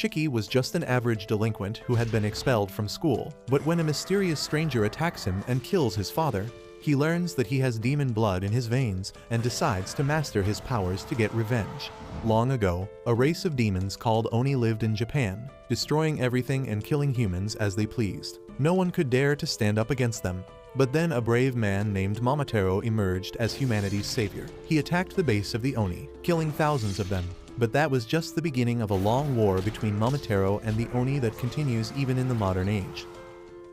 Shiki was just an average delinquent who had been expelled from school, but when a mysterious stranger attacks him and kills his father, he learns that he has demon blood in his veins and decides to master his powers to get revenge. Long ago, a race of demons called Oni lived in Japan, destroying everything and killing humans as they pleased. No one could dare to stand up against them. But then a brave man named Momotaro emerged as humanity's savior. He attacked the base of the Oni, killing thousands of them. But that was just the beginning of a long war between Momotaro and the Oni that continues even in the modern age.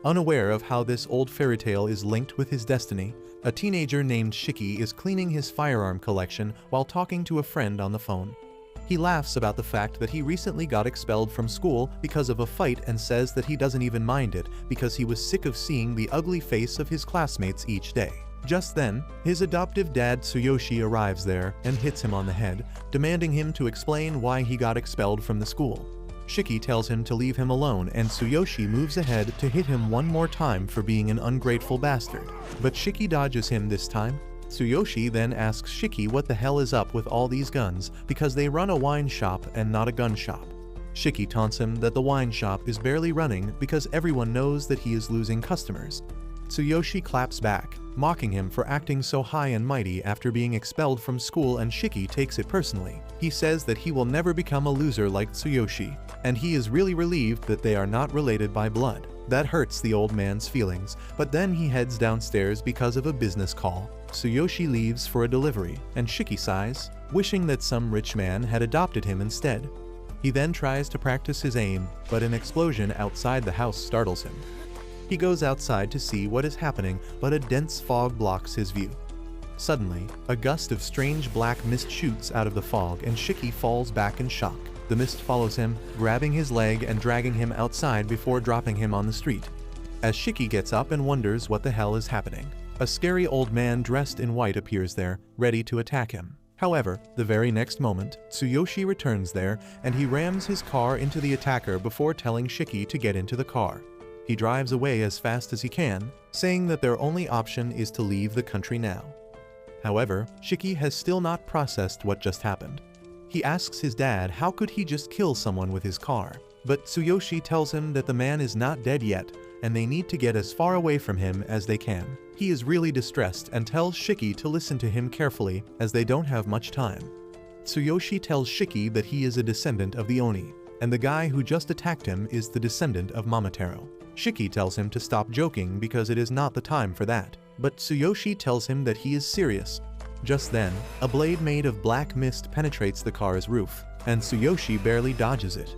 Unaware of how this old fairy tale is linked with his destiny, a teenager named Shiki is cleaning his firearm collection while talking to a friend on the phone. He laughs about the fact that he recently got expelled from school because of a fight and says that he doesn't even mind it because he was sick of seeing the ugly face of his classmates each day. Just then, his adoptive dad Tsuyoshi arrives there and hits him on the head, demanding him to explain why he got expelled from the school. Shiki tells him to leave him alone and Tsuyoshi moves ahead to hit him one more time for being an ungrateful bastard. But Shiki dodges him this time. Tsuyoshi then asks Shiki what the hell is up with all these guns because they run a wine shop and not a gun shop. Shiki taunts him that the wine shop is barely running because everyone knows that he is losing customers. Tsuyoshi claps back, mocking him for acting so high and mighty after being expelled from school, and Shiki takes it personally. He says that he will never become a loser like Tsuyoshi, and he is really relieved that they are not related by blood. That hurts the old man's feelings, but then he heads downstairs because of a business call. Tsuyoshi leaves for a delivery, and Shiki sighs, wishing that some rich man had adopted him instead. He then tries to practice his aim, but an explosion outside the house startles him. He goes outside to see what is happening, but a dense fog blocks his view. Suddenly, a gust of strange black mist shoots out of the fog and Shiki falls back in shock. The mist follows him, grabbing his leg and dragging him outside before dropping him on the street. As Shiki gets up and wonders what the hell is happening, a scary old man dressed in white appears there, ready to attack him. However, the very next moment, Tsuyoshi returns there and he rams his car into the attacker before telling Shiki to get into the car. He drives away as fast as he can, saying that their only option is to leave the country now. However, Shiki has still not processed what just happened. He asks his dad how could he just kill someone with his car, but Tsuyoshi tells him that the man is not dead yet and they need to get as far away from him as they can. He is really distressed and tells Shiki to listen to him carefully as they don't have much time. Tsuyoshi tells Shiki that he is a descendant of the Oni, and the guy who just attacked him is the descendant of Momotaro. Shiki tells him to stop joking because it is not the time for that, but Tsuyoshi tells him that he is serious. Just then, a blade made of black mist penetrates the car's roof, and Tsuyoshi barely dodges it.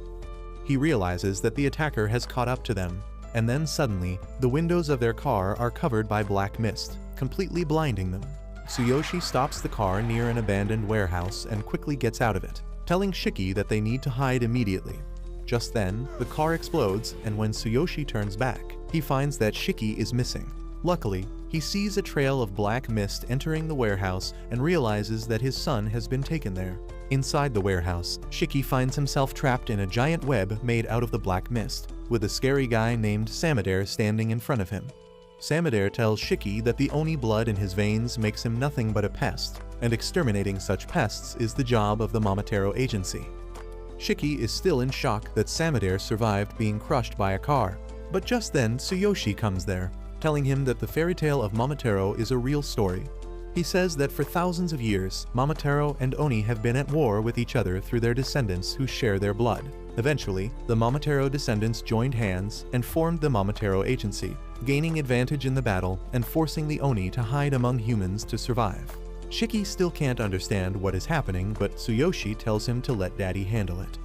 He realizes that the attacker has caught up to them, and then suddenly, the windows of their car are covered by black mist, completely blinding them. Tsuyoshi stops the car near an abandoned warehouse and quickly gets out of it, telling Shiki that they need to hide immediately. Just then, the car explodes, and when Tsuyoshi turns back, he finds that Shiki is missing. Luckily, he sees a trail of black mist entering the warehouse and realizes that his son has been taken there. Inside the warehouse, Shiki finds himself trapped in a giant web made out of the black mist, with a scary guy named Samadare standing in front of him. Samadare tells Shiki that the Oni blood in his veins makes him nothing but a pest, and exterminating such pests is the job of the Momotaro agency. Shiki is still in shock that Samadare survived being crushed by a car, but just then Tsuyoshi comes there, telling him that the fairy tale of Momotaro is a real story. He says that for thousands of years, Momotaro and Oni have been at war with each other through their descendants who share their blood. Eventually, the Momotaro descendants joined hands and formed the Momotaro agency, gaining advantage in the battle and forcing the Oni to hide among humans to survive. Shiki still can't understand what is happening, but Tsuyoshi tells him to let Daddy handle it.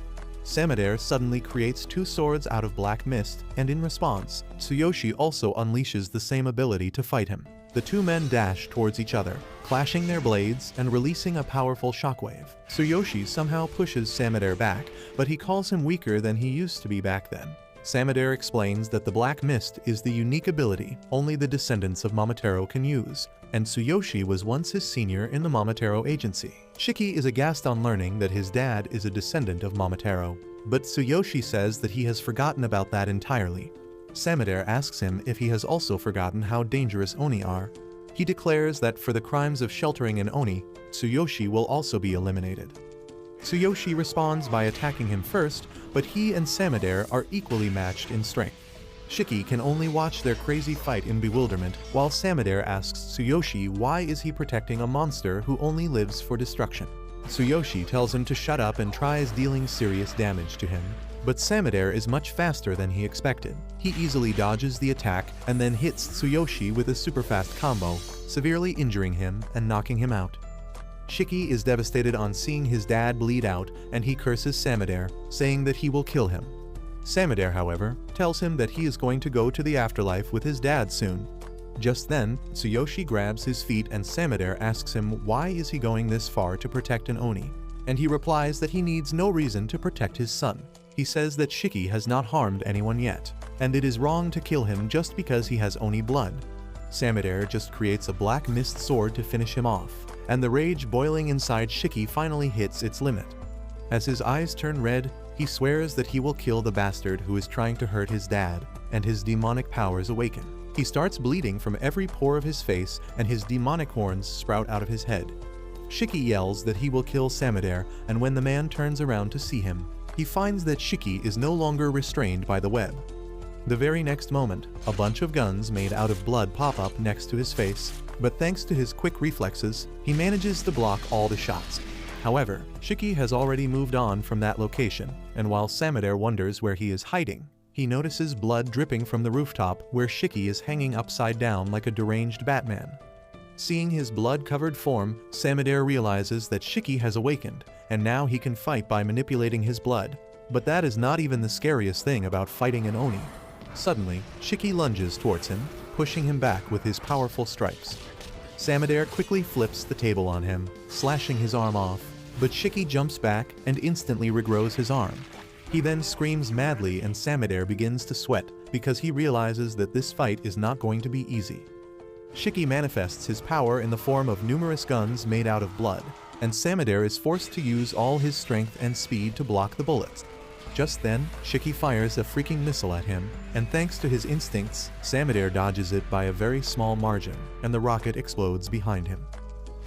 Samadare suddenly creates two swords out of black mist, and in response, Tsuyoshi also unleashes the same ability to fight him. The two men dash towards each other, clashing their blades and releasing a powerful shockwave. Tsuyoshi somehow pushes Samadare back, but he calls him weaker than he used to be back then. Samadare explains that the black mist is the unique ability only the descendants of Momotaro can use, and Tsuyoshi was once his senior in the Momotaro agency. Shiki is aghast on learning that his dad is a descendant of Momotaro, but Tsuyoshi says that he has forgotten about that entirely. Samadare asks him if he has also forgotten how dangerous Oni are. He declares that for the crimes of sheltering an Oni, Tsuyoshi will also be eliminated. Tsuyoshi responds by attacking him first, but he and Samadare are equally matched in strength. Shiki can only watch their crazy fight in bewilderment, while Samadare asks Tsuyoshi why is he protecting a monster who only lives for destruction. Tsuyoshi tells him to shut up and tries dealing serious damage to him. But Samadare is much faster than he expected. He easily dodges the attack and then hits Tsuyoshi with a super fast combo, severely injuring him and knocking him out. Shiki is devastated on seeing his dad bleed out and he curses Samadare, saying that he will kill him. Samadare, however, tells him that he is going to go to the afterlife with his dad soon. Just then, Tsuyoshi grabs his feet and Samadare asks him why is he going this far to protect an Oni, and he replies that he needs no reason to protect his son. He says that Shiki has not harmed anyone yet, and it is wrong to kill him just because he has Oni blood. Samadare just creates a black mist sword to finish him off, and the rage boiling inside Shiki finally hits its limit. As his eyes turn red, he swears that he will kill the bastard who is trying to hurt his dad, and his demonic powers awaken. He starts bleeding from every pore of his face, and his demonic horns sprout out of his head. Shiki yells that he will kill Samadare, and when the man turns around to see him, he finds that Shiki is no longer restrained by the web. The very next moment, a bunch of guns made out of blood pop up next to his face, but thanks to his quick reflexes, he manages to block all the shots. However, Shiki has already moved on from that location, and while Samadare wonders where he is hiding, he notices blood dripping from the rooftop where Shiki is hanging upside down like a deranged Batman. Seeing his blood-covered form, Samadare realizes that Shiki has awakened, and now he can fight by manipulating his blood. But that is not even the scariest thing about fighting an Oni. Suddenly, Shiki lunges towards him, pushing him back with his powerful strikes. Samadare quickly flips the table on him, slashing his arm off, but Shiki jumps back and instantly regrows his arm. He then screams madly and Samadare begins to sweat because he realizes that this fight is not going to be easy. Shiki manifests his power in the form of numerous guns made out of blood, and Samadare is forced to use all his strength and speed to block the bullets. Just then, Shiki fires a freaking missile at him, and thanks to his instincts, Samadare dodges it by a very small margin, and the rocket explodes behind him.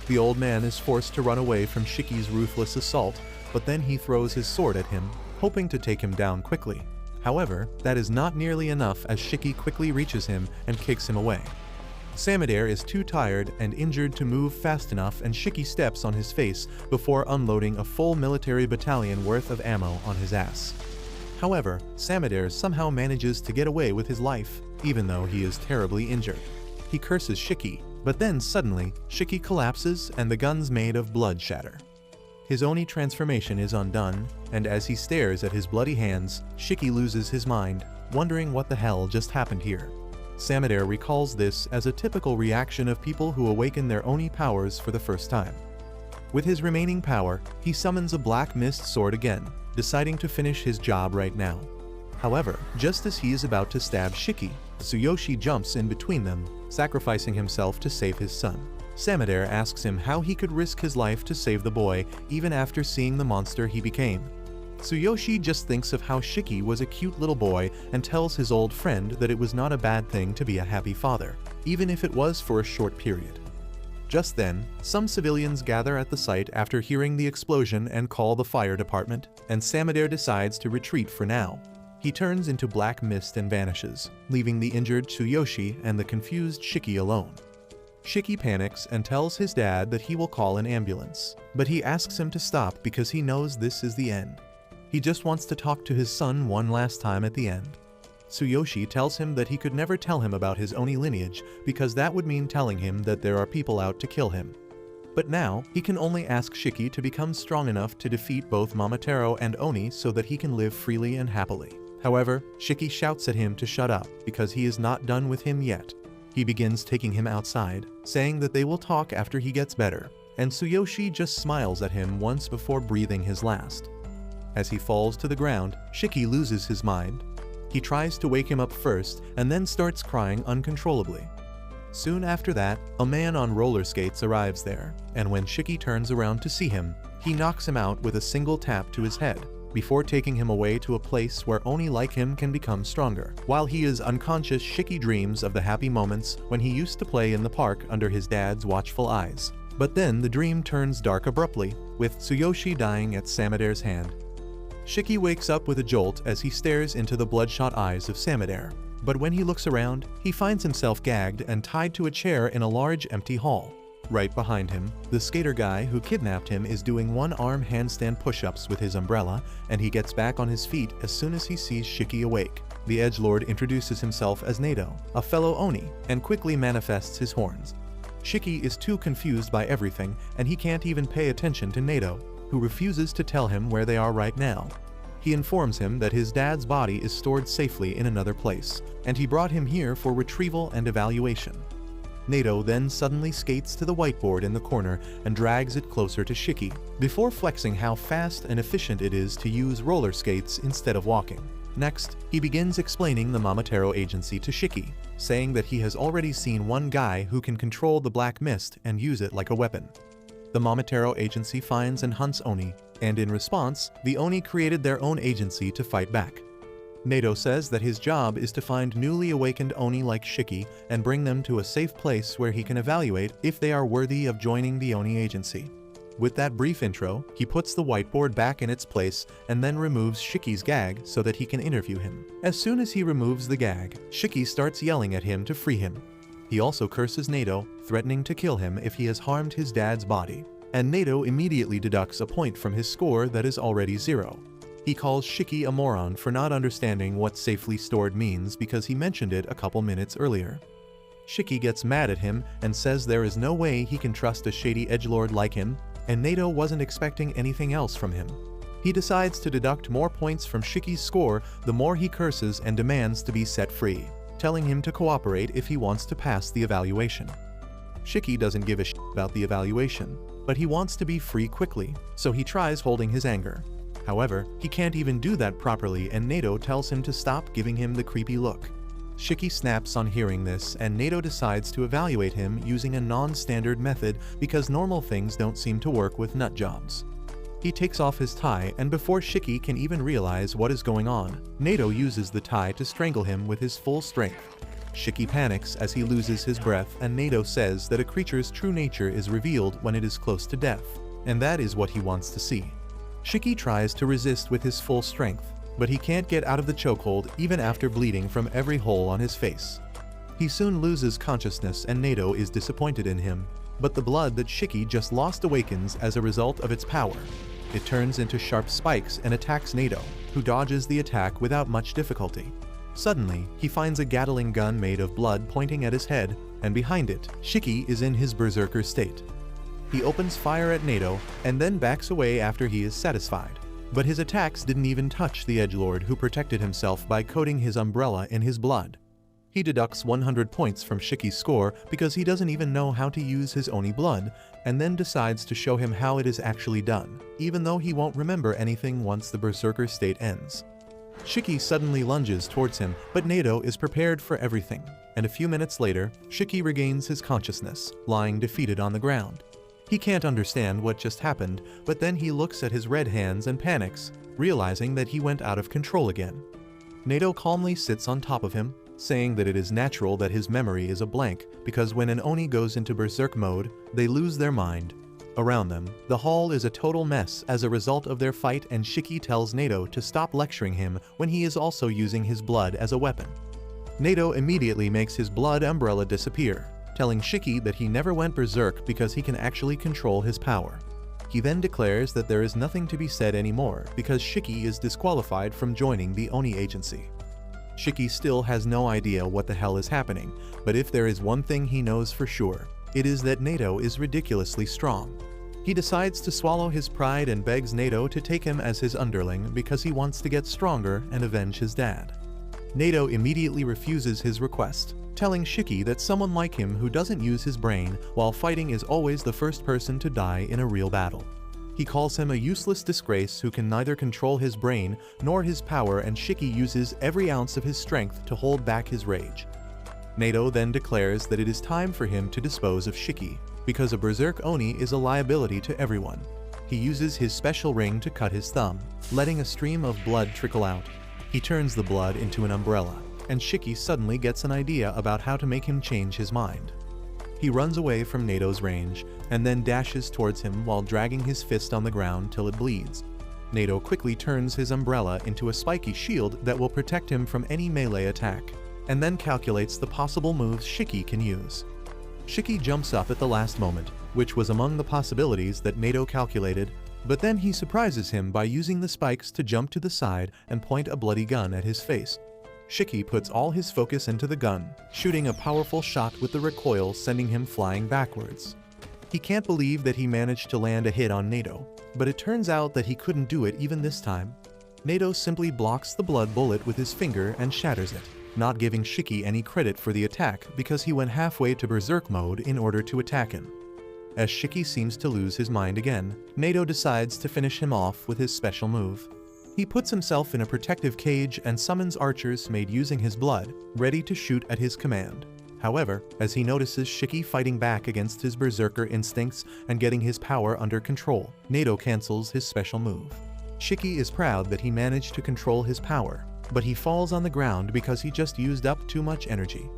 The old man is forced to run away from Shiki's ruthless assault, but then he throws his sword at him, hoping to take him down quickly. However, that is not nearly enough as Shiki quickly reaches him and kicks him away. Samadare is too tired and injured to move fast enough, and Shiki steps on his face before unloading a full military battalion worth of ammo on his ass. However, Samadare somehow manages to get away with his life, even though he is terribly injured. He curses Shiki, but then suddenly, Shiki collapses and the guns made of blood shatter. His Oni transformation is undone, and as he stares at his bloody hands, Shiki loses his mind, wondering what the hell just happened here. Samadare recalls this as a typical reaction of people who awaken their Oni powers for the first time. With his remaining power, he summons a black mist sword again, deciding to finish his job right now. However, just as he is about to stab Shiki, Tsuyoshi jumps in between them, sacrificing himself to save his son. Samadare asks him how he could risk his life to save the boy even after seeing the monster he became. Tsuyoshi just thinks of how Shiki was a cute little boy and tells his old friend that it was not a bad thing to be a happy father, even if it was for a short period. Just then, some civilians gather at the site after hearing the explosion and call the fire department, and Samadare decides to retreat for now. He turns into black mist and vanishes, leaving the injured Tsuyoshi and the confused Shiki alone. Shiki panics and tells his dad that he will call an ambulance, but he asks him to stop because he knows this is the end. He just wants to talk to his son one last time at the end. Tsuyoshi tells him that he could never tell him about his Oni lineage because that would mean telling him that there are people out to kill him. But now, he can only ask Shiki to become strong enough to defeat both Momotaro and Oni so that he can live freely and happily. However, Shiki shouts at him to shut up because he is not done with him yet. He begins taking him outside, saying that they will talk after he gets better, and Tsuyoshi just smiles at him once before breathing his last. As he falls to the ground, Shiki loses his mind. He tries to wake him up first and then starts crying uncontrollably. Soon after that, a man on roller skates arrives there, and when Shiki turns around to see him, he knocks him out with a single tap to his head, before taking him away to a place where Oni like him can become stronger. While he is unconscious, Shiki dreams of the happy moments when he used to play in the park under his dad's watchful eyes. But then the dream turns dark abruptly, with Tsuyoshi dying at Samadere's hand. Shiki wakes up with a jolt as he stares into the bloodshot eyes of Samadere. But when he looks around, he finds himself gagged and tied to a chair in a large empty hall. Right behind him, the skater guy who kidnapped him is doing one-arm handstand push-ups with his umbrella, and he gets back on his feet as soon as he sees Shiki awake. The edgelord introduces himself as Nato, a fellow Oni, and quickly manifests his horns. Shiki is too confused by everything, and he can't even pay attention to Nato, who refuses to tell him where they are right now. He informs him that his dad's body is stored safely in another place, and he brought him here for retrieval and evaluation. Nato then suddenly skates to the whiteboard in the corner and drags it closer to Shiki, before flexing how fast and efficient it is to use roller skates instead of walking. Next, he begins explaining the Momotaro agency to Shiki, saying that he has already seen one guy who can control the black mist and use it like a weapon. The Momotaro agency finds and hunts Oni, and in response, the Oni created their own agency to fight back. Nato says that his job is to find newly awakened Oni like Shiki and bring them to a safe place where he can evaluate if they are worthy of joining the Oni agency. With that brief intro, he puts the whiteboard back in its place and then removes Shiki's gag so that he can interview him. As soon as he removes the gag, Shiki starts yelling at him to free him. He also curses Nato, threatening to kill him if he has harmed his dad's body. And Nato immediately deducts a point from his score that is already 0. He calls Shiki a moron for not understanding what safely stored means because he mentioned it a couple minutes earlier. Shiki gets mad at him and says there is no way he can trust a shady edgelord like him, and Nato wasn't expecting anything else from him. He decides to deduct more points from Shiki's score the more he curses and demands to be set free, telling him to cooperate if he wants to pass the evaluation. Shiki doesn't give a shit about the evaluation, but he wants to be free quickly, so he tries holding his anger. However, he can't even do that properly, and Nato tells him to stop giving him the creepy look. Shiki snaps on hearing this, and Nato decides to evaluate him using a non-standard method because normal things don't seem to work with nutjobs. He takes off his tie, and before Shiki can even realize what is going on, Nato uses the tie to strangle him with his full strength. Shiki panics as he loses his breath, and Nato says that a creature's true nature is revealed when it is close to death, and that is what he wants to see. Shiki tries to resist with his full strength, but he can't get out of the chokehold even after bleeding from every hole on his face. He soon loses consciousness, and Nato is disappointed in him, but the blood that Shiki just lost awakens as a result of its power. It turns into sharp spikes and attacks Nato, who dodges the attack without much difficulty. Suddenly, he finds a Gatling gun made of blood pointing at his head, and behind it, Shiki is in his berserker state. He opens fire at Nato and then backs away after he is satisfied. But his attacks didn't even touch the edgelord, who protected himself by coating his umbrella in his blood. He deducts 100 points from Shiki's score because he doesn't even know how to use his Oni blood, and then decides to show him how it is actually done, even though he won't remember anything once the berserker state ends. Shiki suddenly lunges towards him, but Nato is prepared for everything, and a few minutes later, Shiki regains his consciousness, lying defeated on the ground. He can't understand what just happened, but then he looks at his red hands and panics, realizing that he went out of control again. Nato calmly sits on top of him, saying that it is natural that his memory is a blank because when an Oni goes into berserk mode, they lose their mind. Around them, the hall is a total mess as a result of their fight, and Shiki tells Nato to stop lecturing him when he is also using his blood as a weapon. Nato immediately makes his blood umbrella disappear, telling Shiki that he never went berserk because he can actually control his power. He then declares that there is nothing to be said anymore because Shiki is disqualified from joining the Oni agency. Shiki still has no idea what the hell is happening, but if there is one thing he knows for sure, it is that Nato is ridiculously strong. He decides to swallow his pride and begs Nato to take him as his underling because he wants to get stronger and avenge his dad. Nato immediately refuses his request, telling Shiki that someone like him who doesn't use his brain while fighting is always the first person to die in a real battle. He calls him a useless disgrace who can neither control his brain nor his power, and Shiki uses every ounce of his strength to hold back his rage. Nato then declares that it is time for him to dispose of Shiki, because a berserk Oni is a liability to everyone. He uses his special ring to cut his thumb, letting a stream of blood trickle out. He turns the blood into an umbrella, and Shiki suddenly gets an idea about how to make him change his mind. He runs away from Nato's range, and then dashes towards him while dragging his fist on the ground till it bleeds. Nato quickly turns his umbrella into a spiky shield that will protect him from any melee attack, and then calculates the possible moves Shiki can use. Shiki jumps up at the last moment, which was among the possibilities that Nato calculated, but then he surprises him by using the spikes to jump to the side and point a bloody gun at his face. Shiki puts all his focus into the gun, shooting a powerful shot with the recoil sending him flying backwards. He can't believe that he managed to land a hit on Nato, but it turns out that he couldn't do it even this time. Nato simply blocks the blood bullet with his finger and shatters it, not giving Shiki any credit for the attack because he went halfway to berserk mode in order to attack him. As Shiki seems to lose his mind again, Nato decides to finish him off with his special move. He puts himself in a protective cage and summons archers made using his blood, ready to shoot at his command. However, as he notices Shiki fighting back against his berserker instincts and getting his power under control, Nato cancels his special move. Shiki is proud that he managed to control his power, but he falls on the ground because he just used up too much energy.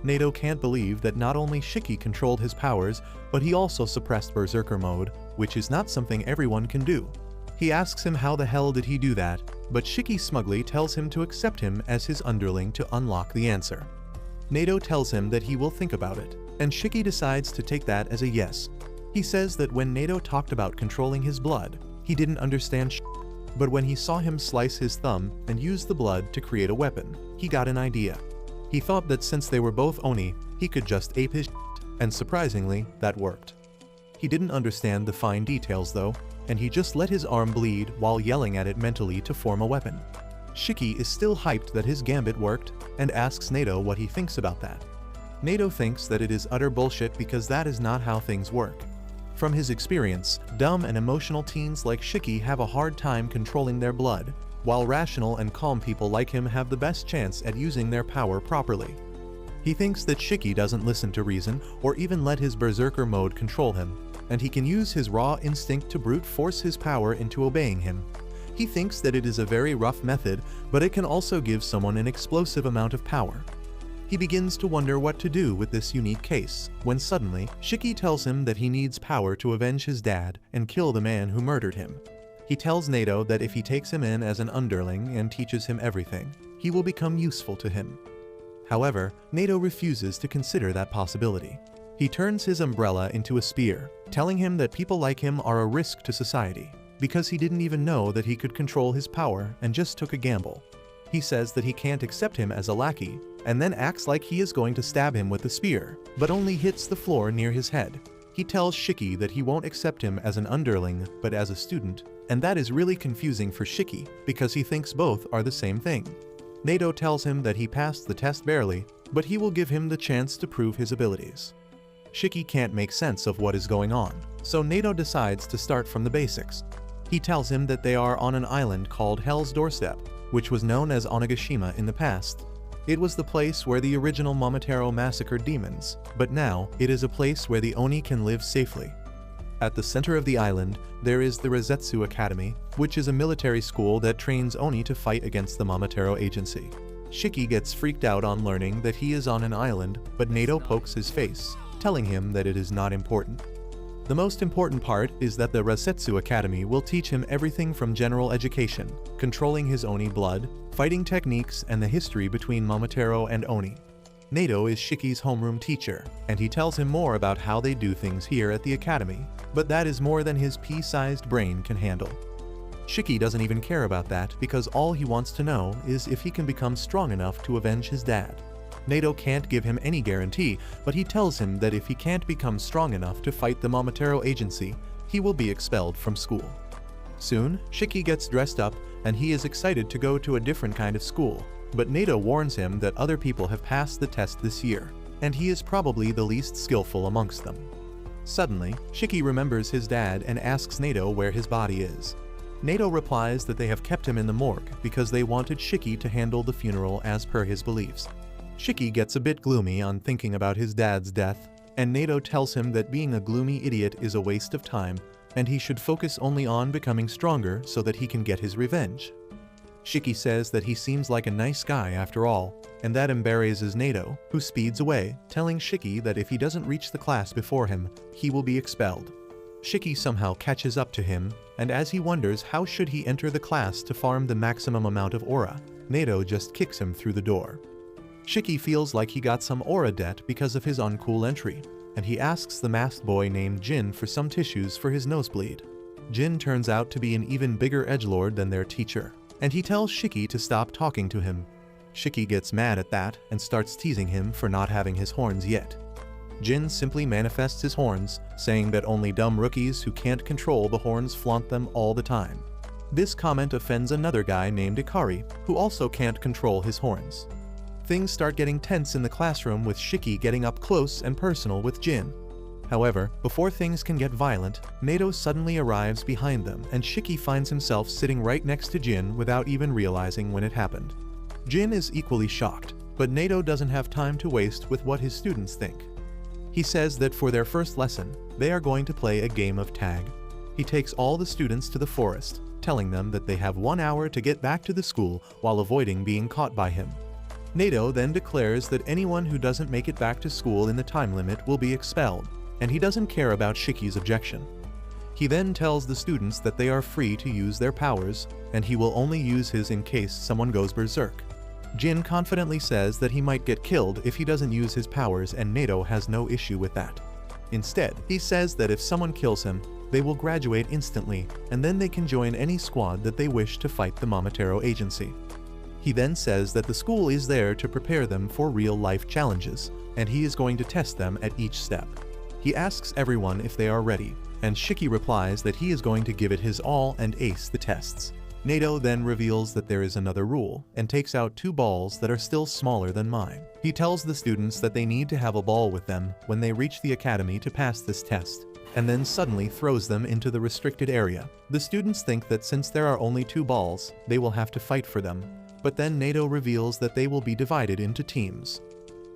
Nato can't believe that not only Shiki controlled his powers, but he also suppressed berserker mode, which is not something everyone can do. He asks him how the hell did he do that, but Shiki smugly tells him to accept him as his underling to unlock the answer. Nato tells him that he will think about it, and Shiki decides to take that as a yes. He says that when Nato talked about controlling his blood, he didn't understand shit, but when he saw him slice his thumb and use the blood to create a weapon, he got an idea. He thought that since they were both Oni, he could just ape his shit, and surprisingly, that worked. He didn't understand the fine details though, and he just let his arm bleed while yelling at it mentally to form a weapon. Shiki is still hyped that his gambit worked, and asks Nato what he thinks about that. Nato thinks that it is utter bullshit because that is not how things work. From his experience, dumb and emotional teens like Shiki have a hard time controlling their blood, while rational and calm people like him have the best chance at using their power properly. He thinks that Shiki doesn't listen to reason or even let his berserker mode control him, and he can use his raw instinct to brute force his power into obeying him. He thinks that it is a very rough method, but it can also give someone an explosive amount of power. He begins to wonder what to do with this unique case, when suddenly, Shiki tells him that he needs power to avenge his dad and kill the man who murdered him. He tells Nato that if he takes him in as an underling and teaches him everything, he will become useful to him. However, Nato refuses to consider that possibility. He turns his umbrella into a spear, telling him that people like him are a risk to society, because he didn't even know that he could control his power and just took a gamble. He says that he can't accept him as a lackey, and then acts like he is going to stab him with the spear, but only hits the floor near his head. He tells Shiki that he won't accept him as an underling, but as a student, and that is really confusing for Shiki, because he thinks both are the same thing. Nato tells him that he passed the test barely, but he will give him the chance to prove his abilities. Shiki can't make sense of what is going on, so Nato decides to start from the basics. He tells him that they are on an island called Hell's Doorstep, which was known as Onigashima in the past. It was the place where the original Momotaro massacred demons, but now it is a place where the Oni can live safely. At the center of the island, there is the Resetsu Academy, which is a military school that trains Oni to fight against the Momotaro agency. Shiki gets freaked out on learning that he is on an island, but Nato pokes his face, telling him that it is not important. The most important part is that the Resetsu Academy will teach him everything from general education, controlling his Oni blood, fighting techniques, and the history between Momotaro and Oni. Nato is Shiki's homeroom teacher, and he tells him more about how they do things here at the academy, but that is more than his pea-sized brain can handle. Shiki doesn't even care about that because all he wants to know is if he can become strong enough to avenge his dad. Nato can't give him any guarantee, but he tells him that if he can't become strong enough to fight the Momotaro agency, he will be expelled from school. Soon, Shiki gets dressed up, and he is excited to go to a different kind of school, but Nato warns him that other people have passed the test this year, and he is probably the least skillful amongst them. Suddenly, Shiki remembers his dad and asks Nato where his body is. Nato replies that they have kept him in the morgue because they wanted Shiki to handle the funeral as per his beliefs. Shiki gets a bit gloomy on thinking about his dad's death, and Nato tells him that being a gloomy idiot is a waste of time, and he should focus only on becoming stronger so that he can get his revenge. Shiki says that he seems like a nice guy after all, and that embarrasses Nato, who speeds away, telling Shiki that if he doesn't reach the class before him, he will be expelled. Shiki somehow catches up to him, and as he wonders how should he enter the class to farm the maximum amount of aura, Nato just kicks him through the door. Shiki feels like he got some aura debt because of his uncool entry, and he asks the masked boy named Jin for some tissues for his nosebleed. Jin turns out to be an even bigger edgelord than their teacher, and he tells Shiki to stop talking to him. Shiki gets mad at that and starts teasing him for not having his horns yet. Jin simply manifests his horns, saying that only dumb rookies who can't control the horns flaunt them all the time. This comment offends another guy named Ikari, who also can't control his horns. Things start getting tense in the classroom with Shiki getting up close and personal with Jin. However, before things can get violent, Nato suddenly arrives behind them and Shiki finds himself sitting right next to Jin without even realizing when it happened. Jin is equally shocked, but Nato doesn't have time to waste with what his students think. He says that for their first lesson, they are going to play a game of tag. He takes all the students to the forest, telling them that they have 1 hour to get back to the school while avoiding being caught by him. Nato then declares that anyone who doesn't make it back to school in the time limit will be expelled, and he doesn't care about Shiki's objection. He then tells the students that they are free to use their powers, and he will only use his in case someone goes berserk. Jin confidently says that he might get killed if he doesn't use his powers, and Nato has no issue with that. Instead, he says that if someone kills him, they will graduate instantly, and then they can join any squad that they wish to fight the Momotaro agency. He then says that the school is there to prepare them for real-life challenges, and he is going to test them at each step. He asks everyone if they are ready, and Shiki replies that he is going to give it his all and ace the tests. Nato then reveals that there is another rule, and takes out 2 balls that are still smaller than mine. He tells the students that they need to have a ball with them when they reach the academy to pass this test, and then suddenly throws them into the restricted area. The students think that since there are only 2 balls, they will have to fight for them, but then Nato reveals that they will be divided into teams.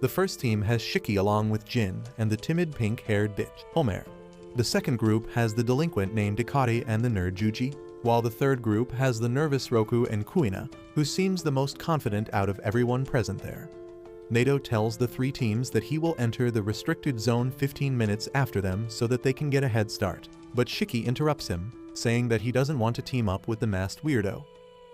The first team has Shiki along with Jin and the timid pink-haired bitch, Homer. The second group has the delinquent named Ikari and the nerd Juji, while the third group has the nervous Roku and Kuina, who seems the most confident out of everyone present there. Nato tells the 3 teams that he will enter the restricted zone 15 minutes after them so that they can get a head start, but Shiki interrupts him, saying that he doesn't want to team up with the masked weirdo.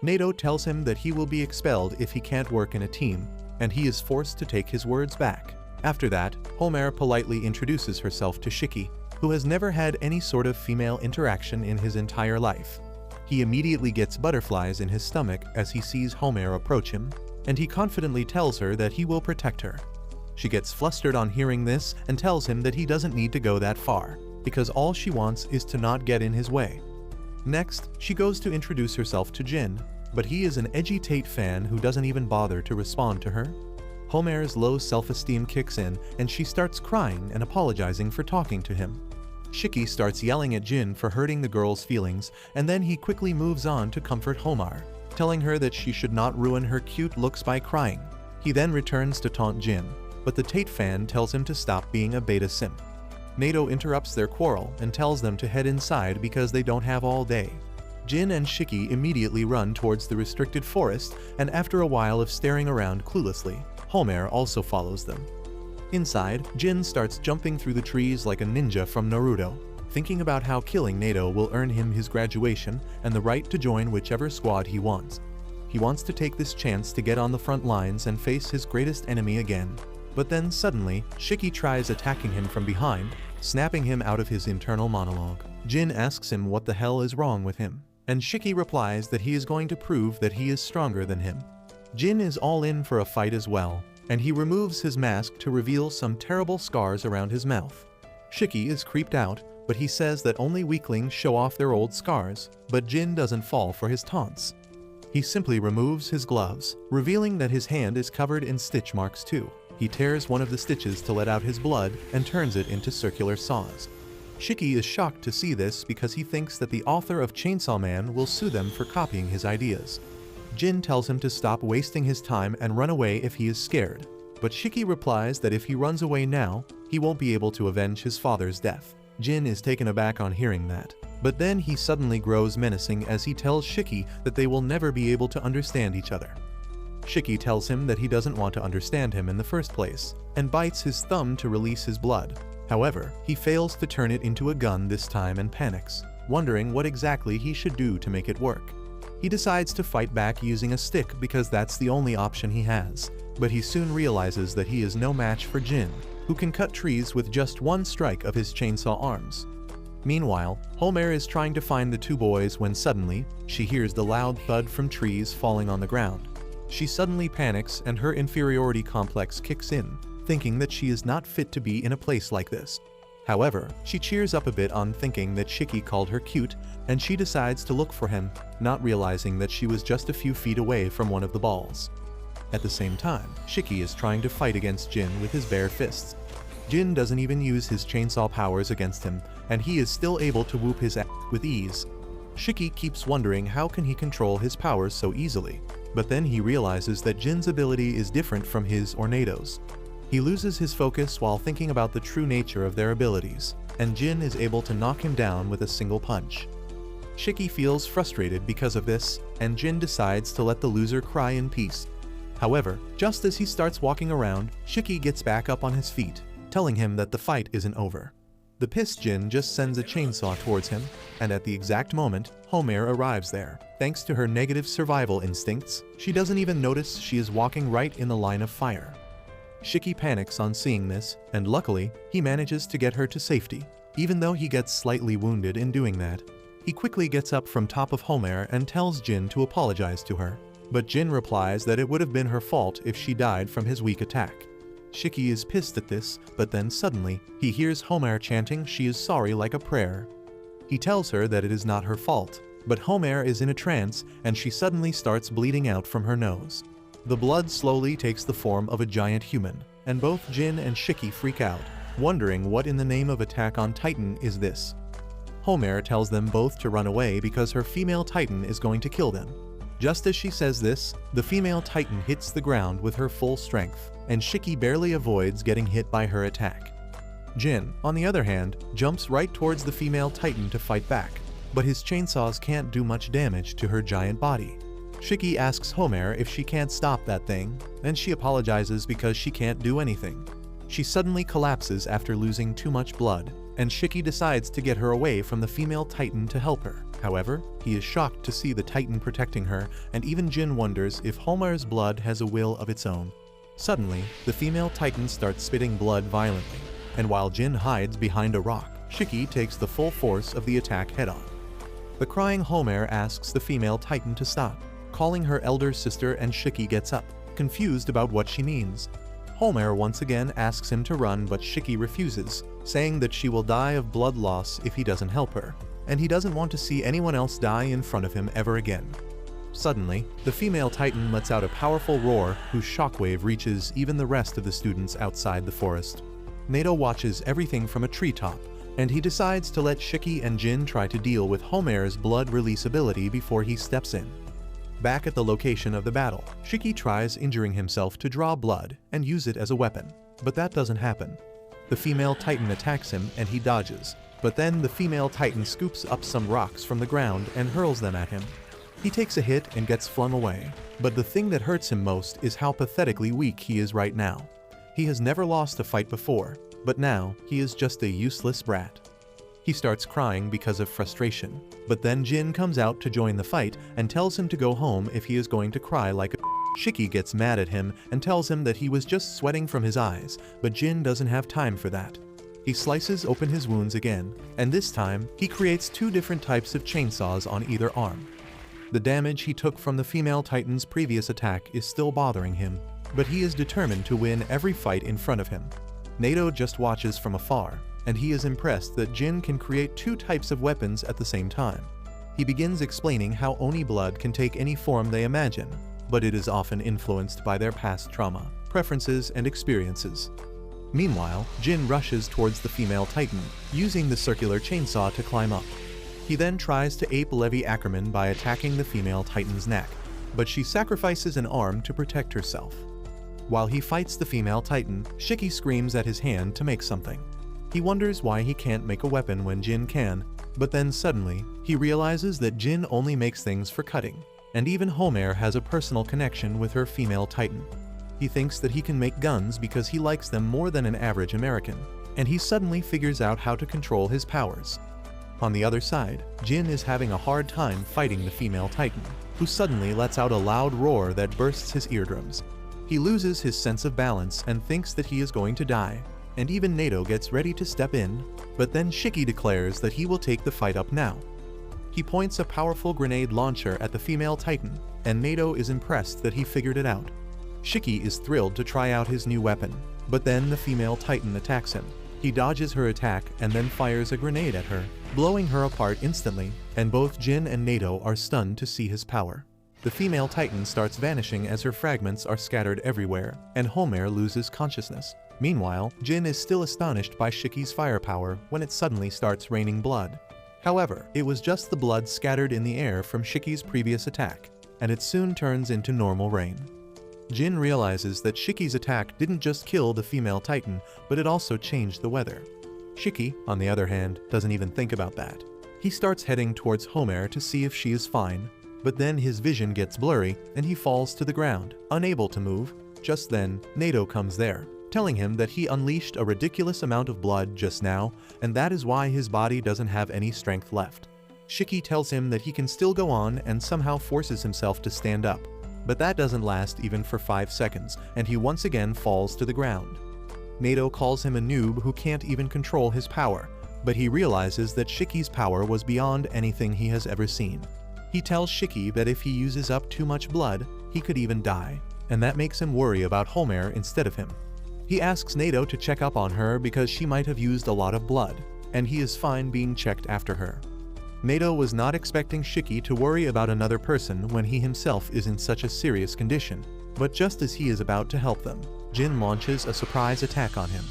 Nato tells him that he will be expelled if he can't work in a team, and he is forced to take his words back. After that, Homer politely introduces herself to Shiki, who has never had any sort of female interaction in his entire life. He immediately gets butterflies in his stomach as he sees Homer approach him, and he confidently tells her that he will protect her. She gets flustered on hearing this and tells him that he doesn't need to go that far, because all she wants is to not get in his way. Next, she goes to introduce herself to Jin, but he is an edgy Tate fan who doesn't even bother to respond to her. Homer's low self-esteem kicks in, and she starts crying and apologizing for talking to him. Shiki starts yelling at Jin for hurting the girl's feelings, and then he quickly moves on to comfort Homer, telling her that she should not ruin her cute looks by crying. He then returns to taunt Jin, but the Tate fan tells him to stop being a beta simp. Nato interrupts their quarrel and tells them to head inside because they don't have all day. Jin and Shiki immediately run towards the restricted forest, and after a while of staring around cluelessly, Homer also follows them. Inside, Jin starts jumping through the trees like a ninja from Naruto, thinking about how killing Nato will earn him his graduation and the right to join whichever squad he wants. He wants to take this chance to get on the front lines and face his greatest enemy again. But then suddenly, Shiki tries attacking him from behind, snapping him out of his internal monologue. Jin asks him what the hell is wrong with him, and Shiki replies that he is going to prove that he is stronger than him. Jin is all in for a fight as well, and he removes his mask to reveal some terrible scars around his mouth. Shiki is creeped out, but he says that only weaklings show off their old scars, but Jin doesn't fall for his taunts. He simply removes his gloves, revealing that his hand is covered in stitch marks too. He tears one of the stitches to let out his blood and turns it into circular saws. Shiki is shocked to see this because he thinks that the author of Chainsaw Man will sue them for copying his ideas. Jin tells him to stop wasting his time and run away if he is scared, but Shiki replies that if he runs away now, he won't be able to avenge his father's death. Jin is taken aback on hearing that, But then he suddenly grows menacing as he tells Shiki that they will never be able to understand each other. Shiki tells him that he doesn't want to understand him in the first place, and bites his thumb to release his blood. However, he fails to turn it into a gun this time and panics, wondering what exactly he should do to make it work. He decides to fight back using a stick because that's the only option he has, but he soon realizes that he is no match for Jin, who can cut trees with just one strike of his chainsaw arms. Meanwhile, Homer is trying to find the two boys when suddenly, she hears the loud thud from trees falling on the ground. She suddenly panics and her inferiority complex kicks in, thinking that she is not fit to be in a place like this. However, she cheers up a bit on thinking that Shiki called her cute, and she decides to look for him, not realizing that she was just a few feet away from one of the balls. At the same time, Shiki is trying to fight against Jin with his bare fists. Jin doesn't even use his chainsaw powers against him, and he is still able to whoop his ass with ease. Shiki keeps wondering how can he control his powers so easily, but then he realizes that Jin's ability is different from his or Nado's. He loses his focus while thinking about the true nature of their abilities, and Jin is able to knock him down with a single punch. Shiki feels frustrated because of this, and Jin decides to let the loser cry in peace. However, just as he starts walking around, Shiki gets back up on his feet, telling him that the fight isn't over. The pissed Jin just sends a chainsaw towards him, and at the exact moment, Homer arrives there. Thanks to her negative survival instincts, she doesn't even notice she is walking right in the line of fire. Shiki panics on seeing this, and luckily, he manages to get her to safety, even though he gets slightly wounded in doing that. He quickly gets up from top of Homer and tells Jin to apologize to her, but Jin replies that it would have been her fault if she died from his weak attack. Shiki is pissed at this, but then suddenly, he hears Homer chanting she is sorry like a prayer. He tells her that it is not her fault, but Homer is in a trance and she suddenly starts bleeding out from her nose. The blood slowly takes the form of a giant human, and both Jin and Shiki freak out, wondering what in the name of Attack on Titan is this. Homer tells them both to run away because her female Titan is going to kill them. Just as she says this, the female Titan hits the ground with her full strength, and Shiki barely avoids getting hit by her attack. Jin, on the other hand, jumps right towards the female Titan to fight back, but his chainsaws can't do much damage to her giant body. Shiki asks Homer if she can't stop that thing, and she apologizes because she can't do anything. She suddenly collapses after losing too much blood, and Shiki decides to get her away from the female Titan to help her. However, he is shocked to see the Titan protecting her, and even Jin wonders if Homer's blood has a will of its own. Suddenly, the female Titan starts spitting blood violently, and while Jin hides behind a rock, Shiki takes the full force of the attack head-on. The crying Homer asks the female Titan to stop, calling her elder sister, and Shiki gets up, confused about what she means. Homer once again asks him to run, but Shiki refuses, saying that she will die of blood loss if he doesn't help her, and he doesn't want to see anyone else die in front of him ever again. Suddenly, the female Titan lets out a powerful roar whose shockwave reaches even the rest of the students outside the forest. Nado watches everything from a treetop, and he decides to let Shiki and Jin try to deal with Homer's blood release ability before he steps in. Back at the location of the battle, Shiki tries injuring himself to draw blood and use it as a weapon, but that doesn't happen. The female Titan attacks him and he dodges, but then the female Titan scoops up some rocks from the ground and hurls them at him. He takes a hit and gets flung away, but the thing that hurts him most is how pathetically weak he is right now. He has never lost a fight before, but now he is just a useless brat. He starts crying because of frustration, but then Jin comes out to join the fight and tells him to go home if he is going to cry like a Shiki gets mad at him and tells him that he was just sweating from his eyes, but Jin doesn't have time for that. He slices open his wounds again, and this time, he creates two different types of chainsaws on either arm. The damage he took from the female Titan's previous attack is still bothering him, but he is determined to win every fight in front of him. Nado just watches from afar, and he is impressed that Jin can create two types of weapons at the same time. He begins explaining how Oni blood can take any form they imagine, but it is often influenced by their past trauma, preferences, and experiences. Meanwhile, Jin rushes towards the female Titan, using the circular chainsaw to climb up. He then tries to ape Levi Ackerman by attacking the female Titan's neck, but she sacrifices an arm to protect herself. While he fights the female Titan, Shiki screams at his hand to make something. He wonders why he can't make a weapon when Jin can, But then suddenly, he realizes that Jin only makes things for cutting, and even Homer has a personal connection with her female titan. He thinks that he can make guns because he likes them more than an average American, and he suddenly figures out how to control his powers. On the other side, Jin is having a hard time fighting the female titan, who suddenly lets out a loud roar that bursts his eardrums. He loses his sense of balance and thinks that he is going to die, and even Nato gets ready to step in, but then Shiki declares that he will take the fight up now. He points a powerful grenade launcher at the female titan, and Nato is impressed that he figured it out. Shiki is thrilled to try out his new weapon, but then the female titan attacks him. He dodges her attack and then fires a grenade at her, blowing her apart instantly, and both Jin and Nato are stunned to see his power. The female titan starts vanishing as her fragments are scattered everywhere, and Homer loses consciousness. Meanwhile, Jin is still astonished by Shiki's firepower when it suddenly starts raining blood. However, it was just the blood scattered in the air from Shiki's previous attack, and it soon turns into normal rain. Jin realizes that Shiki's attack didn't just kill the female titan, but it also changed the weather. Shiki, on the other hand, doesn't even think about that. He starts heading towards Homer to see if she is fine, but then his vision gets blurry and he falls to the ground, unable to move. Just then, Nato comes there, telling him that he unleashed a ridiculous amount of blood just now, and that is why his body doesn't have any strength left. Shiki tells him that he can still go on and somehow forces himself to stand up. But that doesn't last even for 5 seconds, and he once again falls to the ground. Nato calls him a noob who can't even control his power, but he realizes that Shiki's power was beyond anything he has ever seen. He tells Shiki that if he uses up too much blood, he could even die, and that makes him worry about Homer instead of him. He asks Nato to check up on her because she might have used a lot of blood, and he is fine being checked after her. Nato was not expecting Shiki to worry about another person when he himself is in such a serious condition, but just as he is about to help them, Jin launches a surprise attack on him.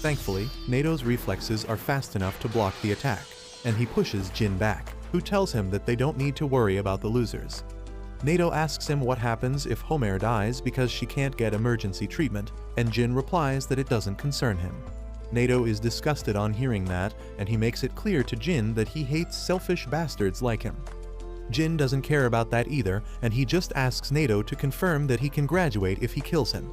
Thankfully, Nato's reflexes are fast enough to block the attack, and he pushes Jin back, who tells him that they don't need to worry about the losers. Nato asks him what happens if Homer dies because she can't get emergency treatment, and Jin replies that it doesn't concern him. Nato is disgusted on hearing that, and he makes it clear to Jin that he hates selfish bastards like him. Jin doesn't care about that either, and he just asks Nato to confirm that he can graduate if he kills him.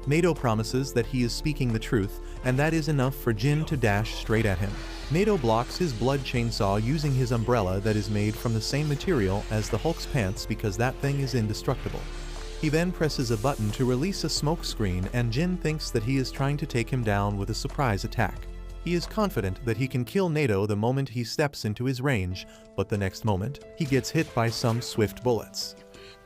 Nato promises that he is speaking the truth, and that is enough for Jin to dash straight at him. Nato blocks his blood chainsaw using his umbrella that is made from the same material as the Hulk's pants because that thing is indestructible. He then presses a button to release a smoke screen, and Jin thinks that he is trying to take him down with a surprise attack. He is confident that he can kill Nato the moment he steps into his range, but the next moment, he gets hit by some swift bullets.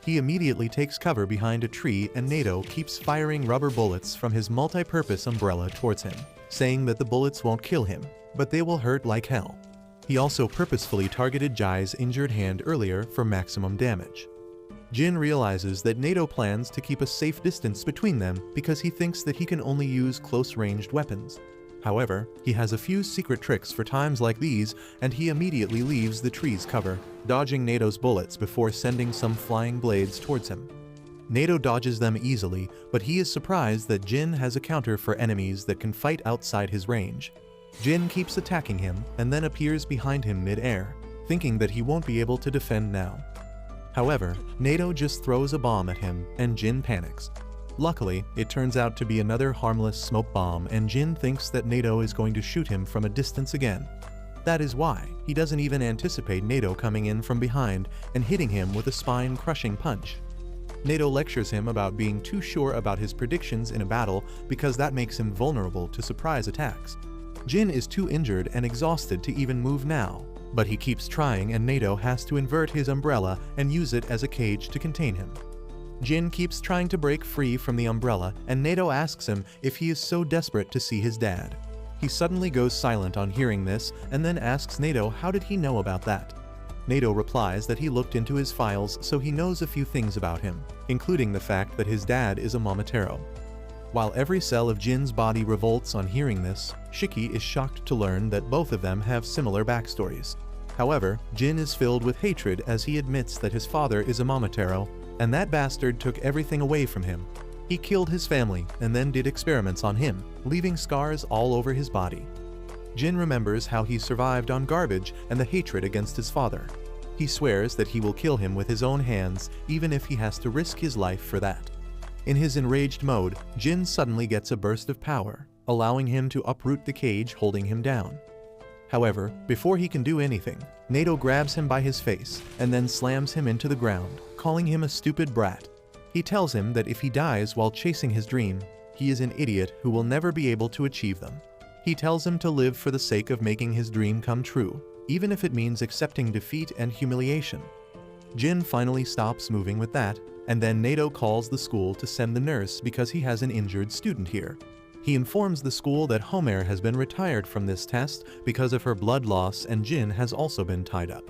He immediately takes cover behind a tree, and Nato keeps firing rubber bullets from his multi-purpose umbrella towards him, saying that the bullets won't kill him, but they will hurt like hell. He also purposefully targeted Jai's injured hand earlier for maximum damage. Jin realizes that Nato plans to keep a safe distance between them because he thinks that he can only use close-ranged weapons. However, he has a few secret tricks for times like these, and he immediately leaves the tree's cover, dodging Nato's bullets before sending some flying blades towards him. Nato dodges them easily, but he is surprised that Jin has a counter for enemies that can fight outside his range. Jin keeps attacking him and then appears behind him mid-air, thinking that he won't be able to defend now. However, Nato just throws a bomb at him, and Jin panics. Luckily, it turns out to be another harmless smoke bomb, and Jin thinks that Nato is going to shoot him from a distance again. That is why he doesn't even anticipate Nato coming in from behind and hitting him with a spine-crushing punch. Nato lectures him about being too sure about his predictions in a battle because that makes him vulnerable to surprise attacks. Jin is too injured and exhausted to even move now, but he keeps trying, and Nato has to invert his umbrella and use it as a cage to contain him. Jin keeps trying to break free from the umbrella, and Nato asks him if he is so desperate to see his dad. He suddenly goes silent on hearing this, and then asks Nato how did he know about that. Nato replies that he looked into his files, so he knows a few things about him, including the fact that his dad is a Momotaro. While every cell of Jin's body revolts on hearing this, Shiki is shocked to learn that both of them have similar backstories. However, Jin is filled with hatred as he admits that his father is a Momotaro, and that bastard took everything away from him. He killed his family and then did experiments on him, leaving scars all over his body. Jin remembers how he survived on garbage and the hatred against his father. He swears that he will kill him with his own hands, even if he has to risk his life for that. In his enraged mode, Jin suddenly gets a burst of power, allowing him to uproot the cage holding him down. However, before he can do anything, Nato grabs him by his face and then slams him into the ground, calling him a stupid brat. He tells him that if he dies while chasing his dream, he is an idiot who will never be able to achieve them. He tells him to live for the sake of making his dream come true, even if it means accepting defeat and humiliation. Jin finally stops moving with that, and then Nato calls the school to send the nurse because he has an injured student here. He informs the school that Homer has been retired from this test because of her blood loss, and Jin has also been tied up.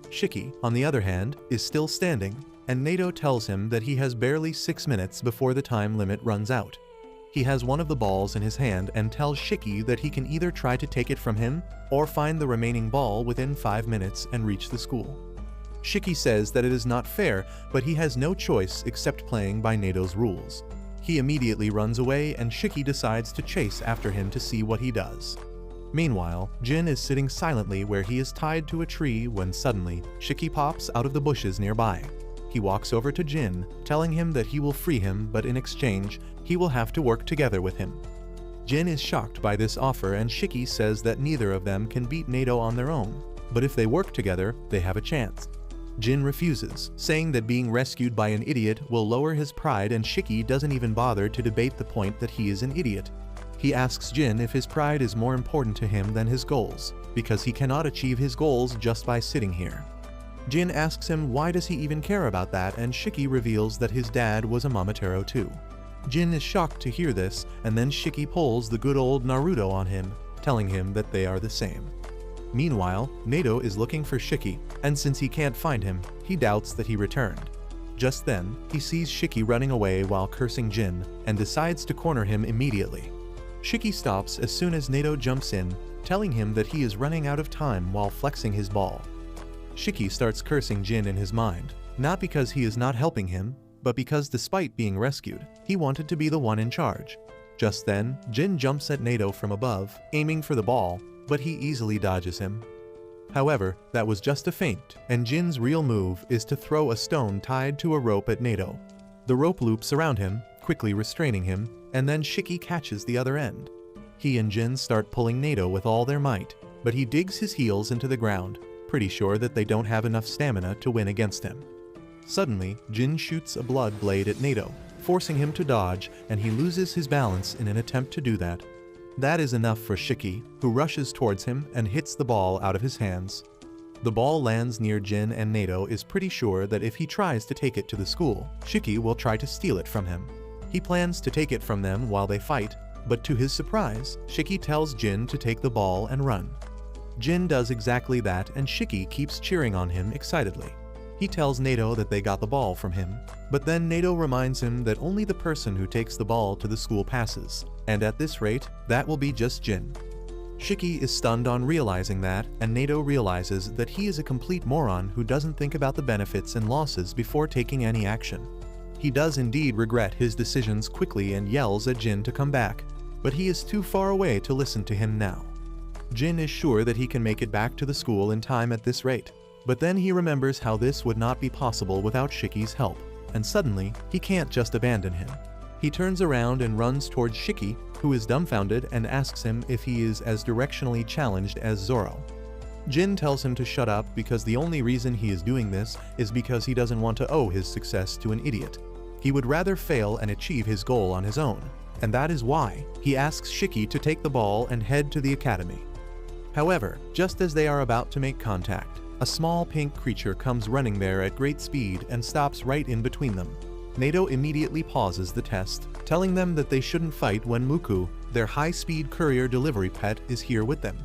Shiki, on the other hand, is still standing, and Nato tells him that he has barely 6 minutes before the time limit runs out. He has one of the balls in his hand and tells Shiki that he can either try to take it from him or find the remaining ball within 5 minutes and reach the school. Shiki says that it is not fair, but he has no choice except playing by Nato's rules. He immediately runs away, and Shiki decides to chase after him to see what he does. Meanwhile, Jin is sitting silently where he is tied to a tree when suddenly Shiki pops out of the bushes nearby. He walks over to Jin, telling him that he will free him, but in exchange, he will have to work together with him. Jin is shocked by this offer, and Shiki says that neither of them can beat Nato on their own, but if they work together, they have a chance. Jin refuses, saying that being rescued by an idiot will lower his pride, and Shiki doesn't even bother to debate the point that he is an idiot. He asks Jin if his pride is more important to him than his goals, because he cannot achieve his goals just by sitting here. Jin asks him why does he even care about that, and Shiki reveals that his dad was a Momotaro too. Jin is shocked to hear this, and then Shiki pulls the good old Naruto on him, telling him that they are the same. Meanwhile, Nato is looking for Shiki, and since he can't find him, he doubts that he returned. Just then, he sees Shiki running away while cursing Jin, and decides to corner him immediately. Shiki stops as soon as Nato jumps in, telling him that he is running out of time while flexing his ball. Shiki starts cursing Jin in his mind, not because he is not helping him, but because despite being rescued, he wanted to be the one in charge. Just then, Jin jumps at Nato from above, aiming for the ball, but he easily dodges him. However, that was just a feint, and Jin's real move is to throw a stone tied to a rope at Nato. The rope loops around him, quickly restraining him, and then Shiki catches the other end. He and Jin start pulling Nato with all their might, but he digs his heels into the ground, pretty sure that they don't have enough stamina to win against him. Suddenly, Jin shoots a blood blade at Nato, forcing him to dodge, and he loses his balance in an attempt to do that. That is enough for Shiki, who rushes towards him and hits the ball out of his hands. The ball lands near Jin, and Nato is pretty sure that if he tries to take it to the school, Shiki will try to steal it from him. He plans to take it from them while they fight, but to his surprise, Shiki tells Jin to take the ball and run. Jin does exactly that, and Shiki keeps cheering on him excitedly. He tells Nato that they got the ball from him, but then Nato reminds him that only the person who takes the ball to the school passes, and at this rate, that will be just Jin. Shiki is stunned on realizing that, and Nato realizes that he is a complete moron who doesn't think about the benefits and losses before taking any action. He does indeed regret his decisions quickly and yells at Jin to come back, but he is too far away to listen to him now. Jin is sure that he can make it back to the school in time at this rate, but then he remembers how this would not be possible without Shiki's help, and suddenly, he can't just abandon him. He turns around and runs towards Shiki, who is dumbfounded and asks him if he is as directionally challenged as Zoro. Jin tells him to shut up because the only reason he is doing this is because he doesn't want to owe his success to an idiot. He would rather fail and achieve his goal on his own, and that is why he asks Shiki to take the ball and head to the academy. However, just as they are about to make contact, a small pink creature comes running there at great speed and stops right in between them. Nato immediately pauses the test, telling them that they shouldn't fight when Muku, their high-speed courier delivery pet, is here with them.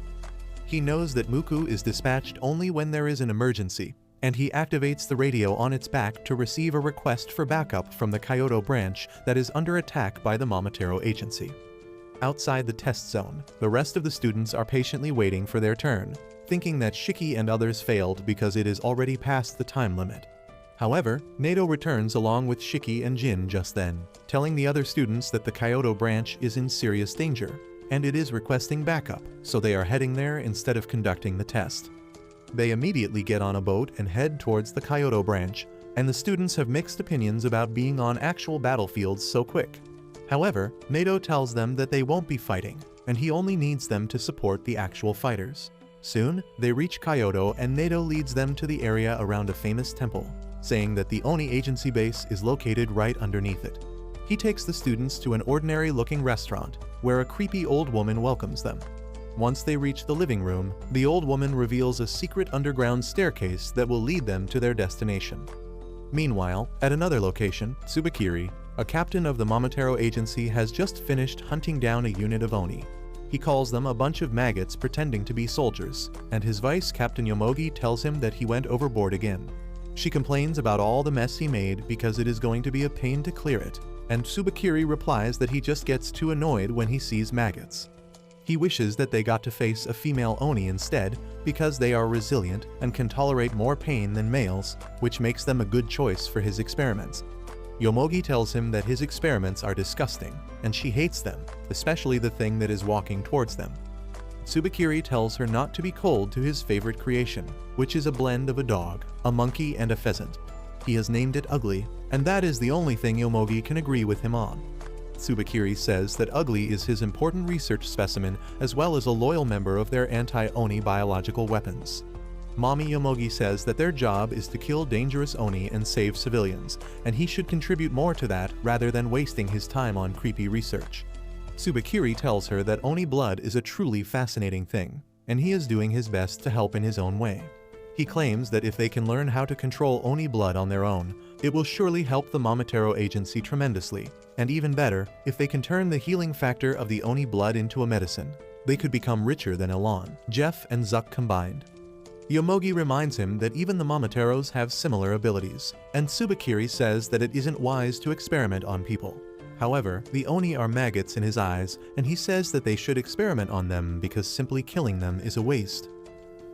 He knows that Muku is dispatched only when there is an emergency, and he activates the radio on its back to receive a request for backup from the Kyoto branch that is under attack by the Momotaro agency. Outside the test zone, the rest of the students are patiently waiting for their turn, thinking that Shiki and others failed because it is already past the time limit. However, Nato returns along with Shiki and Jin just then, telling the other students that the Kyoto branch is in serious danger. and it is requesting backup, so they are heading there instead of conducting the test. They immediately get on a boat and head towards the Kyoto branch, and the students have mixed opinions about being on actual battlefields so quick. However, Nato tells them that they won't be fighting, and he only needs them to support the actual fighters. Soon, they reach Kyoto and Nato leads them to the area around a famous temple, saying that the Oni agency base is located right underneath it. He takes the students to an ordinary-looking restaurant, where a creepy old woman welcomes them. Once they reach the living room, the old woman reveals a secret underground staircase that will lead them to their destination. Meanwhile, at another location, Tsubakiri, a captain of the Momotaro agency, has just finished hunting down a unit of Oni. He calls them a bunch of maggots pretending to be soldiers, and his vice captain Yomogi tells him that he went overboard again. She complains about all the mess he made because it is going to be a pain to clear it, and Tsubakiri replies that he just gets too annoyed when he sees maggots. He wishes that they got to face a female Oni instead because they are resilient and can tolerate more pain than males, which makes them a good choice for his experiments. Yomogi tells him that his experiments are disgusting, and she hates them, especially the thing that is walking towards them. Tsubakiri tells her not to be cold to his favorite creation, which is a blend of a dog, a monkey, and a pheasant. He has named it Ugly, and that is the only thing Yomogi can agree with him on. Tsubakiri says that Ugly is his important research specimen as well as a loyal member of their anti-Oni biological weapons. Mommy Yomogi says that their job is to kill dangerous Oni and save civilians, and he should contribute more to that rather than wasting his time on creepy research. Tsubakiri tells her that Oni blood is a truly fascinating thing, and he is doing his best to help in his own way. He claims that if they can learn how to control Oni blood on their own, it will surely help the Momotaro agency tremendously, and even better, if they can turn the healing factor of the Oni blood into a medicine, they could become richer than Elan, Jeff, and Zuck combined. Yomogi reminds him that even the Momotaros have similar abilities, and Tsubakiri says that it isn't wise to experiment on people. However, the Oni are maggots in his eyes, and he says that they should experiment on them because simply killing them is a waste.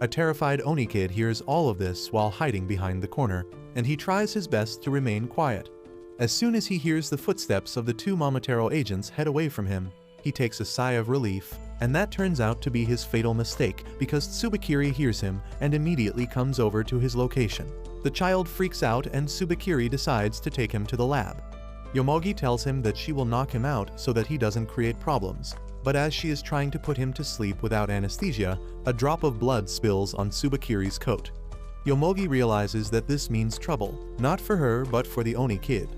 A terrified Oni kid hears all of this while hiding behind the corner, and he tries his best to remain quiet. As soon as he hears the footsteps of the two Momotaro agents head away from him, he takes a sigh of relief, and that turns out to be his fatal mistake because Tsubakiri hears him and immediately comes over to his location. The child freaks out and Tsubakiri decides to take him to the lab. Yomogi tells him that she will knock him out so that he doesn't create problems, but as she is trying to put him to sleep without anesthesia, a drop of blood spills on Tsubakiri's coat. Yomogi realizes that this means trouble, not for her but for the Oni kid.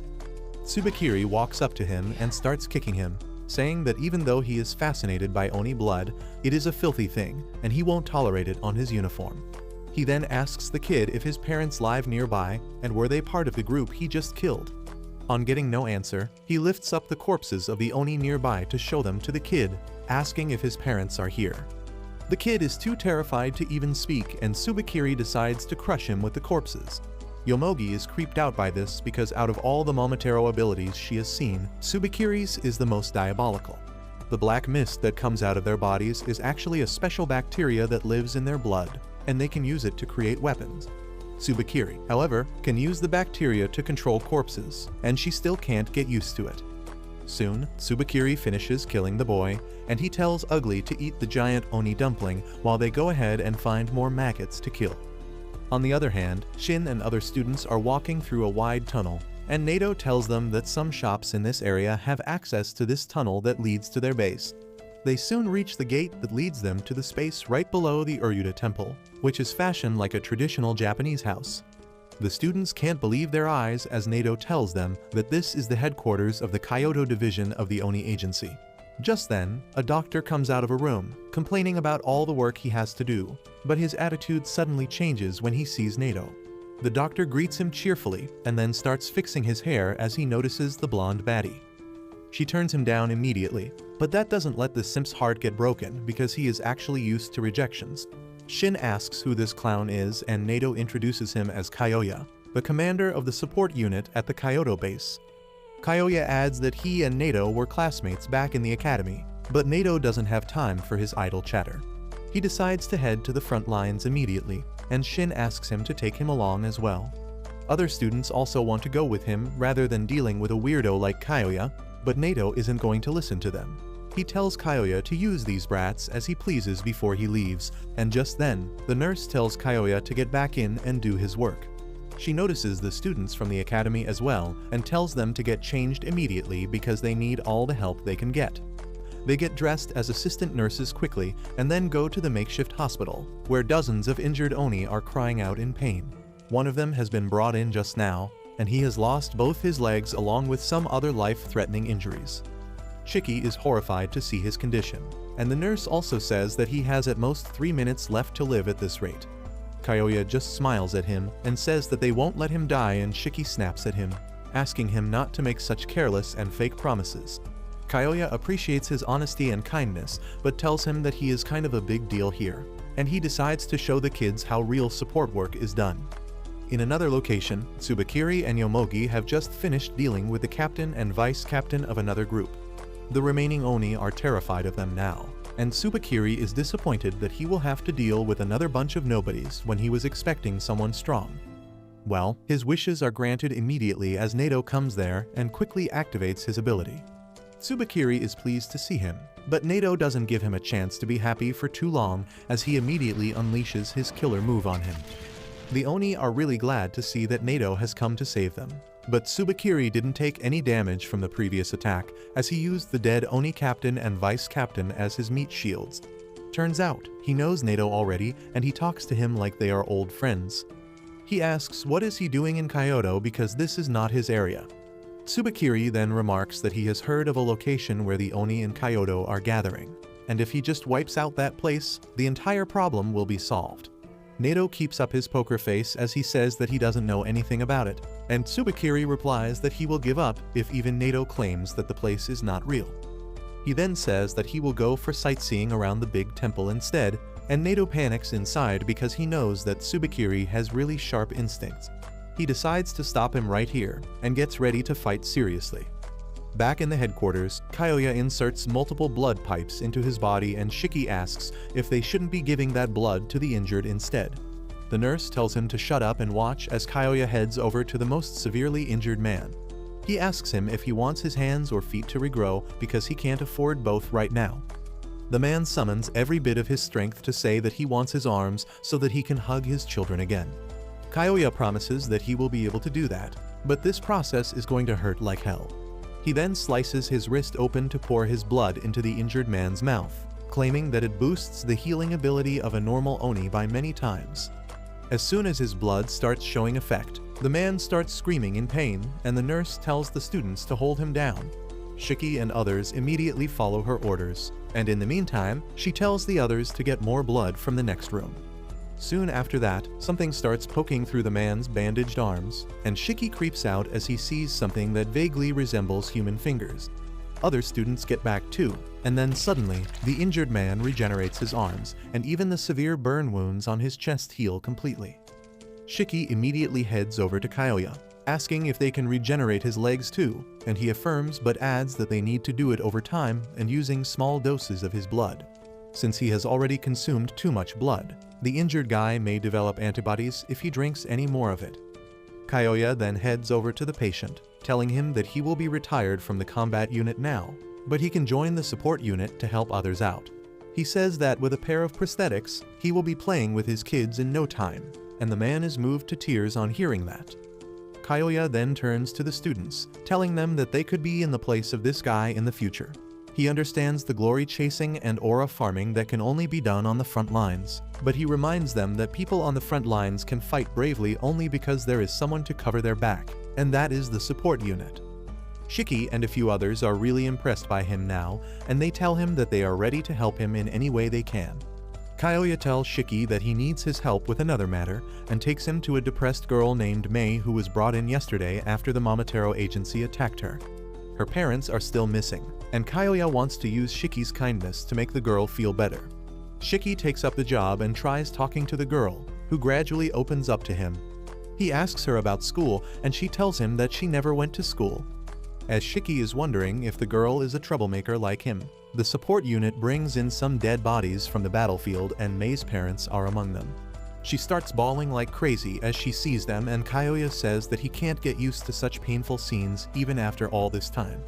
Tsubakiri walks up to him and starts kicking him, saying that even though he is fascinated by Oni blood, it is a filthy thing, and he won't tolerate it on his uniform. He then asks the kid if his parents live nearby, and were they part of the group he just killed. On getting no answer, he lifts up the corpses of the Oni nearby to show them to the kid, asking if his parents are here. The kid is too terrified to even speak, and Tsubakiri decides to crush him with the corpses. Yomogi is creeped out by this because out of all the Momotaro abilities she has seen, Tsubakiri's is the most diabolical. The black mist that comes out of their bodies is actually a special bacteria that lives in their blood, and they can use it to create weapons. Tsubakiri, however, can use the bacteria to control corpses, and she still can't get used to it. Soon, Tsubakiri finishes killing the boy, and he tells Ugly to eat the giant Oni dumpling while they go ahead and find more maggots to kill. On the other hand, Shin and other students are walking through a wide tunnel, and Nato tells them that some shops in this area have access to this tunnel that leads to their base. They soon reach the gate that leads them to the space right below the Uryuta temple, which is fashioned like a traditional Japanese house. The students can't believe their eyes as Nato tells them that this is the headquarters of the Kyoto division of the Oni agency. Just then, a doctor comes out of a room, complaining about all the work he has to do, but his attitude suddenly changes when he sees Nato. The doctor greets him cheerfully and then starts fixing his hair as he notices the blonde baddie. She turns him down immediately, but that doesn't let the simp's heart get broken because he is actually used to rejections. Shin asks who this clown is and Nato introduces him as Kyoya, the commander of the support unit at the Kyoto base. Kyoya adds that he and Nato were classmates back in the academy, but Nato doesn't have time for his idle chatter. He decides to head to the front lines immediately, and Shin asks him to take him along as well. Other students also want to go with him rather than dealing with a weirdo like Kyoya, but Nato isn't going to listen to them. He tells Kyoya to use these brats as he pleases before he leaves, and just then, the nurse tells Kyoya to get back in and do his work. She notices the students from the academy as well and tells them to get changed immediately because they need all the help they can get. They get dressed as assistant nurses quickly and then go to the makeshift hospital, where dozens of injured Oni are crying out in pain. One of them has been brought in just now, and he has lost both his legs along with some other life-threatening injuries. Shiki is horrified to see his condition, and the nurse also says that he has at most 3 minutes left to live at this rate. Kyoya just smiles at him and says that they won't let him die, and Shiki snaps at him, asking him not to make such careless and fake promises. Kyoya appreciates his honesty and kindness, but tells him that he is kind of a big deal here, and he decides to show the kids how real support work is done. In another location, Tsubakiri and Yomogi have just finished dealing with the captain and vice captain of another group. The remaining Oni are terrified of them now, and Tsubakiri is disappointed that he will have to deal with another bunch of nobodies when he was expecting someone strong. Well, his wishes are granted immediately as Nato comes there and quickly activates his ability. Tsubakiri is pleased to see him, but Nato doesn't give him a chance to be happy for too long as he immediately unleashes his killer move on him. The Oni are really glad to see that Nato has come to save them, but Tsubakiri didn't take any damage from the previous attack as he used the dead Oni captain and vice captain as his meat shields. Turns out, he knows Nato already and he talks to him like they are old friends. He asks what is he doing in Kyoto because this is not his area. Tsubakiri then remarks that he has heard of a location where the Oni in Kyoto are gathering, and if he just wipes out that place, the entire problem will be solved. Nato keeps up his poker face as he says that he doesn't know anything about it, and Tsubakiri replies that he will give up if even Nato claims that the place is not real. He then says that he will go for sightseeing around the big temple instead, and Nato panics inside because he knows that Tsubakiri has really sharp instincts. He decides to stop him right here, and gets ready to fight seriously. Back in the headquarters, Kyoya inserts multiple blood pipes into his body and Shiki asks if they shouldn't be giving that blood to the injured instead. The nurse tells him to shut up and watch as Kyoya heads over to the most severely injured man. He asks him if he wants his hands or feet to regrow because he can't afford both right now. The man summons every bit of his strength to say that he wants his arms so that he can hug his children again. Kyoya promises that he will be able to do that, but this process is going to hurt like hell. He then slices his wrist open to pour his blood into the injured man's mouth, claiming that it boosts the healing ability of a normal Oni by many times. As soon as his blood starts showing effect, the man starts screaming in pain, and the nurse tells the students to hold him down. Shiki and others immediately follow her orders, and in the meantime, she tells the others to get more blood from the next room. Soon after that, something starts poking through the man's bandaged arms, and Shiki creeps out as he sees something that vaguely resembles human fingers. Other students get back too, and then suddenly, the injured man regenerates his arms, and even the severe burn wounds on his chest heal completely. Shiki immediately heads over to Kyoya, asking if they can regenerate his legs too, and he affirms but adds that they need to do it over time and using small doses of his blood. Since he has already consumed too much blood, the injured guy may develop antibodies if he drinks any more of it. Kyoya then heads over to the patient, telling him that he will be retired from the combat unit now, but he can join the support unit to help others out. He says that with a pair of prosthetics, he will be playing with his kids in no time, and the man is moved to tears on hearing that. Kyoya then turns to the students, telling them that they could be in the place of this guy in the future. He understands the glory chasing and aura farming that can only be done on the front lines, but he reminds them that people on the front lines can fight bravely only because there is someone to cover their back, and that is the support unit. Shiki and a few others are really impressed by him now, and they tell him that they are ready to help him in any way they can. Kyoya tells Shiki that he needs his help with another matter, and takes him to a depressed girl named Mei who was brought in yesterday after the Momotaro agency attacked her. Her parents are still missing, and Kyoya wants to use Shiki's kindness to make the girl feel better. Shiki takes up the job and tries talking to the girl, who gradually opens up to him. He asks her about school, and she tells him that she never went to school. As Shiki is wondering if the girl is a troublemaker like him, the support unit brings in some dead bodies from the battlefield, and Mei's parents are among them. She starts bawling like crazy as she sees them, and Kyoya says that he can't get used to such painful scenes even after all this time.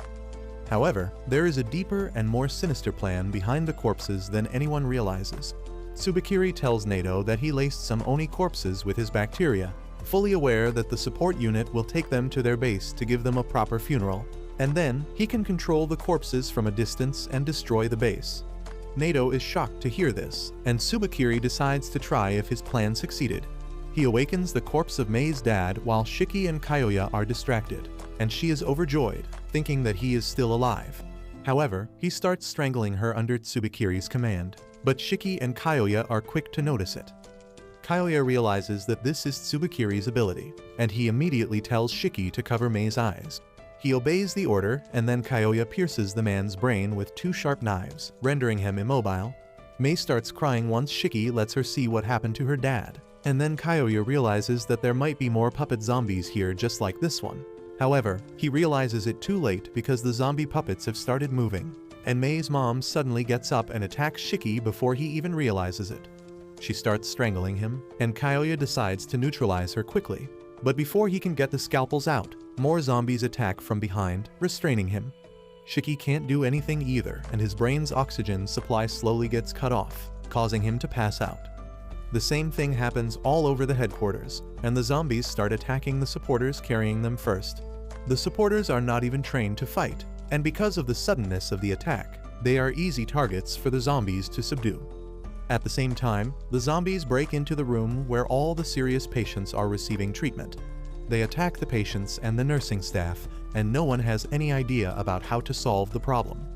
However, there is a deeper and more sinister plan behind the corpses than anyone realizes. Tsubakiri tells Nato that he laced some Oni corpses with his bacteria, fully aware that the support unit will take them to their base to give them a proper funeral, and then he can control the corpses from a distance and destroy the base. Nato is shocked to hear this, and Tsubakiri decides to try if his plan succeeded. He awakens the corpse of Mei's dad while Shiki and Kyoya are distracted, and she is overjoyed, thinking that he is still alive. However, he starts strangling her under Tsubakiri's command, but Shiki and Kyoya are quick to notice it. Kyoya realizes that this is Tsubakiri's ability, and he immediately tells Shiki to cover Mei's eyes. He obeys the order, and then Kyoya pierces the man's brain with 2 sharp knives, rendering him immobile. Mei starts crying once Shiki lets her see what happened to her dad, and then Kyoya realizes that there might be more puppet zombies here just like this one. However, he realizes it too late because the zombie puppets have started moving, and Mei's mom suddenly gets up and attacks Shiki before he even realizes it. She starts strangling him, and Kyoya decides to neutralize her quickly. But before he can get the scalpels out, more zombies attack from behind, restraining him. Shiki can't do anything either, and his brain's oxygen supply slowly gets cut off, causing him to pass out. The same thing happens all over the headquarters, and the zombies start attacking the supporters carrying them first. The supporters are not even trained to fight, and because of the suddenness of the attack, they are easy targets for the zombies to subdue. At the same time, the zombies break into the room where all the serious patients are receiving treatment. They attack the patients and the nursing staff, and no one has any idea about how to solve the problem.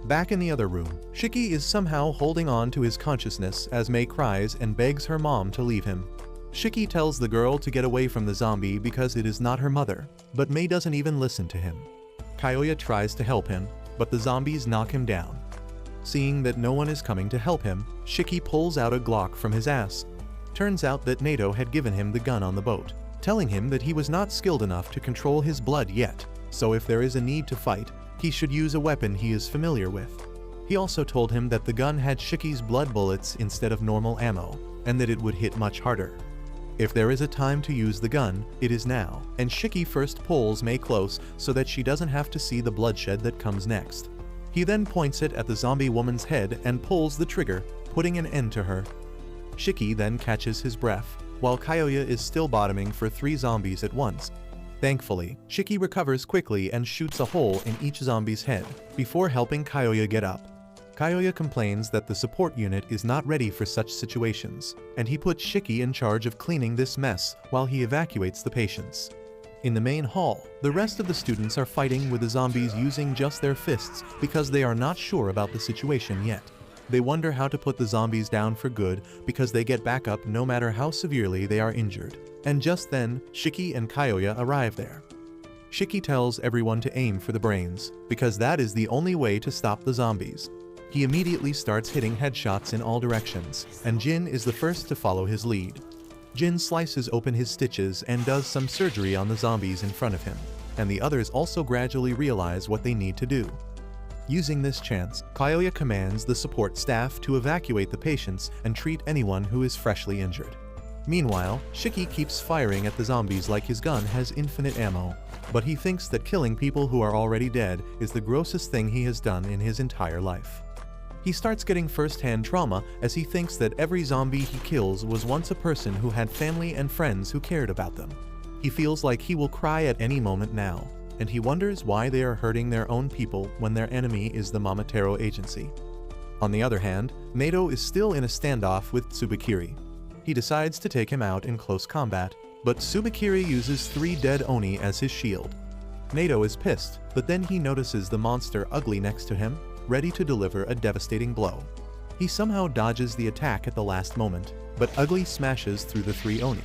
Back in the other room, Shiki is somehow holding on to his consciousness as Mei cries and begs her mom to leave him. Shiki tells the girl to get away from the zombie because it is not her mother, but Mei doesn't even listen to him. Kyoya tries to help him, but the zombies knock him down. Seeing that no one is coming to help him, Shiki pulls out a Glock from his ass. Turns out that Nato had given him the gun on the boat, telling him that he was not skilled enough to control his blood yet, so if there is a need to fight, he should use a weapon he is familiar with. He also told him that the gun had Shiki's blood bullets instead of normal ammo, and that it would hit much harder. If there is a time to use the gun, it is now, and Shiki first pulls Mei close so that she doesn't have to see the bloodshed that comes next. He then points it at the zombie woman's head and pulls the trigger, putting an end to her. Shiki then catches his breath, while Kyoya is still bottoming for 3 zombies at once. Thankfully, Shiki recovers quickly and shoots a hole in each zombie's head, before helping Kyoya get up. Kyoya complains that the support unit is not ready for such situations, and he puts Shiki in charge of cleaning this mess while he evacuates the patients. In the main hall, the rest of the students are fighting with the zombies using just their fists because they are not sure about the situation yet. They wonder how to put the zombies down for good because they get back up no matter how severely they are injured. And just then, Shiki and Kyoya arrive there. Shiki tells everyone to aim for the brains, because that is the only way to stop the zombies. He immediately starts hitting headshots in all directions, and Jin is the first to follow his lead. Jin slices open his stitches and does some surgery on the zombies in front of him, and the others also gradually realize what they need to do. Using this chance, Kyoya commands the support staff to evacuate the patients and treat anyone who is freshly injured. Meanwhile, Shiki keeps firing at the zombies like his gun has infinite ammo, but he thinks that killing people who are already dead is the grossest thing he has done in his entire life. He starts getting first-hand trauma as he thinks that every zombie he kills was once a person who had family and friends who cared about them. He feels like he will cry at any moment now, and he wonders why they are hurting their own people when their enemy is the Momotaro Agency. On the other hand, Nato is still in a standoff with Tsubakiri. He decides to take him out in close combat, but Tsubakiri uses 3 dead Oni as his shield. Nato is pissed, but then he notices the monster Ugly next to him, ready to deliver a devastating blow. He somehow dodges the attack at the last moment, but Ugly smashes through the 3 Oni.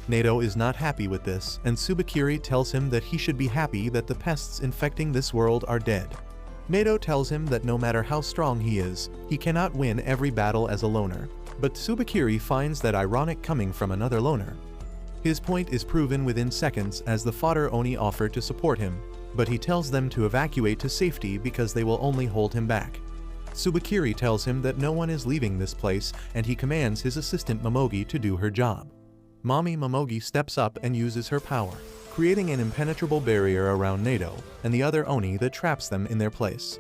Nato is not happy with this, and Tsubakiri tells him that he should be happy that the pests infecting this world are dead. Nato tells him that no matter how strong he is, he cannot win every battle as a loner, but Tsubakiri finds that ironic coming from another loner. His point is proven within seconds as the fodder Oni offer to support him, but he tells them to evacuate to safety because they will only hold him back. Tsubakiri tells him that no one is leaving this place, and he commands his assistant Momogi to do her job. Mommy Momogi steps up and uses her power, creating an impenetrable barrier around Nato and the other Oni that traps them in their place.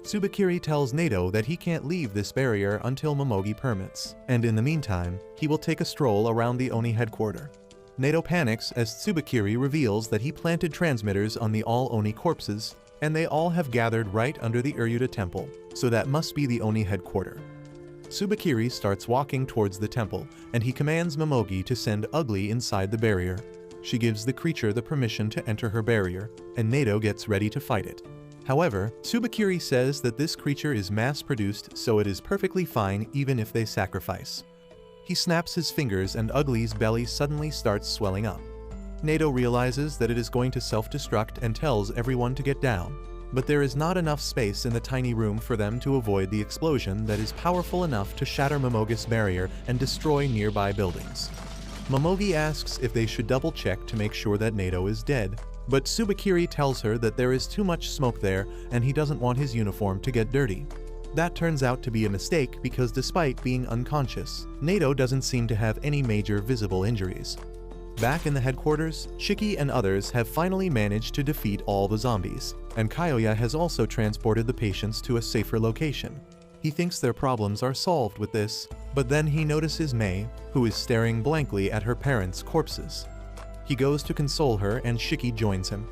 Tsubakiri tells Nato that he can't leave this barrier until Momogi permits, and in the meantime, he will take a stroll around the Oni headquarters. Nato panics as Tsubakiri reveals that he planted transmitters on the all Oni corpses, and they all have gathered right under the Uryuta temple, so that must be the Oni headquarters. Tsubakiri starts walking towards the temple, and he commands Momogi to send Ugly inside the barrier. She gives the creature the permission to enter her barrier, and Nato gets ready to fight it. However, Tsubakiri says that this creature is mass-produced, so it is perfectly fine even if they sacrifice. He snaps his fingers and Ugly's belly suddenly starts swelling up. Nato realizes that it is going to self-destruct and tells everyone to get down, but there is not enough space in the tiny room for them to avoid the explosion that is powerful enough to shatter Momogi's barrier and destroy nearby buildings. Momogi asks if they should double-check to make sure that Nato is dead, but Tsubakiri tells her that there is too much smoke there and he doesn't want his uniform to get dirty. That turns out to be a mistake because despite being unconscious, Nato doesn't seem to have any major visible injuries. Back in the headquarters, Shiki and others have finally managed to defeat all the zombies, and Kyoya has also transported the patients to a safer location. He thinks their problems are solved with this, but then he notices Mei, who is staring blankly at her parents' corpses. He goes to console her and Shiki joins him.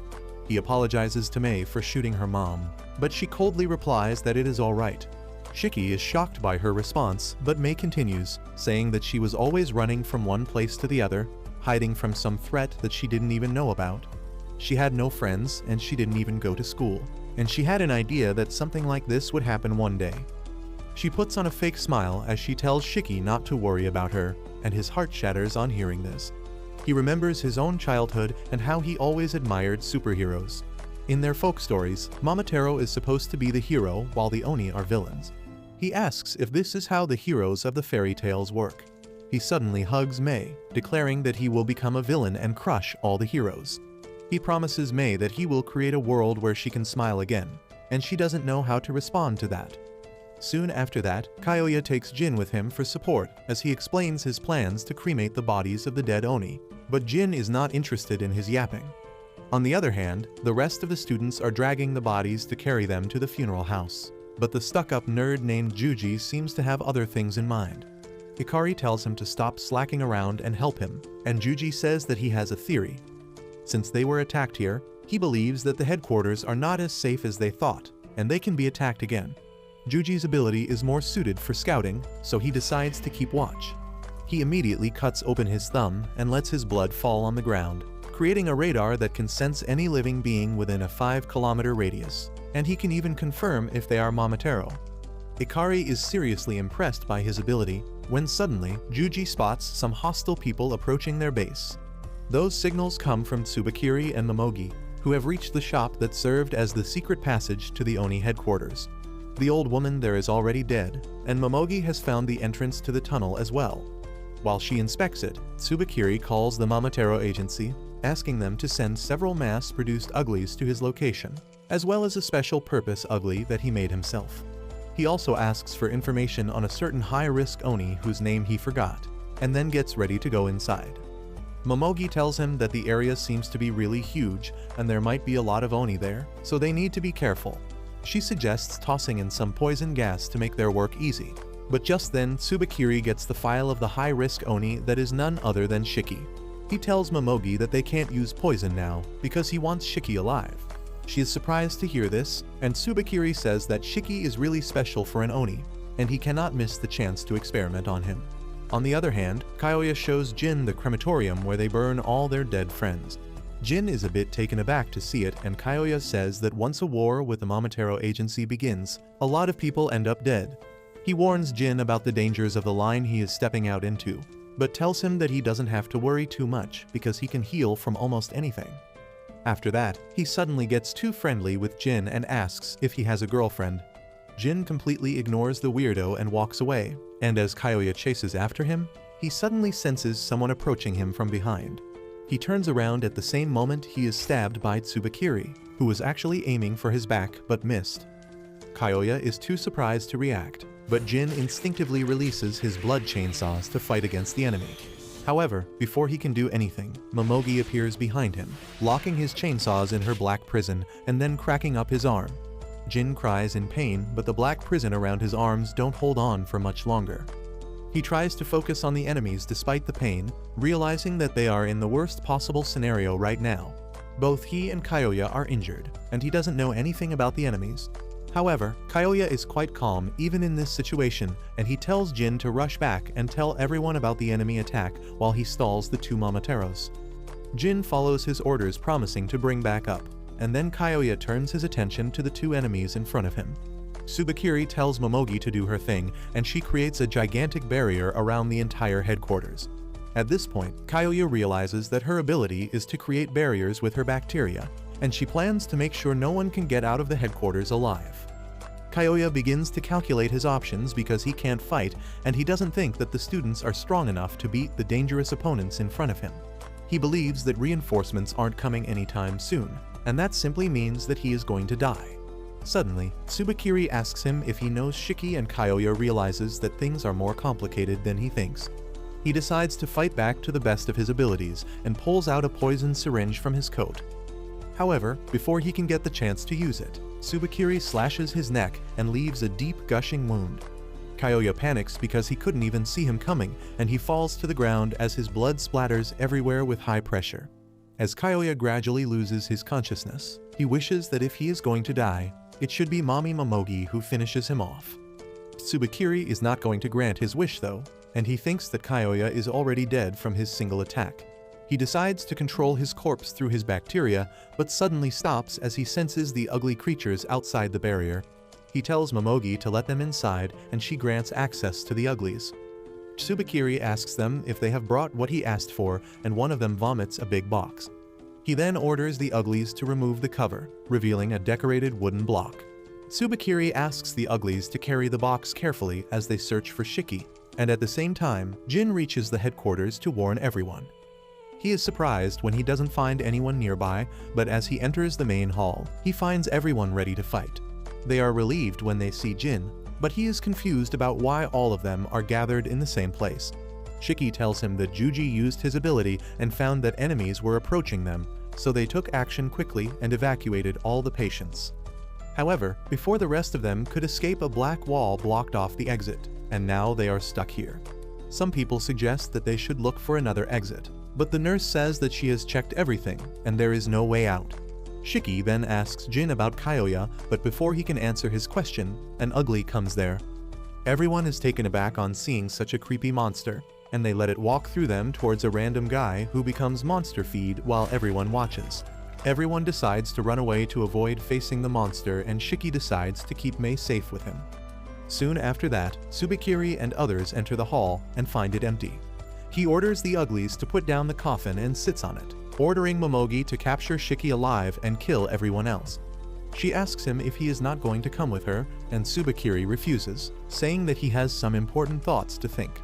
He apologizes to Mei for shooting her mom, but she coldly replies that it is alright. Shiki is shocked by her response, but Mei continues, saying that she was always running from one place to the other, hiding from some threat that she didn't even know about. She had no friends and she didn't even go to school, and she had an idea that something like this would happen one day. She puts on a fake smile as she tells Shiki not to worry about her, and his heart shatters on hearing this. He remembers his own childhood and how he always admired superheroes. In their folk stories, Momotaro is supposed to be the hero while the Oni are villains. He asks if this is how the heroes of the fairy tales work. He suddenly hugs Mei, declaring that he will become a villain and crush all the heroes. He promises Mei that he will create a world where she can smile again, and she doesn't know how to respond to that. Soon after that, Kyoya takes Jin with him for support as he explains his plans to cremate the bodies of the dead Oni, but Jin is not interested in his yapping. On the other hand, the rest of the students are dragging the bodies to carry them to the funeral house, but the stuck-up nerd named Juji seems to have other things in mind. Hikari tells him to stop slacking around and help him, and Juji says that he has a theory. Since they were attacked here, he believes that the headquarters are not as safe as they thought, and they can be attacked again. Juji's ability is more suited for scouting, so he decides to keep watch. He immediately cuts open his thumb and lets his blood fall on the ground, creating a radar that can sense any living being within a 5-kilometer radius, and he can even confirm if they are Momotaro. Hikari is seriously impressed by his ability, when suddenly, Juji spots some hostile people approaching their base. Those signals come from Tsubakiri and Momogi, who have reached the shop that served as the secret passage to the Oni headquarters. The old woman there is already dead, and Momogi has found the entrance to the tunnel as well. While she inspects it, Tsubakiri calls the Momotaro agency, asking them to send several mass-produced uglies to his location, as well as a special purpose ugly that he made himself. He also asks for information on a certain high-risk Oni whose name he forgot, and then gets ready to go inside. Momogi tells him that the area seems to be really huge and there might be a lot of Oni there, so they need to be careful. She suggests tossing in some poison gas to make their work easy, but just then Tsubakiri gets the file of the high-risk Oni that is none other than Shiki. He tells Momogi that they can't use poison now because he wants Shiki alive. She is surprised to hear this, and Tsubakiri says that Shiki is really special for an Oni, and he cannot miss the chance to experiment on him. On the other hand, Kyoya shows Jin the crematorium where they burn all their dead friends. Jin is a bit taken aback to see it, and Kyoya says that once a war with the Momotaro agency begins, a lot of people end up dead. He warns Jin about the dangers of the line he is stepping out into, but tells him that he doesn't have to worry too much because he can heal from almost anything. After that, he suddenly gets too friendly with Jin and asks if he has a girlfriend. Jin completely ignores the weirdo and walks away, and as Kyoya chases after him, he suddenly senses someone approaching him from behind. He turns around at the same moment he is stabbed by Tsubakiri, who was actually aiming for his back but missed. Kyoya is too surprised to react, but Jin instinctively releases his blood chainsaws to fight against the enemy. However, before he can do anything, Momogi appears behind him, locking his chainsaws in her black prison and then cracking up his arm. Jin cries in pain, but the black prison around his arms don't hold on for much longer. He tries to focus on the enemies despite the pain, realizing that they are in the worst possible scenario right now. Both he and Kyoya are injured, and he doesn't know anything about the enemies. However, Kyoya is quite calm even in this situation, and he tells Jin to rush back and tell everyone about the enemy attack while he stalls the two Momoteros. Jin follows his orders, promising to bring back up, and then Kyoya turns his attention to the two enemies in front of him. Tsubakiri tells Momogi to do her thing, and she creates a gigantic barrier around the entire headquarters. At this point, Kyoya realizes that her ability is to create barriers with her bacteria, and she plans to make sure no one can get out of the headquarters alive. Kyoya begins to calculate his options because he can't fight, and he doesn't think that the students are strong enough to beat the dangerous opponents in front of him. He believes that reinforcements aren't coming anytime soon, and that simply means that he is going to die. Suddenly, Tsubakiri asks him if he knows Shiki, and Kyoya realizes that things are more complicated than he thinks. He decides to fight back to the best of his abilities and pulls out a poison syringe from his coat. However, before he can get the chance to use it, Tsubakiri slashes his neck and leaves a deep gushing wound. Kyoya panics because he couldn't even see him coming, and he falls to the ground as his blood splatters everywhere with high pressure. As Kyoya gradually loses his consciousness, he wishes that if he is going to die, it should be Mommy Momogi who finishes him off. Tsubakiri is not going to grant his wish though, and he thinks that Kyoya is already dead from his single attack. He decides to control his corpse through his bacteria, but suddenly stops as he senses the ugly creatures outside the barrier. He tells Momogi to let them inside, and she grants access to the uglies. Tsubakiri asks them if they have brought what he asked for, and one of them vomits a big box. He then orders the uglies to remove the cover, revealing a decorated wooden block. Tsubakiri asks the uglies to carry the box carefully as they search for Shiki, and at the same time, Jin reaches the headquarters to warn everyone. He is surprised when he doesn't find anyone nearby, but as he enters the main hall, he finds everyone ready to fight. They are relieved when they see Jin, but he is confused about why all of them are gathered in the same place. Shiki tells him that Juji used his ability and found that enemies were approaching them, so they took action quickly and evacuated all the patients. However, before the rest of them could escape, a black wall blocked off the exit, and now they are stuck here. Some people suggest that they should look for another exit, but the nurse says that she has checked everything and there is no way out. Shiki then asks Jin about Kyoya, but before he can answer his question, an ugly comes there. Everyone is taken aback on seeing such a creepy monster, and they let it walk through them towards a random guy who becomes monster feed while everyone watches. Everyone decides to run away to avoid facing the monster, and Shiki decides to keep Mei safe with him. Soon after that, Tsubakiri and others enter the hall and find it empty. He orders the uglies to put down the coffin and sits on it, ordering Momogi to capture Shiki alive and kill everyone else. She asks him if he is not going to come with her, and Tsubakiri refuses, saying that he has some important thoughts to think.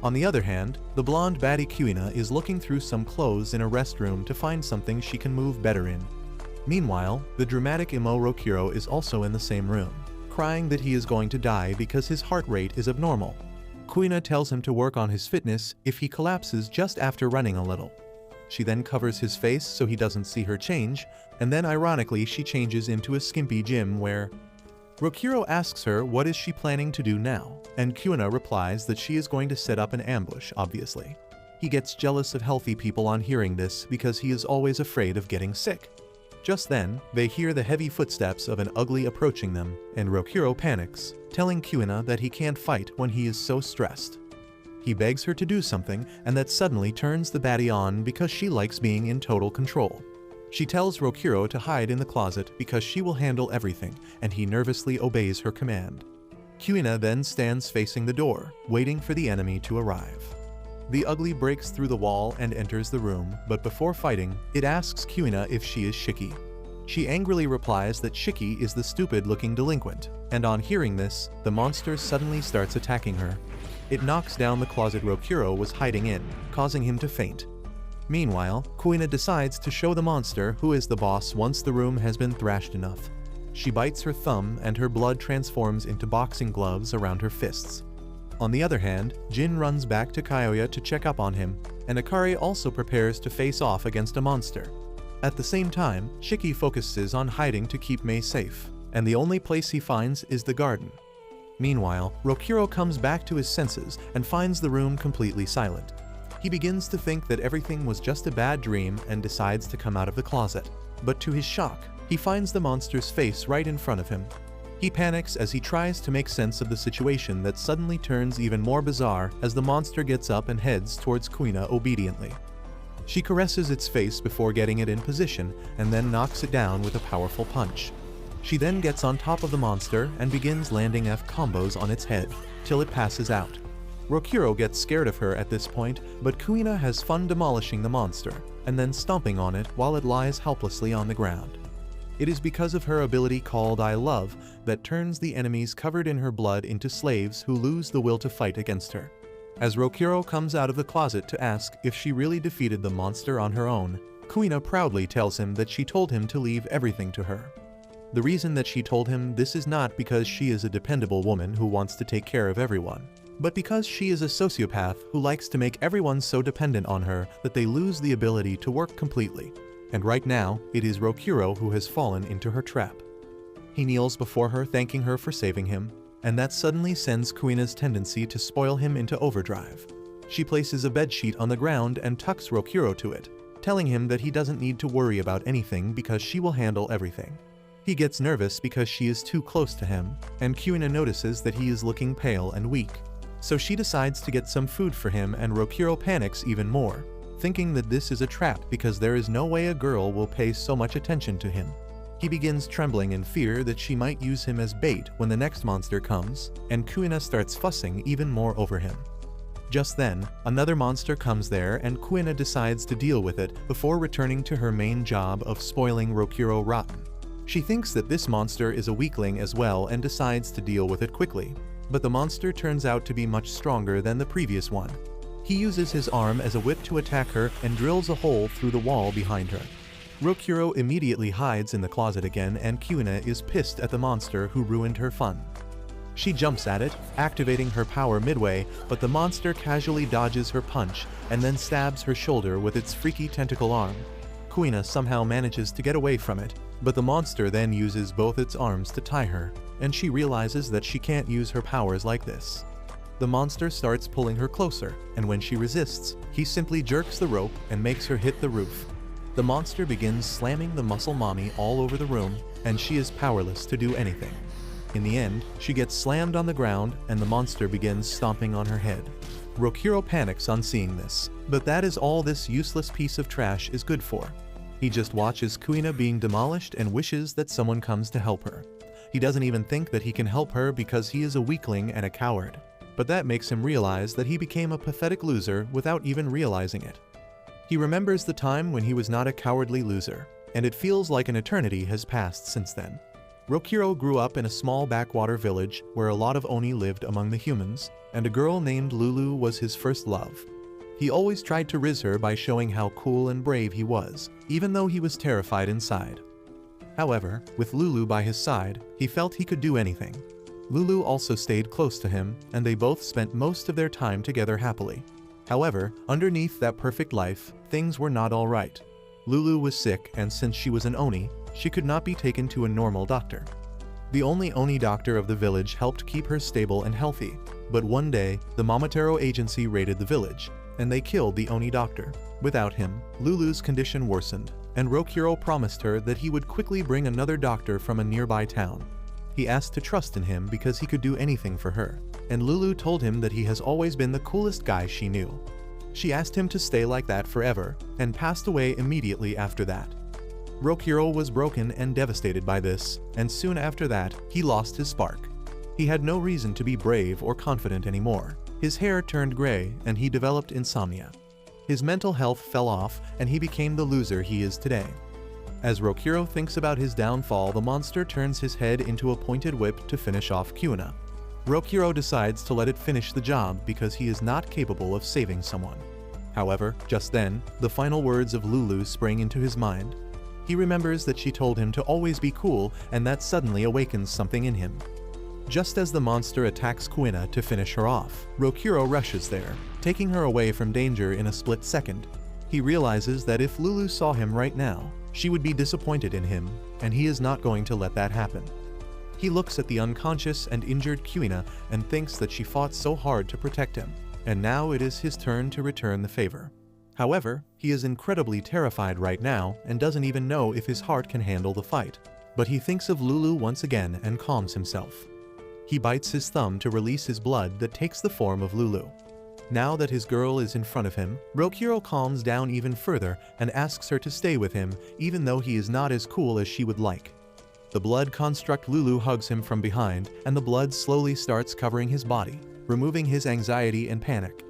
On the other hand, the blonde baddie Kuina is looking through some clothes in a restroom to find something she can move better in. Meanwhile, the dramatic emo Rokuro is also in the same room, crying that he is going to die because his heart rate is abnormal. Kuina tells him to work on his fitness if he collapses just after running a little. She then covers his face so he doesn't see her change, and then ironically she changes into a skimpy gym where Rokuro asks her what is she planning to do now, and Kuina replies that she is going to set up an ambush, obviously. He gets jealous of healthy people on hearing this because he is always afraid of getting sick. Just then, they hear the heavy footsteps of an ugly approaching them, and Rokuro panics, telling Kuina that he can't fight when he is so stressed. He begs her to do something, and that suddenly turns the baddie on because she likes being in total control. She tells Rokuro to hide in the closet because she will handle everything, and he nervously obeys her command. Kuina then stands facing the door, waiting for the enemy to arrive. The ugly breaks through the wall and enters the room, but before fighting, it asks Kuina if she is Shiki. She angrily replies that Shiki is the stupid-looking delinquent, and on hearing this, the monster suddenly starts attacking her. It knocks down the closet Rokuro was hiding in, causing him to faint. Meanwhile, Kuina decides to show the monster who is the boss once the room has been thrashed enough. She bites her thumb and her blood transforms into boxing gloves around her fists. On the other hand, Jin runs back to Kyoya to check up on him, and Akari also prepares to face off against a monster. At the same time, Shiki focuses on hiding to keep Mei safe, and the only place he finds is the garden. Meanwhile, Rokuro comes back to his senses and finds the room completely silent. He begins to think that everything was just a bad dream and decides to come out of the closet. But to his shock, he finds the monster's face right in front of him. He panics as he tries to make sense of the situation that suddenly turns even more bizarre as the monster gets up and heads towards Kuina obediently. She caresses its face before getting it in position and then knocks it down with a powerful punch. She then gets on top of the monster and begins landing F combos on its head, till it passes out. Rokuro gets scared of her at this point, but Kuina has fun demolishing the monster, and then stomping on it while it lies helplessly on the ground. It is because of her ability called I Love that turns the enemies covered in her blood into slaves who lose the will to fight against her. As Rokuro comes out of the closet to ask if she really defeated the monster on her own, Kuina proudly tells him that she told him to leave everything to her. The reason that she told him this is not because she is a dependable woman who wants to take care of everyone, but because she is a sociopath who likes to make everyone so dependent on her that they lose the ability to work completely. And right now, it is Rokuro who has fallen into her trap. He kneels before her thanking her for saving him, and that suddenly sends Kuina's tendency to spoil him into overdrive. She places a bedsheet on the ground and tucks Rokuro to it, telling him that he doesn't need to worry about anything because she will handle everything. He gets nervous because she is too close to him, and Kuina notices that he is looking pale and weak. So she decides to get some food for him, and Rokuro panics even more, thinking that this is a trap because there is no way a girl will pay so much attention to him. He begins trembling in fear that she might use him as bait when the next monster comes, and Kuina starts fussing even more over him. Just then, another monster comes there and Kuina decides to deal with it before returning to her main job of spoiling Rokuro rotten. She thinks that this monster is a weakling as well and decides to deal with it quickly, but the monster turns out to be much stronger than the previous one. He uses his arm as a whip to attack her and drills a hole through the wall behind her. Rokuro immediately hides in the closet again, and Kuina is pissed at the monster who ruined her fun. She jumps at it, activating her power midway, but the monster casually dodges her punch and then stabs her shoulder with its freaky tentacle arm. Kuina somehow manages to get away from it, but the monster then uses both its arms to tie her, and she realizes that she can't use her powers like this. The monster starts pulling her closer, and when she resists, he simply jerks the rope and makes her hit the roof. The monster begins slamming the muscle mommy all over the room, and she is powerless to do anything. In the end, she gets slammed on the ground, and the monster begins stomping on her head. Rokuro panics on seeing this, but that is all this useless piece of trash is good for. He just watches Kuina being demolished and wishes that someone comes to help her. He doesn't even think that he can help her because he is a weakling and a coward. But that makes him realize that he became a pathetic loser without even realizing it. He remembers the time when he was not a cowardly loser, and it feels like an eternity has passed since then. Rokuro grew up in a small backwater village where a lot of Oni lived among the humans, and a girl named Lulu was his first love. He always tried to riz her by showing how cool and brave he was, even though he was terrified inside. However, with Lulu by his side, he felt he could do anything. Lulu also stayed close to him, and they both spent most of their time together happily. However, underneath that perfect life, things were not all right. Lulu was sick, and since she was an Oni, she could not be taken to a normal doctor. The only Oni doctor of the village helped keep her stable and healthy, but one day, the Momotaro agency raided the village, and they killed the Oni doctor. Without him, Lulu's condition worsened, and Rokuro promised her that he would quickly bring another doctor from a nearby town. He asked to trust in him because he could do anything for her, and Lulu told him that he has always been the coolest guy she knew. She asked him to stay like that forever, and passed away immediately after that. Rokuro was broken and devastated by this, and soon after that, he lost his spark. He had no reason to be brave or confident anymore. His hair turned gray, and he developed insomnia. His mental health fell off, and he became the loser he is today. As Rokuro thinks about his downfall, the monster turns his head into a pointed whip to finish off Kuina. Rokuro decides to let it finish the job because he is not capable of saving someone. However, just then, the final words of Lulu spring into his mind. He remembers that she told him to always be cool, and that suddenly awakens something in him. Just as the monster attacks Kuina to finish her off, Rokuro rushes there, taking her away from danger in a split second. He realizes that if Lulu saw him right now, she would be disappointed in him, and he is not going to let that happen. He looks at the unconscious and injured Kuina and thinks that she fought so hard to protect him, and now it is his turn to return the favor. However, he is incredibly terrified right now and doesn't even know if his heart can handle the fight. But he thinks of Lulu once again and calms himself. He bites his thumb to release his blood that takes the form of Lulu. Now that his girl is in front of him, Rokuro calms down even further and asks her to stay with him, even though he is not as cool as she would like. The blood construct Lulu hugs him from behind, and the blood slowly starts covering his body, removing his anxiety and panic.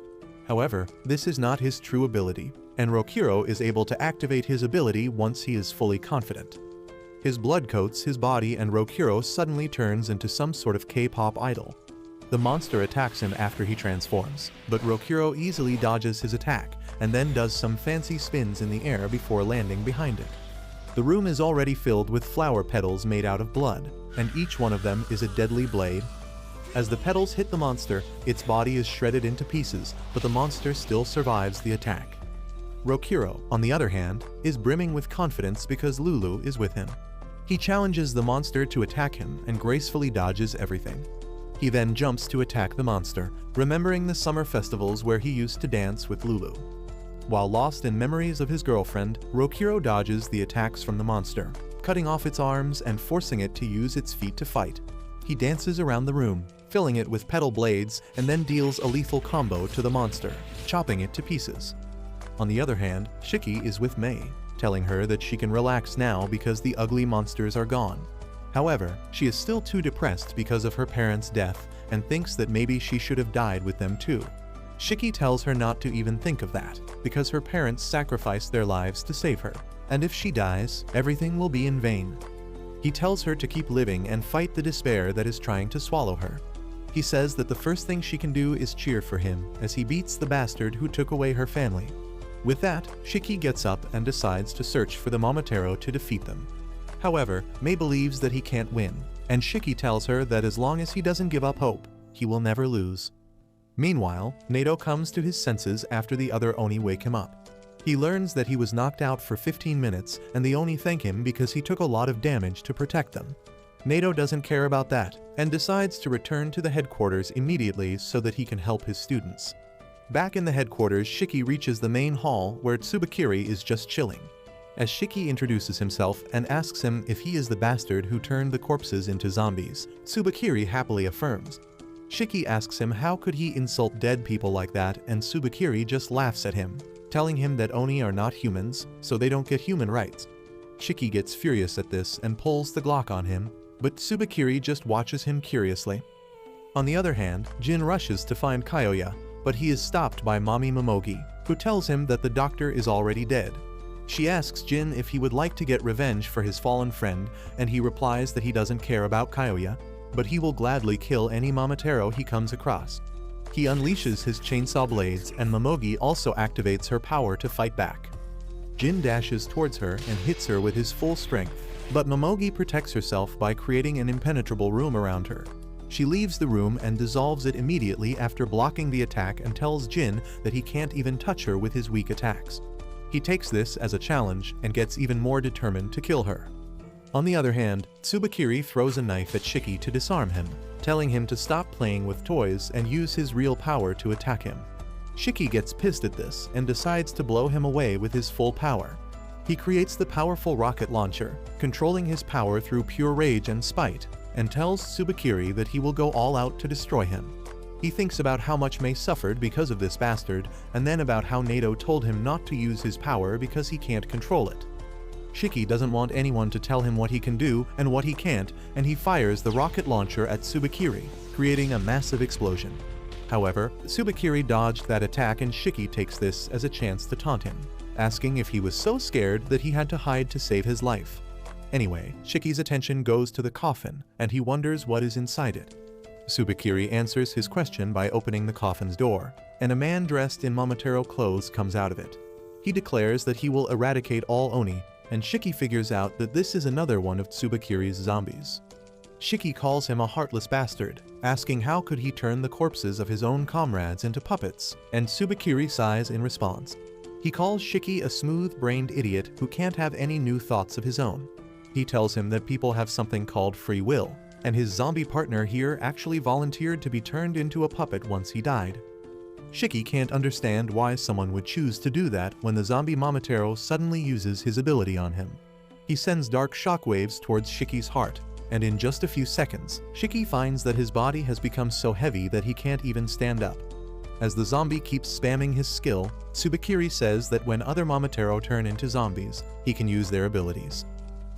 However, this is not his true ability, and Rokuro is able to activate his ability once he is fully confident. His blood coats his body and Rokuro suddenly turns into some sort of K-pop idol. The monster attacks him after he transforms, but Rokuro easily dodges his attack and then does some fancy spins in the air before landing behind it. The room is already filled with flower petals made out of blood, and each one of them is a deadly blade. As the petals hit the monster, its body is shredded into pieces, but the monster still survives the attack. Rokuro, on the other hand, is brimming with confidence because Lulu is with him. He challenges the monster to attack him and gracefully dodges everything. He then jumps to attack the monster, remembering the summer festivals where he used to dance with Lulu. While lost in memories of his girlfriend, Rokuro dodges the attacks from the monster, cutting off its arms and forcing it to use its feet to fight. He dances around the room, filling it with petal blades, and then deals a lethal combo to the monster, chopping it to pieces. On the other hand, Shiki is with Mei, telling her that she can relax now because the ugly monsters are gone. However, she is still too depressed because of her parents' death and thinks that maybe she should have died with them too. Shiki tells her not to even think of that, because her parents sacrificed their lives to save her, and if she dies, everything will be in vain. He tells her to keep living and fight the despair that is trying to swallow her. He says that the first thing she can do is cheer for him as he beats the bastard who took away her family. With that, Shiki gets up and decides to search for the Momotaro to defeat them. However, Mei believes that he can't win, and Shiki tells her that as long as he doesn't give up hope, he will never lose. Meanwhile, Nato comes to his senses after the other Oni wake him up. He learns that he was knocked out for 15 minutes and the Oni thank him because he took a lot of damage to protect them. Nato doesn't care about that and decides to return to the headquarters immediately so that he can help his students. Back in the headquarters, Shiki reaches the main hall where Tsubakiri is just chilling. As Shiki introduces himself and asks him if he is the bastard who turned the corpses into zombies, Tsubakiri happily affirms. Shiki asks him how could he insult dead people like that, and Tsubakiri just laughs at him, telling him that Oni are not humans, so they don't get human rights. Shiki gets furious at this and pulls the Glock on him, but Tsubakiri just watches him curiously. On the other hand, Jin rushes to find Kyoya, but he is stopped by Mami Momogi, who tells him that the doctor is already dead. She asks Jin if he would like to get revenge for his fallen friend, and he replies that he doesn't care about Kyoya, but he will gladly kill any Momotaro he comes across. He unleashes his chainsaw blades, and Momogi also activates her power to fight back. Jin dashes towards her and hits her with his full strength, but Momogi protects herself by creating an impenetrable room around her. She leaves the room and dissolves it immediately after blocking the attack and tells Jin that he can't even touch her with his weak attacks. He takes this as a challenge and gets even more determined to kill her. On the other hand, Tsubakiri throws a knife at Shiki to disarm him, telling him to stop playing with toys and use his real power to attack him. Shiki gets pissed at this and decides to blow him away with his full power. He creates the powerful rocket launcher, controlling his power through pure rage and spite, and tells Tsubakiri that he will go all out to destroy him. He thinks about how much Mei suffered because of this bastard, and then about how Nato told him not to use his power because he can't control it. Shiki doesn't want anyone to tell him what he can do and what he can't, and he fires the rocket launcher at Tsubakiri, creating a massive explosion. However, Tsubakiri dodged that attack and Shiki takes this as a chance to taunt him, asking if he was so scared that he had to hide to save his life. Anyway, Shiki's attention goes to the coffin, and he wonders what is inside it. Tsubakiri answers his question by opening the coffin's door, and a man dressed in Momotaro clothes comes out of it. He declares that he will eradicate all Oni, and Shiki figures out that this is another one of Tsubakiri's zombies. Shiki calls him a heartless bastard, asking how could he turn the corpses of his own comrades into puppets, and Tsubakiri sighs in response. He calls Shiki a smooth-brained idiot who can't have any new thoughts of his own. He tells him that people have something called free will, and his zombie partner here actually volunteered to be turned into a puppet once he died. Shiki can't understand why someone would choose to do that when the zombie Momotaro suddenly uses his ability on him. He sends dark shockwaves towards Shiki's heart, and in just a few seconds, Shiki finds that his body has become so heavy that he can't even stand up. As the zombie keeps spamming his skill, Tsubakiri says that when other Momotaro turn into zombies, he can use their abilities.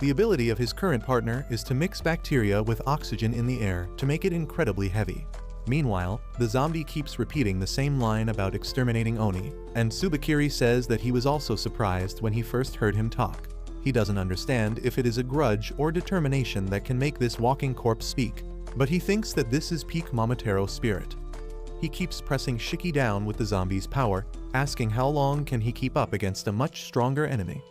The ability of his current partner is to mix bacteria with oxygen in the air to make it incredibly heavy. Meanwhile, the zombie keeps repeating the same line about exterminating Oni, and Tsubakiri says that he was also surprised when he first heard him talk. He doesn't understand if it is a grudge or determination that can make this walking corpse speak, but he thinks that this is peak Momotaro spirit. He keeps pressing Shiki down with the zombie's power, asking how long can he keep up against a much stronger enemy.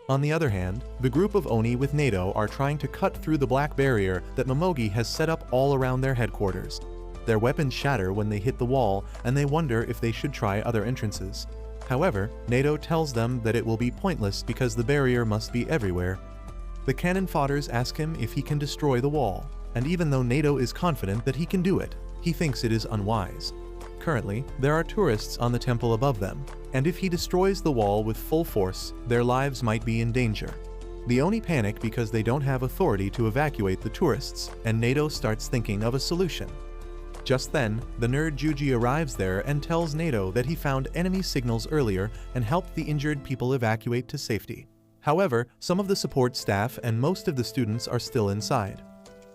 On the other hand, the group of Oni with Nato are trying to cut through the black barrier that Momogi has set up all around their headquarters. Their weapons shatter when they hit the wall, and they wonder if they should try other entrances. However, Nato tells them that it will be pointless because the barrier must be everywhere. The cannon fodders ask him if he can destroy the wall, and even though Nato is confident that he can do it, he thinks it is unwise. Currently, there are tourists on the temple above them, and if he destroys the wall with full force, their lives might be in danger. The Oni panic because they don't have authority to evacuate the tourists, and Nato starts thinking of a solution. Just then, the nerd Juji arrives there and tells Nato that he found enemy signals earlier and helped the injured people evacuate to safety. However, some of the support staff and most of the students are still inside.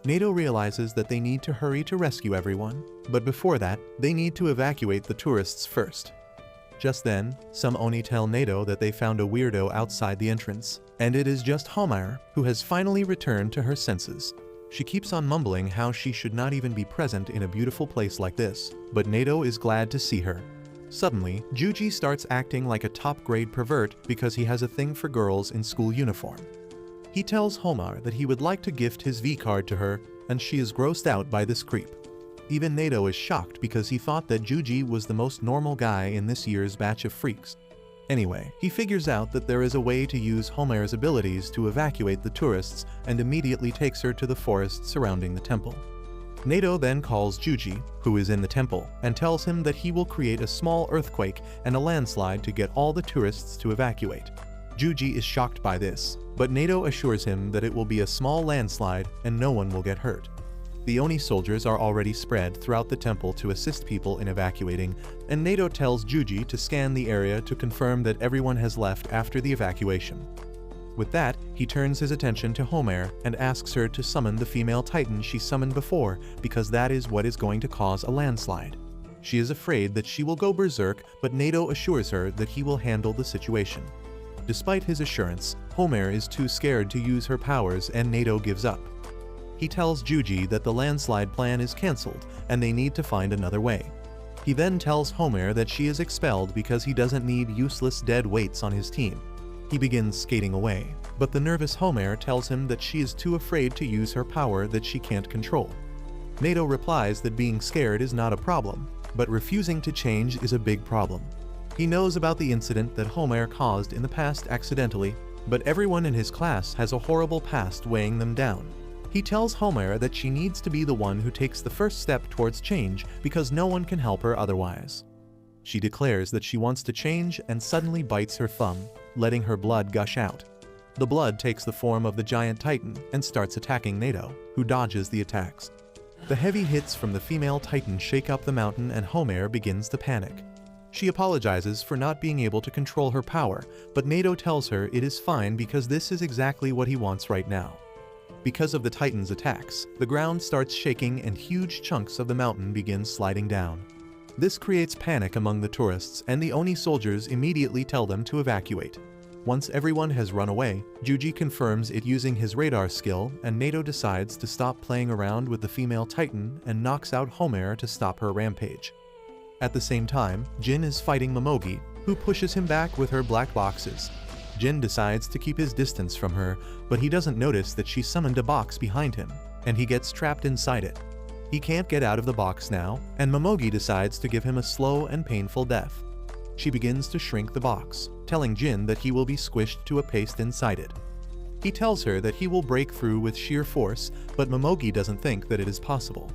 Nato realizes that they need to hurry to rescue everyone, but before that, they need to evacuate the tourists first. Just then, some Oni tell Nato that they found a weirdo outside the entrance, and it is just Homare, who has finally returned to her senses. She keeps on mumbling how she should not even be present in a beautiful place like this, but Nato is glad to see her. Suddenly, Juji starts acting like a top-grade pervert because he has a thing for girls in school uniform. He tells Homare that he would like to gift his V-card to her, and she is grossed out by this creep. Even Nato is shocked because he thought that Juji was the most normal guy in this year's batch of freaks. Anyway, he figures out that there is a way to use Homare's abilities to evacuate the tourists and immediately takes her to the forest surrounding the temple. Nato then calls Juji, who is in the temple, and tells him that he will create a small earthquake and a landslide to get all the tourists to evacuate. Juji is shocked by this, but Nato assures him that it will be a small landslide and no one will get hurt. The Oni soldiers are already spread throughout the temple to assist people in evacuating, and Nato tells Juji to scan the area to confirm that everyone has left after the evacuation. With that, he turns his attention to Homare and asks her to summon the female titan she summoned before because that is what is going to cause a landslide. She is afraid that she will go berserk, but Nato assures her that he will handle the situation. Despite his assurance, Homare is too scared to use her powers and Nato gives up. He tells Juji that the landslide plan is cancelled and they need to find another way. He then tells Homare that she is expelled because he doesn't need useless dead weights on his team. He begins skating away, but the nervous Homare tells him that she is too afraid to use her power that she can't control. Nato replies that being scared is not a problem, but refusing to change is a big problem. He knows about the incident that Homare caused in the past accidentally, but everyone in his class has a horrible past weighing them down. He tells Homare that she needs to be the one who takes the first step towards change because no one can help her otherwise. She declares that she wants to change and suddenly bites her thumb, letting her blood gush out. The blood takes the form of the giant titan and starts attacking Nato, who dodges the attacks. The heavy hits from the female titan shake up the mountain and Homare begins to panic. She apologizes for not being able to control her power, but Nato tells her it is fine because this is exactly what he wants right now. Because of the Titan's attacks, the ground starts shaking and huge chunks of the mountain begin sliding down. This creates panic among the tourists, and the Oni soldiers immediately tell them to evacuate. Once everyone has run away, Juji confirms it using his radar skill, and Nato decides to stop playing around with the female Titan and knocks out Homare to stop her rampage. At the same time, Jin is fighting Momogi, who pushes him back with her black boxes. Jin decides to keep his distance from her, but he doesn't notice that she summoned a box behind him. and he gets trapped inside it. He can't get out of the box now, and Momogi decides to give him a slow and painful death. She begins to shrink the box, telling Jin that he will be squished to a paste inside it. He tells her that he will break through with sheer force, but Momogi doesn't think that it is possible.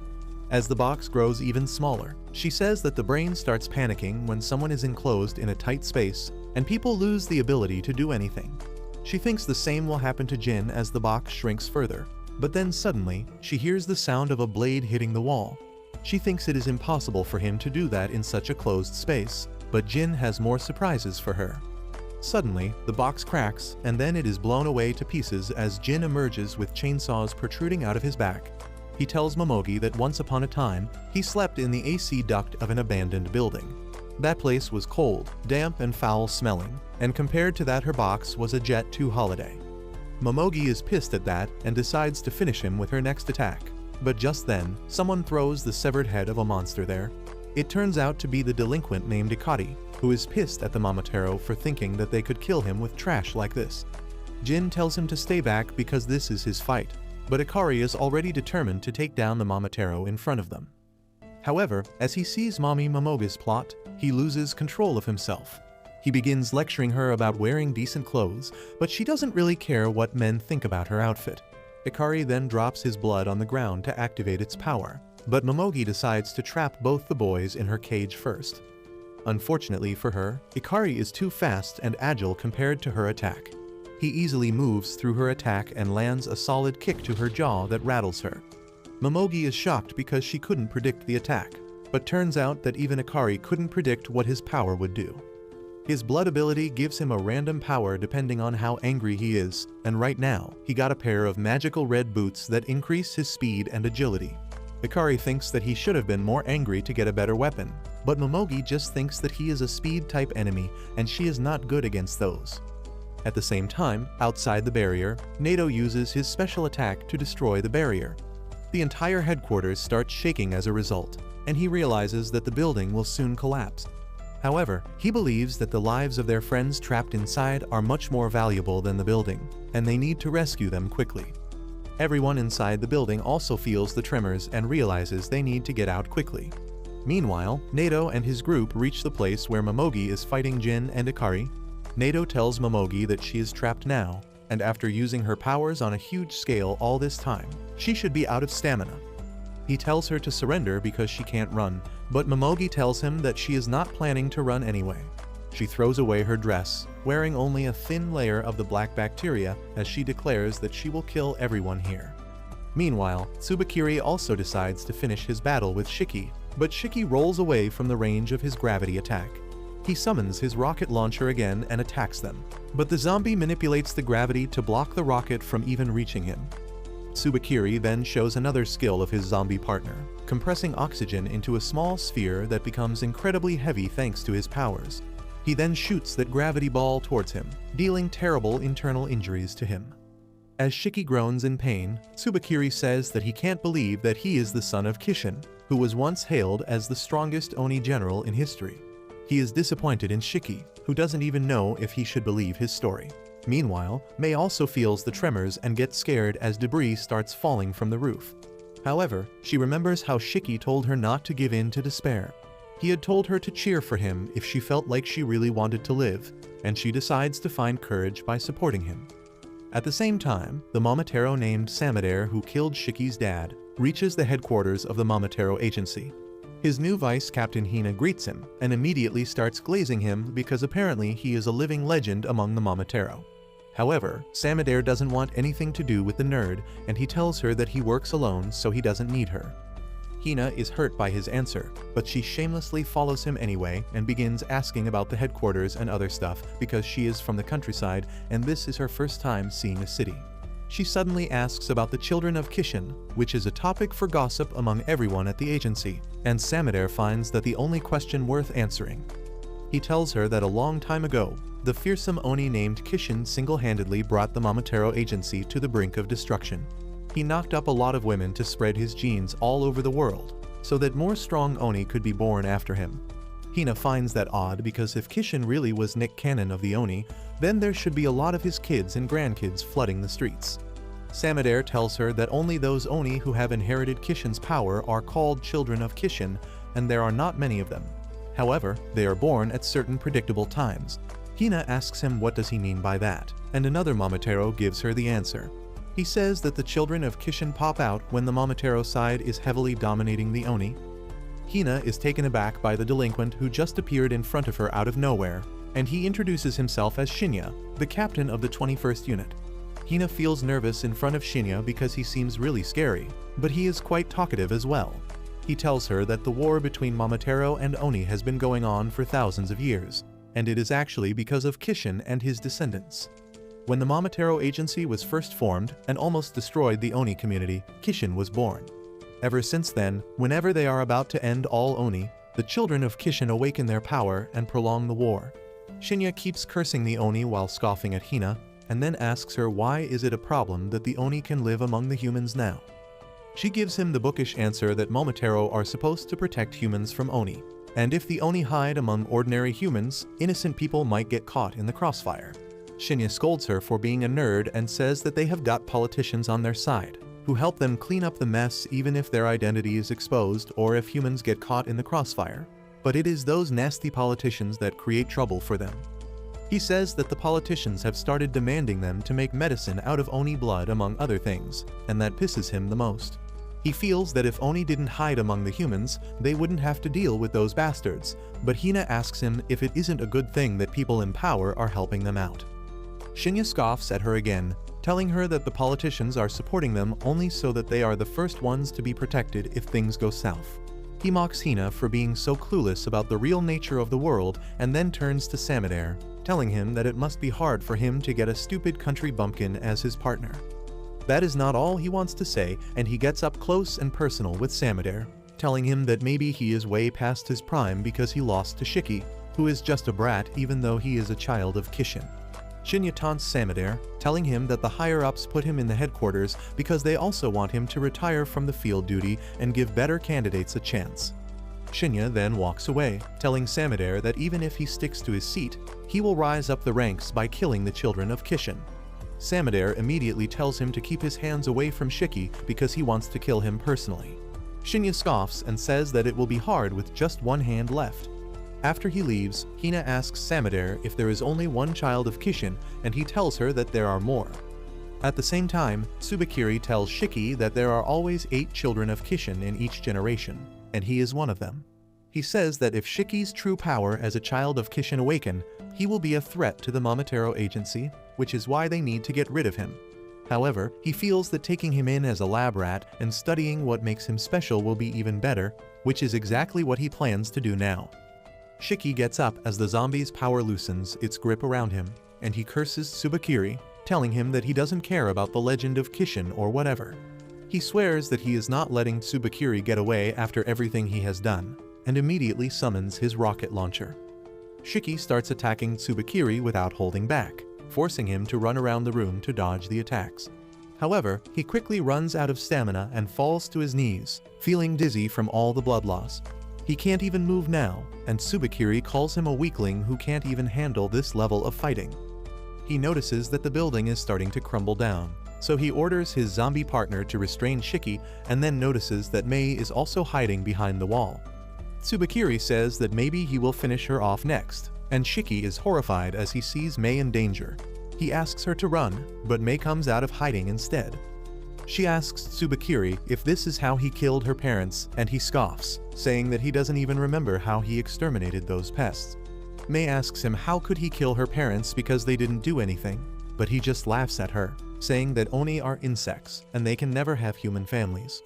As the box grows even smaller, she says that the brain starts panicking when someone is enclosed in a tight space, and people lose the ability to do anything. She thinks the same will happen to Jin as the box shrinks further, but then suddenly, she hears the sound of a blade hitting the wall. She thinks it is impossible for him to do that in such a closed space, but Jin has more surprises for her. Suddenly, the box cracks, and then it is blown away to pieces as Jin emerges with chainsaws protruding out of his back. He tells Momogi that once upon a time, he slept in the AC duct of an abandoned building. That place was cold, damp and foul-smelling, and compared to that her box was a Jet 2 holiday. Momogi is pissed at that and decides to finish him with her next attack. But just then, someone throws the severed head of a monster there. It turns out to be the delinquent named Ikari, who is pissed at the Momotaro for thinking that they could kill him with trash like this. Jin tells him to stay back because this is his fight, but Ikari is already determined to take down the Momotaro in front of them. However, as he sees Mommy Momogi's plot, he loses control of himself. He begins lecturing her about wearing decent clothes, but she doesn't really care what men think about her outfit. Ikari then drops his blood on the ground to activate its power, but Momogi decides to trap both the boys in her cage first. Unfortunately for her, Ikari is too fast and agile compared to her attack. He easily moves through her attack and lands a solid kick to her jaw that rattles her. Momogi is shocked because she couldn't predict the attack, but turns out that even Ikari couldn't predict what his power would do. His blood ability gives him a random power depending on how angry he is, and right now, he got a pair of magical red boots that increase his speed and agility. Ikari thinks that he should have been more angry to get a better weapon, but Momogi just thinks that he is a speed-type enemy and she is not good against those. At the same time, outside the barrier, Nato uses his special attack to destroy the barrier. The entire headquarters starts shaking as a result, and he realizes that the building will soon collapse. However, he believes that the lives of their friends trapped inside are much more valuable than the building, and they need to rescue them quickly. Everyone inside the building also feels the tremors and realizes they need to get out quickly. Meanwhile, Nato and his group reach the place where Momogi is fighting Jin and Ikari. Nato tells Momogi that she is trapped now, and after using her powers on a huge scale all this time, she should be out of stamina. He tells her to surrender because she can't run, but Momogi tells him that she is not planning to run anyway. She throws away her dress, wearing only a thin layer of the black bacteria as she declares that she will kill everyone here. Meanwhile, Tsubakiri also decides to finish his battle with Shiki, but Shiki rolls away from the range of his gravity attack. He summons his rocket launcher again and attacks them, but the zombie manipulates the gravity to block the rocket from even reaching him. Tsubakiri then shows another skill of his zombie partner, compressing oxygen into a small sphere that becomes incredibly heavy thanks to his powers. He then shoots that gravity ball towards him, dealing terrible internal injuries to him. As Shiki groans in pain, Tsubakiri says that he can't believe that he is the son of Kishin, who was once hailed as the strongest Oni general in history. He is disappointed in Shiki, who doesn't even know if he should believe his story. Meanwhile, Mei also feels the tremors and gets scared as debris starts falling from the roof. However, she remembers how Shiki told her not to give in to despair. He had told her to cheer for him if she felt like she really wanted to live, and she decides to find courage by supporting him. At the same time, the Momotaro named Samadare, who killed Shiki's dad, reaches the headquarters of the Momotaro agency. His new vice captain Hina greets him and immediately starts glazing him because apparently he is a living legend among the Momotaro. However, Samadare doesn't want anything to do with the nerd, and he tells her that he works alone so he doesn't need her. Hina is hurt by his answer, but she shamelessly follows him anyway and begins asking about the headquarters and other stuff because she is from the countryside and this is her first time seeing a city. She suddenly asks about the children of Kishin, which is a topic for gossip among everyone at the agency, and Samadare finds that the only question worth answering. He tells her that a long time ago, the fearsome Oni named Kishin single-handedly brought the Momotaro agency to the brink of destruction. He knocked up a lot of women to spread his genes all over the world, so that more strong Oni could be born after him. Hina finds that odd because if Kishin really was Nick Cannon of the Oni, then there should be a lot of his kids and grandkids flooding the streets. Samadare tells her that only those Oni who have inherited Kishin's power are called children of Kishin, and there are not many of them. However, they are born at certain predictable times. Hina asks him what does he mean by that, and another Momotaro gives her the answer. He says that the children of Kishin pop out when the Momotaro side is heavily dominating the Oni. Hina is taken aback by the delinquent who just appeared in front of her out of nowhere, and he introduces himself as Shinya, the captain of the 21st unit. Hina feels nervous in front of Shinya because he seems really scary, but he is quite talkative as well. He tells her that the war between Momotaro and Oni has been going on for thousands of years, and it is actually because of Kishin and his descendants. When the Momotaro Agency was first formed and almost destroyed the Oni community, Kishin was born. Ever since then, whenever they are about to end all Oni, the children of Kishin awaken their power and prolong the war. Shinya keeps cursing the Oni while scoffing at Hina, and then asks her why is it a problem that the Oni can live among the humans now. She gives him the bookish answer that Momotaro are supposed to protect humans from Oni, and if the Oni hide among ordinary humans, innocent people might get caught in the crossfire. Shinya scolds her for being a nerd and says that they have got politicians on their side, who help them clean up the mess even if their identity is exposed or if humans get caught in the crossfire. But it is those nasty politicians that create trouble for them. He says that the politicians have started demanding them to make medicine out of Oni blood among other things, and that pisses him the most. He feels that if Oni didn't hide among the humans, they wouldn't have to deal with those bastards, but Hina asks him if it isn't a good thing that people in power are helping them out. Shinya scoffs at her again, telling her that the politicians are supporting them only so that they are the first ones to be protected if things go south. He mocks Hina for being so clueless about the real nature of the world and then turns to Samadare, telling him that it must be hard for him to get a stupid country bumpkin as his partner. That is not all he wants to say, and he gets up close and personal with Samadare, telling him that maybe he is way past his prime because he lost to Shiki, who is just a brat even though he is a child of Kishin. Shinya taunts Samadare, telling him that the higher-ups put him in the headquarters because they also want him to retire from the field duty and give better candidates a chance. Shinya then walks away, telling Samadare that even if he sticks to his seat, he will rise up the ranks by killing the children of Kishin. Samadare immediately tells him to keep his hands away from Shiki because he wants to kill him personally. Shinya scoffs and says that it will be hard with just one hand left. After he leaves, Hina asks Samadare if there is only one child of Kishin, and he tells her that there are more. At the same time, Tsubakiri tells Shiki that there are always 8 children of Kishin in each generation, and he is one of them. He says that if Shiki's true power as a child of Kishin awaken, he will be a threat to the Momotaro Agency, which is why they need to get rid of him. However, he feels that taking him in as a lab rat and studying what makes him special will be even better, which is exactly what he plans to do now. Shiki gets up as the zombie's power loosens its grip around him, and he curses Tsubakiri, telling him that he doesn't care about the legend of Kishin or whatever. He swears that he is not letting Tsubakiri get away after everything he has done, and immediately summons his rocket launcher. Shiki starts attacking Tsubakiri without holding back, forcing him to run around the room to dodge the attacks. However, he quickly runs out of stamina and falls to his knees, feeling dizzy from all the blood loss. He can't even move now, and Tsubakiri calls him a weakling who can't even handle this level of fighting. He notices that the building is starting to crumble down, so he orders his zombie partner to restrain Shiki and then notices that Mei is also hiding behind the wall. Tsubakiri says that maybe he will finish her off next, and Shiki is horrified as he sees Mei in danger. He asks her to run, but Mei comes out of hiding instead. She asks Tsubakiri if this is how he killed her parents, and he scoffs, saying that he doesn't even remember how he exterminated those pests. Mei asks him how could he kill her parents because they didn't do anything, but he just laughs at her, saying that Oni are insects and they can never have human families.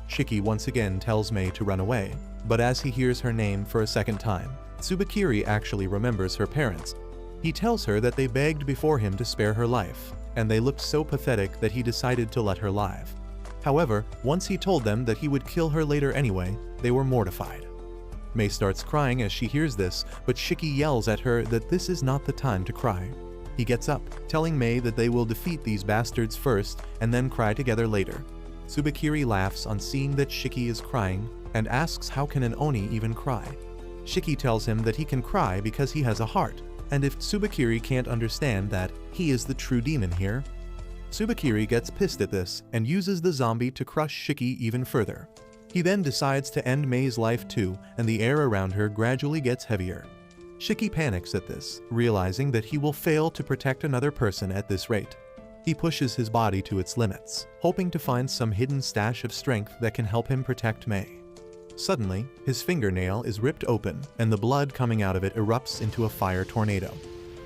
Shiki once again tells Mei to run away, but as he hears her name for a second time, Tsubakiri actually remembers her parents. He tells her that they begged before him to spare her life, and they looked so pathetic that he decided to let her live. However, once he told them that he would kill her later anyway, they were mortified. Mei starts crying as she hears this, but Shiki yells at her that this is not the time to cry. He gets up, telling Mei that they will defeat these bastards first and then cry together later. Tsubakiri laughs on seeing that Shiki is crying and asks how can an Oni even cry. Shiki tells him that he can cry because he has a heart, and if Tsubakiri can't understand that, he is the true demon here. Tsubakiri gets pissed at this and uses the zombie to crush Shiki even further. He then decides to end Mei's life too, and the air around her gradually gets heavier. Shiki panics at this, realizing that he will fail to protect another person at this rate. He pushes his body to its limits, hoping to find some hidden stash of strength that can help him protect Mei. Suddenly, his fingernail is ripped open, and the blood coming out of it erupts into a fire tornado.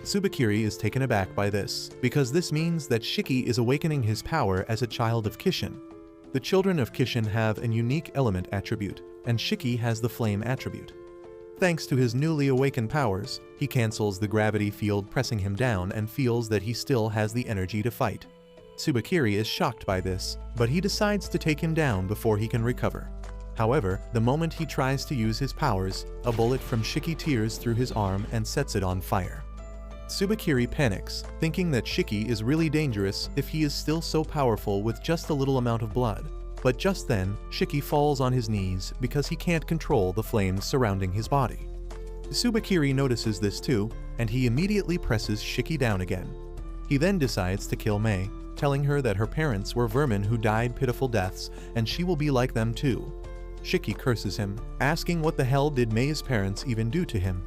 Tsubakiri is taken aback by this, because this means that Shiki is awakening his power as a child of Kishin. The children of Kishin have an unique element attribute, and Shiki has the flame attribute. Thanks to his newly awakened powers, he cancels the gravity field pressing him down and feels that he still has the energy to fight. Tsubakiri is shocked by this, but he decides to take him down before he can recover. However, the moment he tries to use his powers, a bullet from Shiki tears through his arm and sets it on fire. Tsubakiri panics, thinking that Shiki is really dangerous if he is still so powerful with just a little amount of blood. But just then, Shiki falls on his knees because he can't control the flames surrounding his body. Tsubakiri notices this too, and he immediately presses Shiki down again. He then decides to kill Mei, telling her that her parents were vermin who died pitiful deaths, and she will be like them too. Shiki curses him, asking what the hell did Mei's parents even do to him.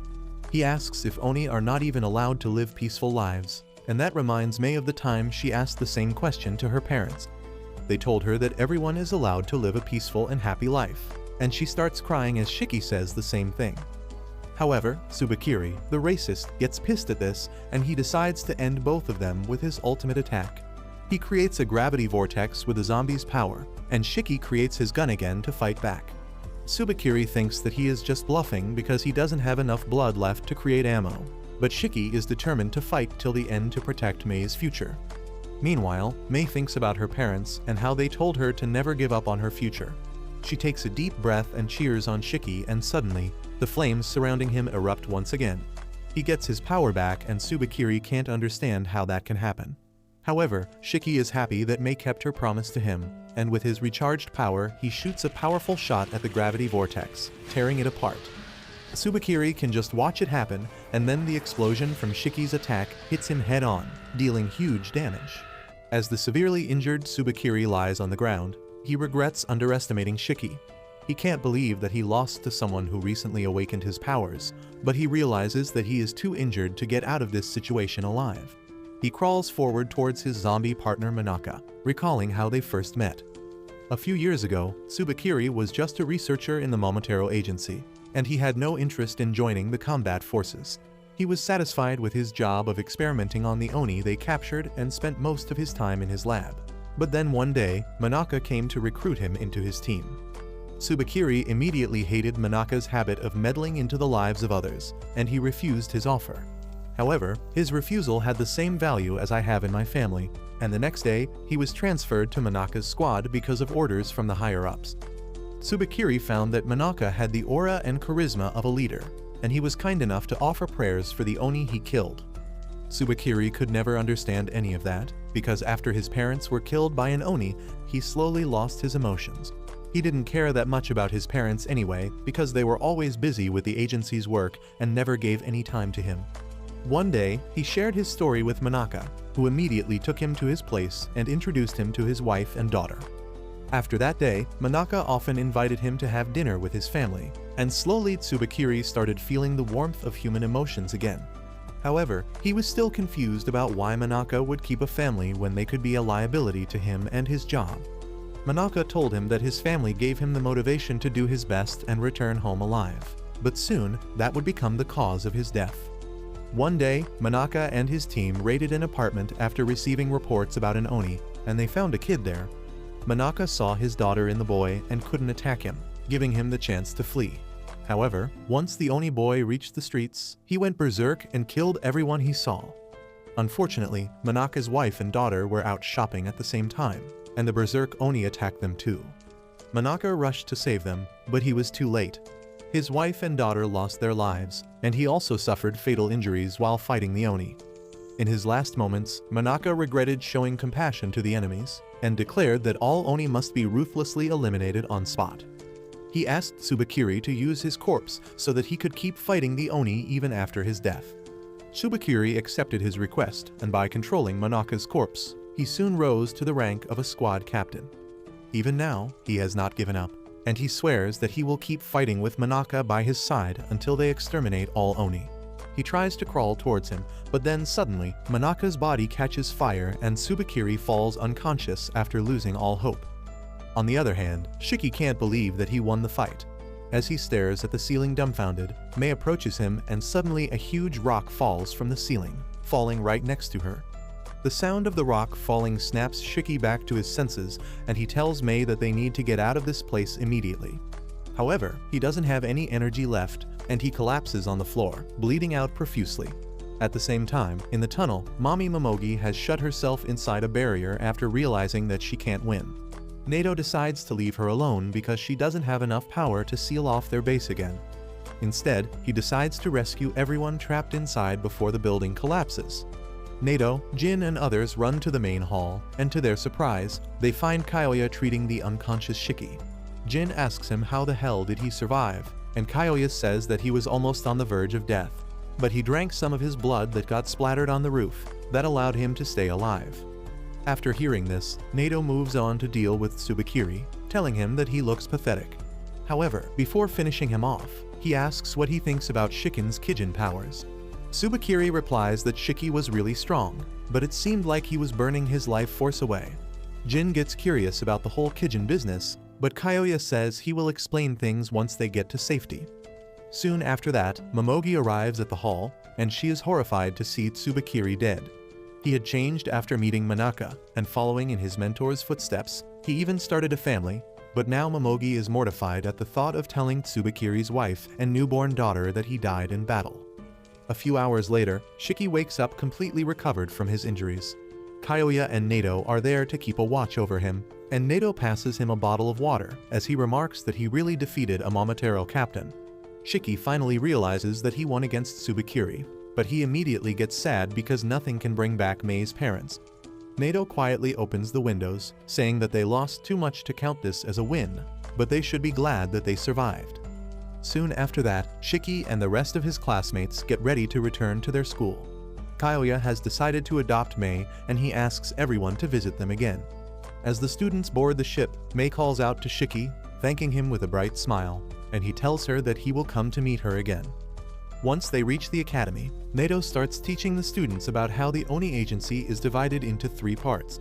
He asks if Oni are not even allowed to live peaceful lives, and that reminds Mei of the time she asked the same question to her parents. They told her that everyone is allowed to live a peaceful and happy life, and she starts crying as Shiki says the same thing. However, Tsubakiri, the racist, gets pissed at this, and he decides to end both of them with his ultimate attack. He creates a gravity vortex with the zombie's power, and Shiki creates his gun again to fight back. Tsubakiri thinks that he is just bluffing because he doesn't have enough blood left to create ammo, but Shiki is determined to fight till the end to protect Mei's future. Meanwhile, Mei thinks about her parents and how they told her to never give up on her future. She takes a deep breath and cheers on Shiki, and suddenly, the flames surrounding him erupt once again. He gets his power back, and Tsubakiri can't understand how that can happen. However, Shiki is happy that Mei kept her promise to him, and with his recharged power, he shoots a powerful shot at the gravity vortex, tearing it apart. Tsubakiri can just watch it happen, and then the explosion from Shiki's attack hits him head-on, dealing huge damage. As the severely injured Tsubakiri lies on the ground, he regrets underestimating Shiki. He can't believe that he lost to someone who recently awakened his powers, but he realizes that he is too injured to get out of this situation alive. He crawls forward towards his zombie partner Manaka, recalling how they first met. A few years ago, Tsubakiri was just a researcher in the Momotaro Agency, and he had no interest in joining the combat forces. He was satisfied with his job of experimenting on the Oni they captured and spent most of his time in his lab. But then one day, Manaka came to recruit him into his team. Tsubakiri immediately hated Manaka's habit of meddling into the lives of others, and he refused his offer. However, his refusal had the same value as I have in my family, and the next day, he was transferred to Manaka's squad because of orders from the higher-ups. Tsubakiri found that Manaka had the aura and charisma of a leader, and he was kind enough to offer prayers for the Oni he killed. Tsubakiri could never understand any of that, because after his parents were killed by an Oni, he slowly lost his emotions. He didn't care that much about his parents anyway, because they were always busy with the agency's work and never gave any time to him. One day, he shared his story with Manaka, who immediately took him to his place and introduced him to his wife and daughter. After that day, Manaka often invited him to have dinner with his family, and slowly Tsubakiri started feeling the warmth of human emotions again. However, he was still confused about why Manaka would keep a family when they could be a liability to him and his job. Manaka told him that his family gave him the motivation to do his best and return home alive, but soon that would become the cause of his death. One day, Manaka and his team raided an apartment after receiving reports about an Oni, and they found a kid there. Manaka saw his daughter in the boy and couldn't attack him, giving him the chance to flee. However, once the Oni boy reached the streets, he went berserk and killed everyone he saw. Unfortunately, Manaka's wife and daughter were out shopping at the same time, and the berserk Oni attacked them too. Manaka rushed to save them, but he was too late. His wife and daughter lost their lives, and he also suffered fatal injuries while fighting the Oni. In his last moments, Manaka regretted showing compassion to the enemies, and declared that all Oni must be ruthlessly eliminated on spot. He asked Tsubakiri to use his corpse so that he could keep fighting the Oni even after his death. Tsubakiri accepted his request, and by controlling Manaka's corpse, He soon rose to the rank of a squad captain. Even now, he has not given up, and he swears that he will keep fighting with Manaka by his side until they exterminate all Oni. He tries to crawl towards him, but then suddenly, Manaka's body catches fire and Tsubakiri falls unconscious after losing all hope. On the other hand, Shiki can't believe that he won the fight. As he stares at the ceiling dumbfounded, Mei approaches him and suddenly a huge rock falls from the ceiling, falling right next to her. The sound of the rock falling snaps Shiki back to his senses, and he tells Mei that they need to get out of this place immediately. However, he doesn't have any energy left, and he collapses on the floor, bleeding out profusely. At the same time, in the tunnel, Mommy Momogi has shut herself inside a barrier after realizing that she can't win. Nato decides to leave her alone because she doesn't have enough power to seal off their base again. Instead, he decides to rescue everyone trapped inside before the building collapses. Nato, Jin and others run to the main hall, and to their surprise, they find Kyoya treating the unconscious Shiki. Jin asks him how the hell did he survive, and Kyoya says that he was almost on the verge of death. But he drank some of his blood that got splattered on the roof, that allowed him to stay alive. After hearing this, Nato moves on to deal with Tsubakiri, telling him that he looks pathetic. However, before finishing him off, he asks what he thinks about Shikin's Kijin powers. Tsubakiri replies that Shiki was really strong, but it seemed like he was burning his life force away. Jin gets curious about the whole Kijin business, but Kyoya says he will explain things once they get to safety. Soon after that, Momogi arrives at the hall, and she is horrified to see Tsubakiri dead. He had changed after meeting Manaka, and following in his mentor's footsteps, he even started a family, but now Momogi is mortified at the thought of telling Tsubakiri's wife and newborn daughter that he died in battle. A few hours later, Shiki wakes up completely recovered from his injuries. Kyoya and Nato are there to keep a watch over him, and Nato passes him a bottle of water as he remarks that he really defeated a Momotaro captain. Shiki finally realizes that he won against Tsubakiri, but he immediately gets sad because nothing can bring back Mei's parents. Nato quietly opens the windows, saying that they lost too much to count this as a win, but they should be glad that they survived. Soon after that, Shiki and the rest of his classmates get ready to return to their school. Kyoya has decided to adopt Mei, and he asks everyone to visit them again. As the students board the ship, Mei calls out to Shiki, thanking him with a bright smile, and he tells her that he will come to meet her again. Once they reach the academy, Nato starts teaching the students about how the Oni agency is divided into 3 parts.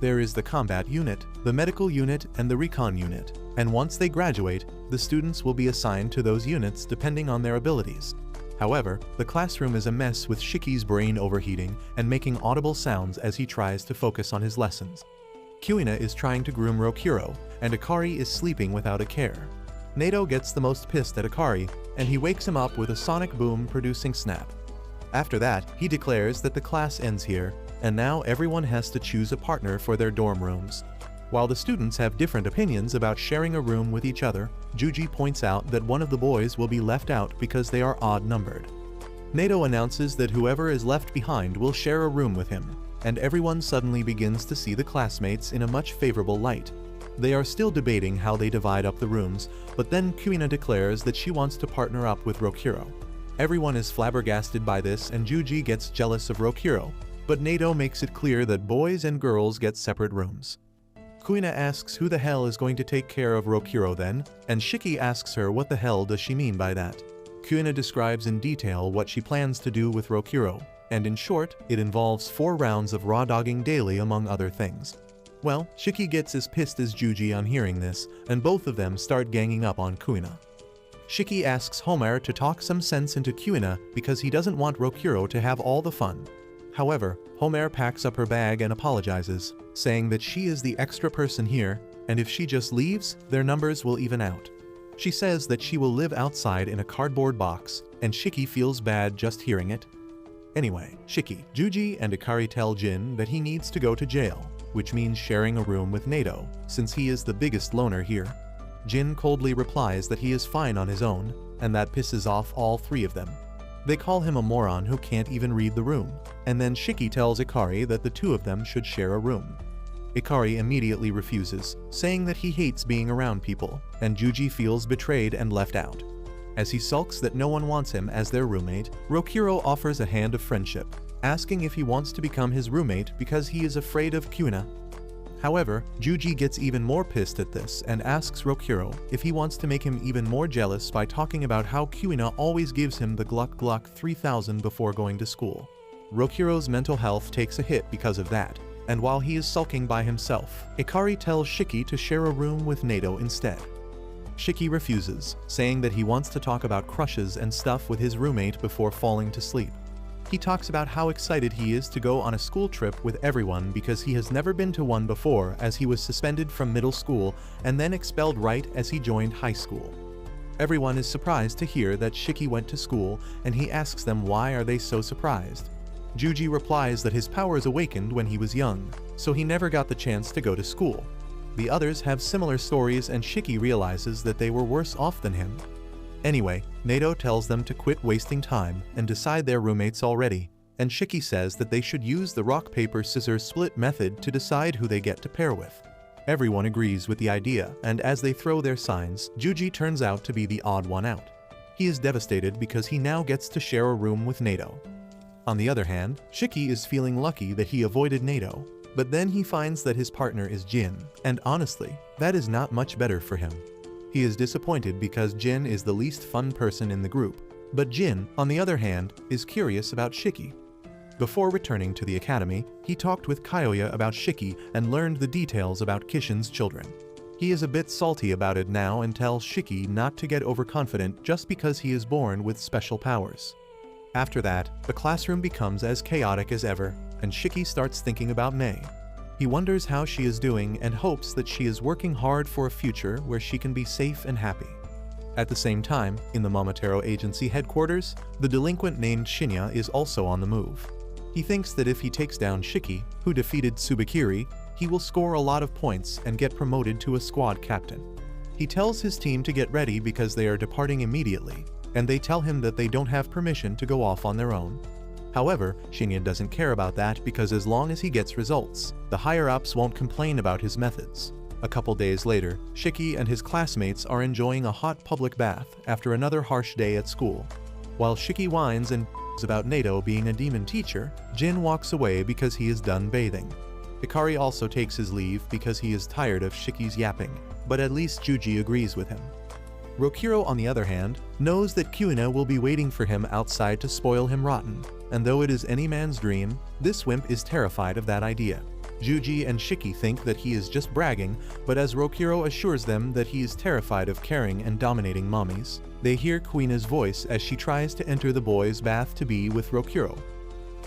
There is the combat unit, the medical unit, and the recon unit, and once they graduate, the students will be assigned to those units depending on their abilities. However, the classroom is a mess with Shiki's brain overheating and making audible sounds as he tries to focus on his lessons. Kuina is trying to groom Rokuro, and Akari is sleeping without a care. Nato gets the most pissed at Akari, and he wakes him up with a sonic boom producing snap. After that, he declares that the class ends here, and now everyone has to choose a partner for their dorm rooms. While the students have different opinions about sharing a room with each other, Juji points out that one of the boys will be left out because they are odd-numbered. Nato announces that whoever is left behind will share a room with him, and everyone suddenly begins to see the classmates in a much favorable light. They are still debating how they divide up the rooms, but then Kuina declares that she wants to partner up with Rokuro. Everyone is flabbergasted by this, and Juji gets jealous of Rokuro, but Nato makes it clear that boys and girls get separate rooms. Kuina asks who the hell is going to take care of Rokuro then, and Shiki asks her what the hell does she mean by that. Kuina describes in detail what she plans to do with Rokuro, and in short, it involves 4 rounds of raw dogging daily among other things. Well, Shiki gets as pissed as Juji on hearing this, and both of them start ganging up on Kuina. Shiki asks Homer to talk some sense into Kuina because he doesn't want Rokuro to have all the fun. However, Homer packs up her bag and apologizes, saying that she is the extra person here, and if she just leaves, their numbers will even out. She says that she will live outside in a cardboard box, and Shiki feels bad just hearing it. Anyway, Shiki, Juji, and Akari tell Jin that he needs to go to jail, which means sharing a room with Nato, since he is the biggest loner here. Jin coldly replies that he is fine on his own, and that pisses off all 3 of them. They call him a moron who can't even read the room, and then Shiki tells Akari that the 2 of them should share a room. Akari immediately refuses, saying that he hates being around people, and Juji feels betrayed and left out. As he sulks that no one wants him as their roommate, Rokuro offers a hand of friendship, asking if he wants to become his roommate because he is afraid of Kuina. However, Juji gets even more pissed at this and asks Rokuro if he wants to make him even more jealous by talking about how Kuina always gives him the Gluck Gluck 3000 before going to school. Rokuro's mental health takes a hit because of that, and while he is sulking by himself, Hikari tells Shiki to share a room with Nato instead. Shiki refuses, saying that he wants to talk about crushes and stuff with his roommate before falling to sleep. He talks about how excited he is to go on a school trip with everyone because he has never been to one before, as he was suspended from middle school and then expelled right as he joined high school. Everyone is surprised to hear that Shiki went to school, and he asks them why are they so surprised. Juji replies that his powers awakened when he was young, so he never got the chance to go to school. The others have similar stories, and Shiki realizes that they were worse off than him. Anyway, Nato tells them to quit wasting time and decide their roommates already, and Shiki says that they should use the rock-paper-scissors split method to decide who they get to pair with. Everyone agrees with the idea, and as they throw their signs, Juji turns out to be the odd one out. He is devastated because he now gets to share a room with Nato. On the other hand, Shiki is feeling lucky that he avoided Nato, but then he finds that his partner is Jin, and honestly, that is not much better for him. He is disappointed because Jin is the least fun person in the group, but Jin, on the other hand, is curious about Shiki. Before returning to the academy, he talked with Kyoya about Shiki and learned the details about Kishin's children. He is a bit salty about it now and tells Shiki not to get overconfident just because he is born with special powers. After that, the classroom becomes as chaotic as ever, and Shiki starts thinking about Mei. He wonders how she is doing and hopes that she is working hard for a future where she can be safe and happy. At the same time, in the Momotaro Agency headquarters, the delinquent named Shinya is also on the move. He thinks that if he takes down Shiki, who defeated Tsubakiri, he will score a lot of points and get promoted to a squad captain. He tells his team to get ready because they are departing immediately, and they tell him that they don't have permission to go off on their own. However, Shinya doesn't care about that because as long as he gets results, the higher-ups won't complain about his methods. A couple days later, Shiki and his classmates are enjoying a hot public bath after another harsh day at school. While Shiki whines and about Nato being a demon teacher, Jin walks away because he is done bathing. Hikari also takes his leave because he is tired of Shiki's yapping, but at least Juji agrees with him. Rokuro, on the other hand, knows that Kuina will be waiting for him outside to spoil him rotten, and though it is any man's dream, this wimp is terrified of that idea. Juji and Shiki think that he is just bragging, but as Rokuro assures them that he is terrified of caring and dominating mommies, they hear Kuina's voice as she tries to enter the boys' bath to be with Rokuro.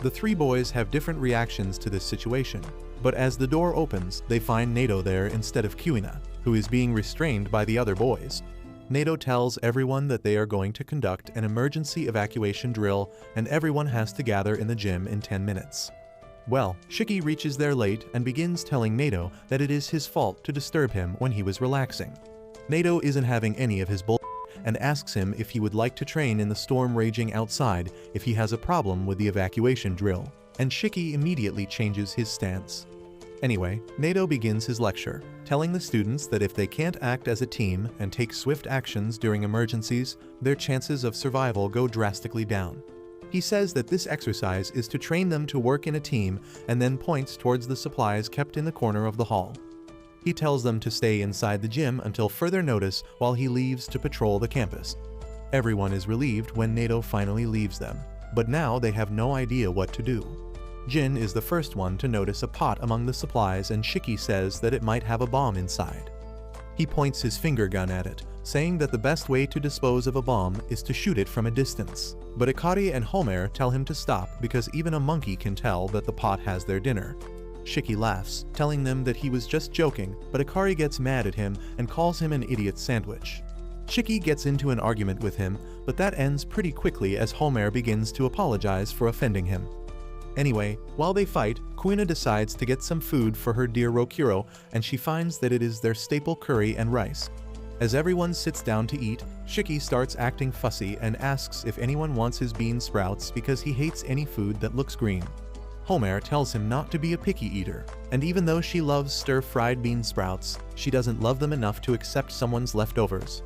The three boys have different reactions to this situation, but as the door opens, they find Nato there instead of Kuina, who is being restrained by the other boys. Nato tells everyone that they are going to conduct an emergency evacuation drill and everyone has to gather in the gym in 10 minutes. Well, Shiki reaches there late and begins telling Nato that it is his fault to disturb him when he was relaxing. Nato isn't having any of his bull and asks him if he would like to train in the storm raging outside if he has a problem with the evacuation drill, and Shiki immediately changes his stance. Anyway, Nato begins his lecture, telling the students that if they can't act as a team and take swift actions during emergencies, their chances of survival go drastically down. He says that this exercise is to train them to work in a team and then points towards the supplies kept in the corner of the hall. He tells them to stay inside the gym until further notice while he leaves to patrol the campus. Everyone is relieved when Nato finally leaves them, but now they have no idea what to do. Jin is the first one to notice a pot among the supplies and Shiki says that it might have a bomb inside. He points his finger gun at it, saying that the best way to dispose of a bomb is to shoot it from a distance. But Akari and Homer tell him to stop because even a monkey can tell that the pot has their dinner. Shiki laughs, telling them that he was just joking, but Akari gets mad at him and calls him an idiot sandwich. Shiki gets into an argument with him, but that ends pretty quickly as Homer begins to apologize for offending him. Anyway, while they fight, Kuina decides to get some food for her dear Rokuro, and she finds that it is their staple curry and rice. As everyone sits down to eat, Shiki starts acting fussy and asks if anyone wants his bean sprouts because he hates any food that looks green. Homer tells him not to be a picky eater, and even though she loves stir-fried bean sprouts, she doesn't love them enough to accept someone's leftovers.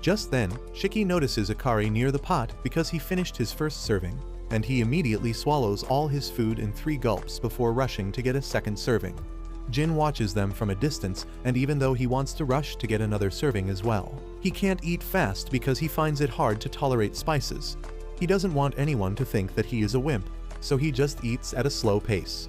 Just then, Shiki notices Akari near the pot because he finished his first serving. and he immediately swallows all his food in 3 gulps before rushing to get a second serving. Jin watches them from a distance, and even though he wants to rush to get another serving as well, he can't eat fast because he finds it hard to tolerate spices. He doesn't want anyone to think that he is a wimp, so he just eats at a slow pace.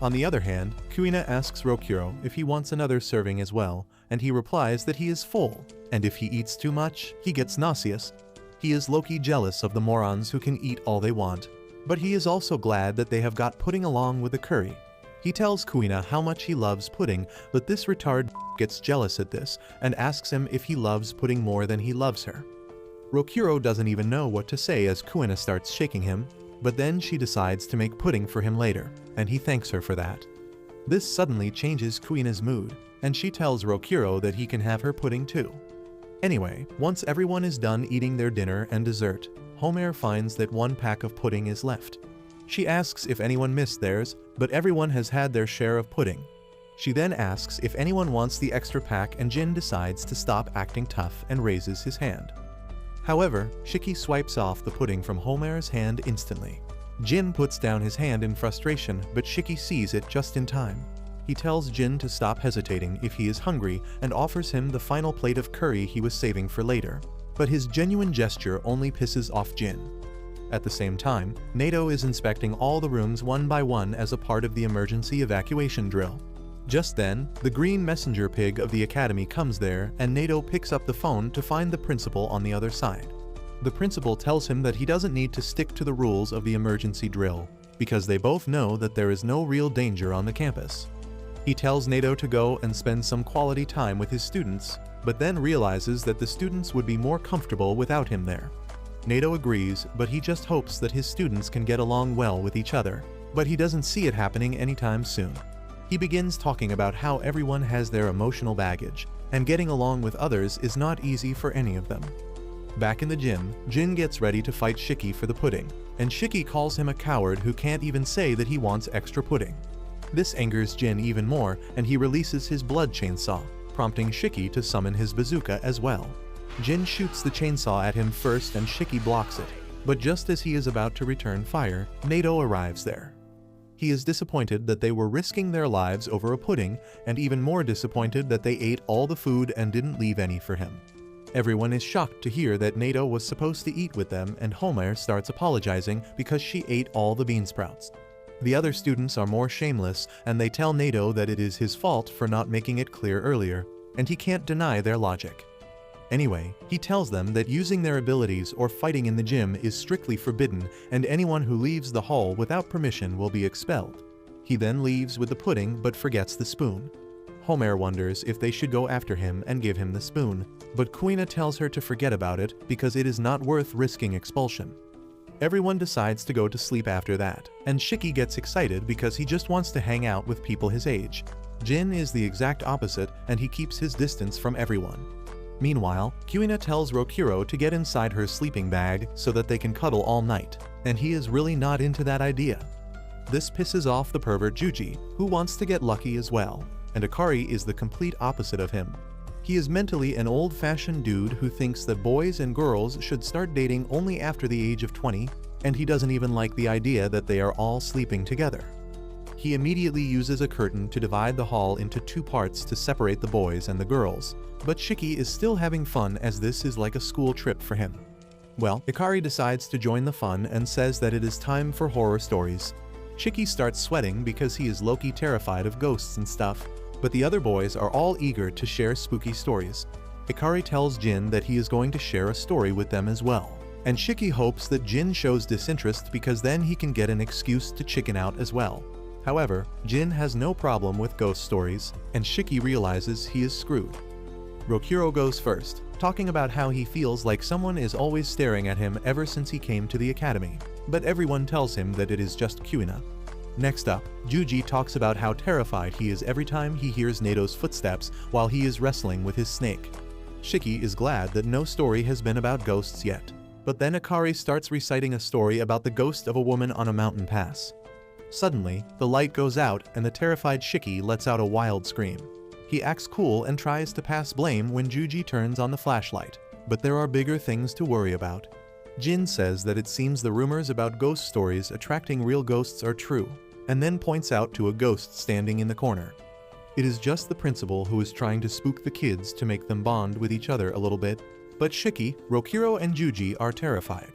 On the other hand, Kuina asks Rokuro if he wants another serving as well, and he replies that he is full, and if he eats too much, he gets nauseous. He is low-key jealous of the morons who can eat all they want, but he is also glad that they have got pudding along with the curry. He tells Kuina how much he loves pudding, but this retard gets jealous at this and asks him if he loves pudding more than he loves her. Rokuro doesn't even know what to say as Kuina starts shaking him, but then she decides to make pudding for him later, and he thanks her for that. This suddenly changes Kuina's mood, and she tells Rokuro that he can have her pudding too. Anyway, once everyone is done eating their dinner and dessert, Homer finds that 1 pack of pudding is left. She asks if anyone missed theirs, but everyone has had their share of pudding. She then asks if anyone wants the extra pack, and Jin decides to stop acting tough and raises his hand. However, Shiki swipes off the pudding from Homer's hand instantly. Jin puts down his hand in frustration, but Shiki sees it just in time. He tells Jin to stop hesitating if he is hungry and offers him the final plate of curry he was saving for later. But his genuine gesture only pisses off Jin. At the same time, Nato is inspecting all the rooms one by one as a part of the emergency evacuation drill. Just then, the green messenger pig of the academy comes there, and Nato picks up the phone to find the principal on the other side. The principal tells him that he doesn't need to stick to the rules of the emergency drill, because they both know that there is no real danger on the campus. He tells Nato to go and spend some quality time with his students, but then realizes that the students would be more comfortable without him there. Nato agrees, but he just hopes that his students can get along well with each other, but he doesn't see it happening anytime soon. He begins talking about how everyone has their emotional baggage, and getting along with others is not easy for any of them. Back in the gym, Jin gets ready to fight Shiki for the pudding, and Shiki calls him a coward who can't even say that he wants extra pudding. This angers Jin even more, and he releases his blood chainsaw, prompting Shiki to summon his bazooka as well. Jin shoots the chainsaw at him first and Shiki blocks it, but just as he is about to return fire, Nato arrives there. He is disappointed that they were risking their lives over a pudding, and even more disappointed that they ate all the food and didn't leave any for him. Everyone is shocked to hear that Nato was supposed to eat with them, and Homer starts apologizing because she ate all the bean sprouts. The other students are more shameless, and they tell Nato that it is his fault for not making it clear earlier, and he can't deny their logic. Anyway, he tells them that using their abilities or fighting in the gym is strictly forbidden, and anyone who leaves the hall without permission will be expelled. He then leaves with the pudding but forgets the spoon. Homer wonders if they should go after him and give him the spoon, but Kuina tells her to forget about it because it is not worth risking expulsion. Everyone decides to go to sleep after that, and Shiki gets excited because he just wants to hang out with people his age. Jin is the exact opposite, and he keeps his distance from everyone. Meanwhile, Kuina tells Rokuro to get inside her sleeping bag so that they can cuddle all night, and he is really not into that idea. This pisses off the pervert Juji, who wants to get lucky as well, and Akari is the complete opposite of him. He is mentally an old-fashioned dude who thinks that boys and girls should start dating only after the age of 20, and he doesn't even like the idea that they are all sleeping together. He immediately uses a curtain to divide the hall into 2 parts to separate the boys and the girls, but Shiki is still having fun as this is like a school trip for him. Well, Akari decides to join the fun and says that it is time for horror stories. Shiki starts sweating because he is low-key terrified of ghosts and stuff, but the other boys are all eager to share spooky stories. Akari tells Jin that he is going to share a story with them as well, and Shiki hopes that Jin shows disinterest because then he can get an excuse to chicken out as well. However, Jin has no problem with ghost stories, and Shiki realizes he is screwed. Rokuro goes first, talking about how he feels like someone is always staring at him ever since he came to the academy, but everyone tells him that it is just Kuina. Next up, Juji talks about how terrified he is every time he hears Nato's footsteps while he is wrestling with his snake. Shiki is glad that no story has been about ghosts yet, but then Akari starts reciting a story about the ghost of a woman on a mountain pass. Suddenly, the light goes out and the terrified Shiki lets out a wild scream. He acts cool and tries to pass blame when Juji turns on the flashlight, but there are bigger things to worry about. Jin says that it seems the rumors about ghost stories attracting real ghosts are true, and then points out to a ghost standing in the corner. It is just the principal who is trying to spook the kids to make them bond with each other a little bit, but Shiki, Rokiro, and Juji are terrified.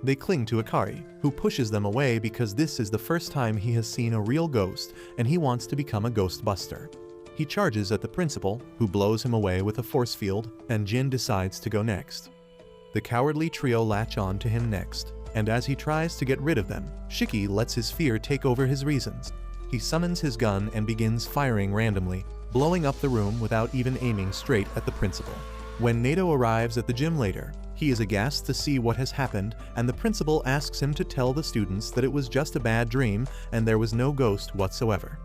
They cling to Akari, who pushes them away because this is the first time he has seen a real ghost and he wants to become a ghostbuster. He charges at the principal, who blows him away with a force field, and Jin decides to go next. The cowardly trio latch on to him next, and as he tries to get rid of them, Shiki lets his fear take over his reasons. He summons his gun and begins firing randomly, blowing up the room without even aiming straight at the principal. When Nato arrives at the gym later, he is aghast to see what has happened, and the principal asks him to tell the students that it was just a bad dream and there was no ghost whatsoever.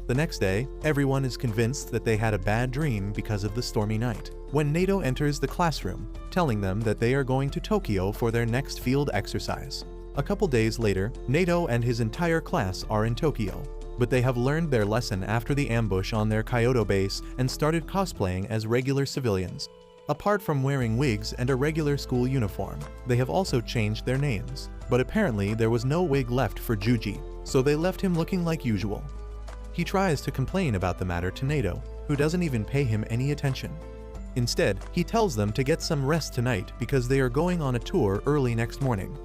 The next day, everyone is convinced that they had a bad dream because of the stormy night, when Nato enters the classroom, telling them that they are going to Tokyo for their next field exercise. A couple days later, Nato and his entire class are in Tokyo, but they have learned their lesson after the ambush on their Kyoto base and started cosplaying as regular civilians. Apart from wearing wigs and a regular school uniform, they have also changed their names, but apparently there was no wig left for Juji, so they left him looking like usual. He tries to complain about the matter to Nato, who doesn't even pay him any attention. Instead, he tells them to get some rest tonight because they are going on a tour early next morning.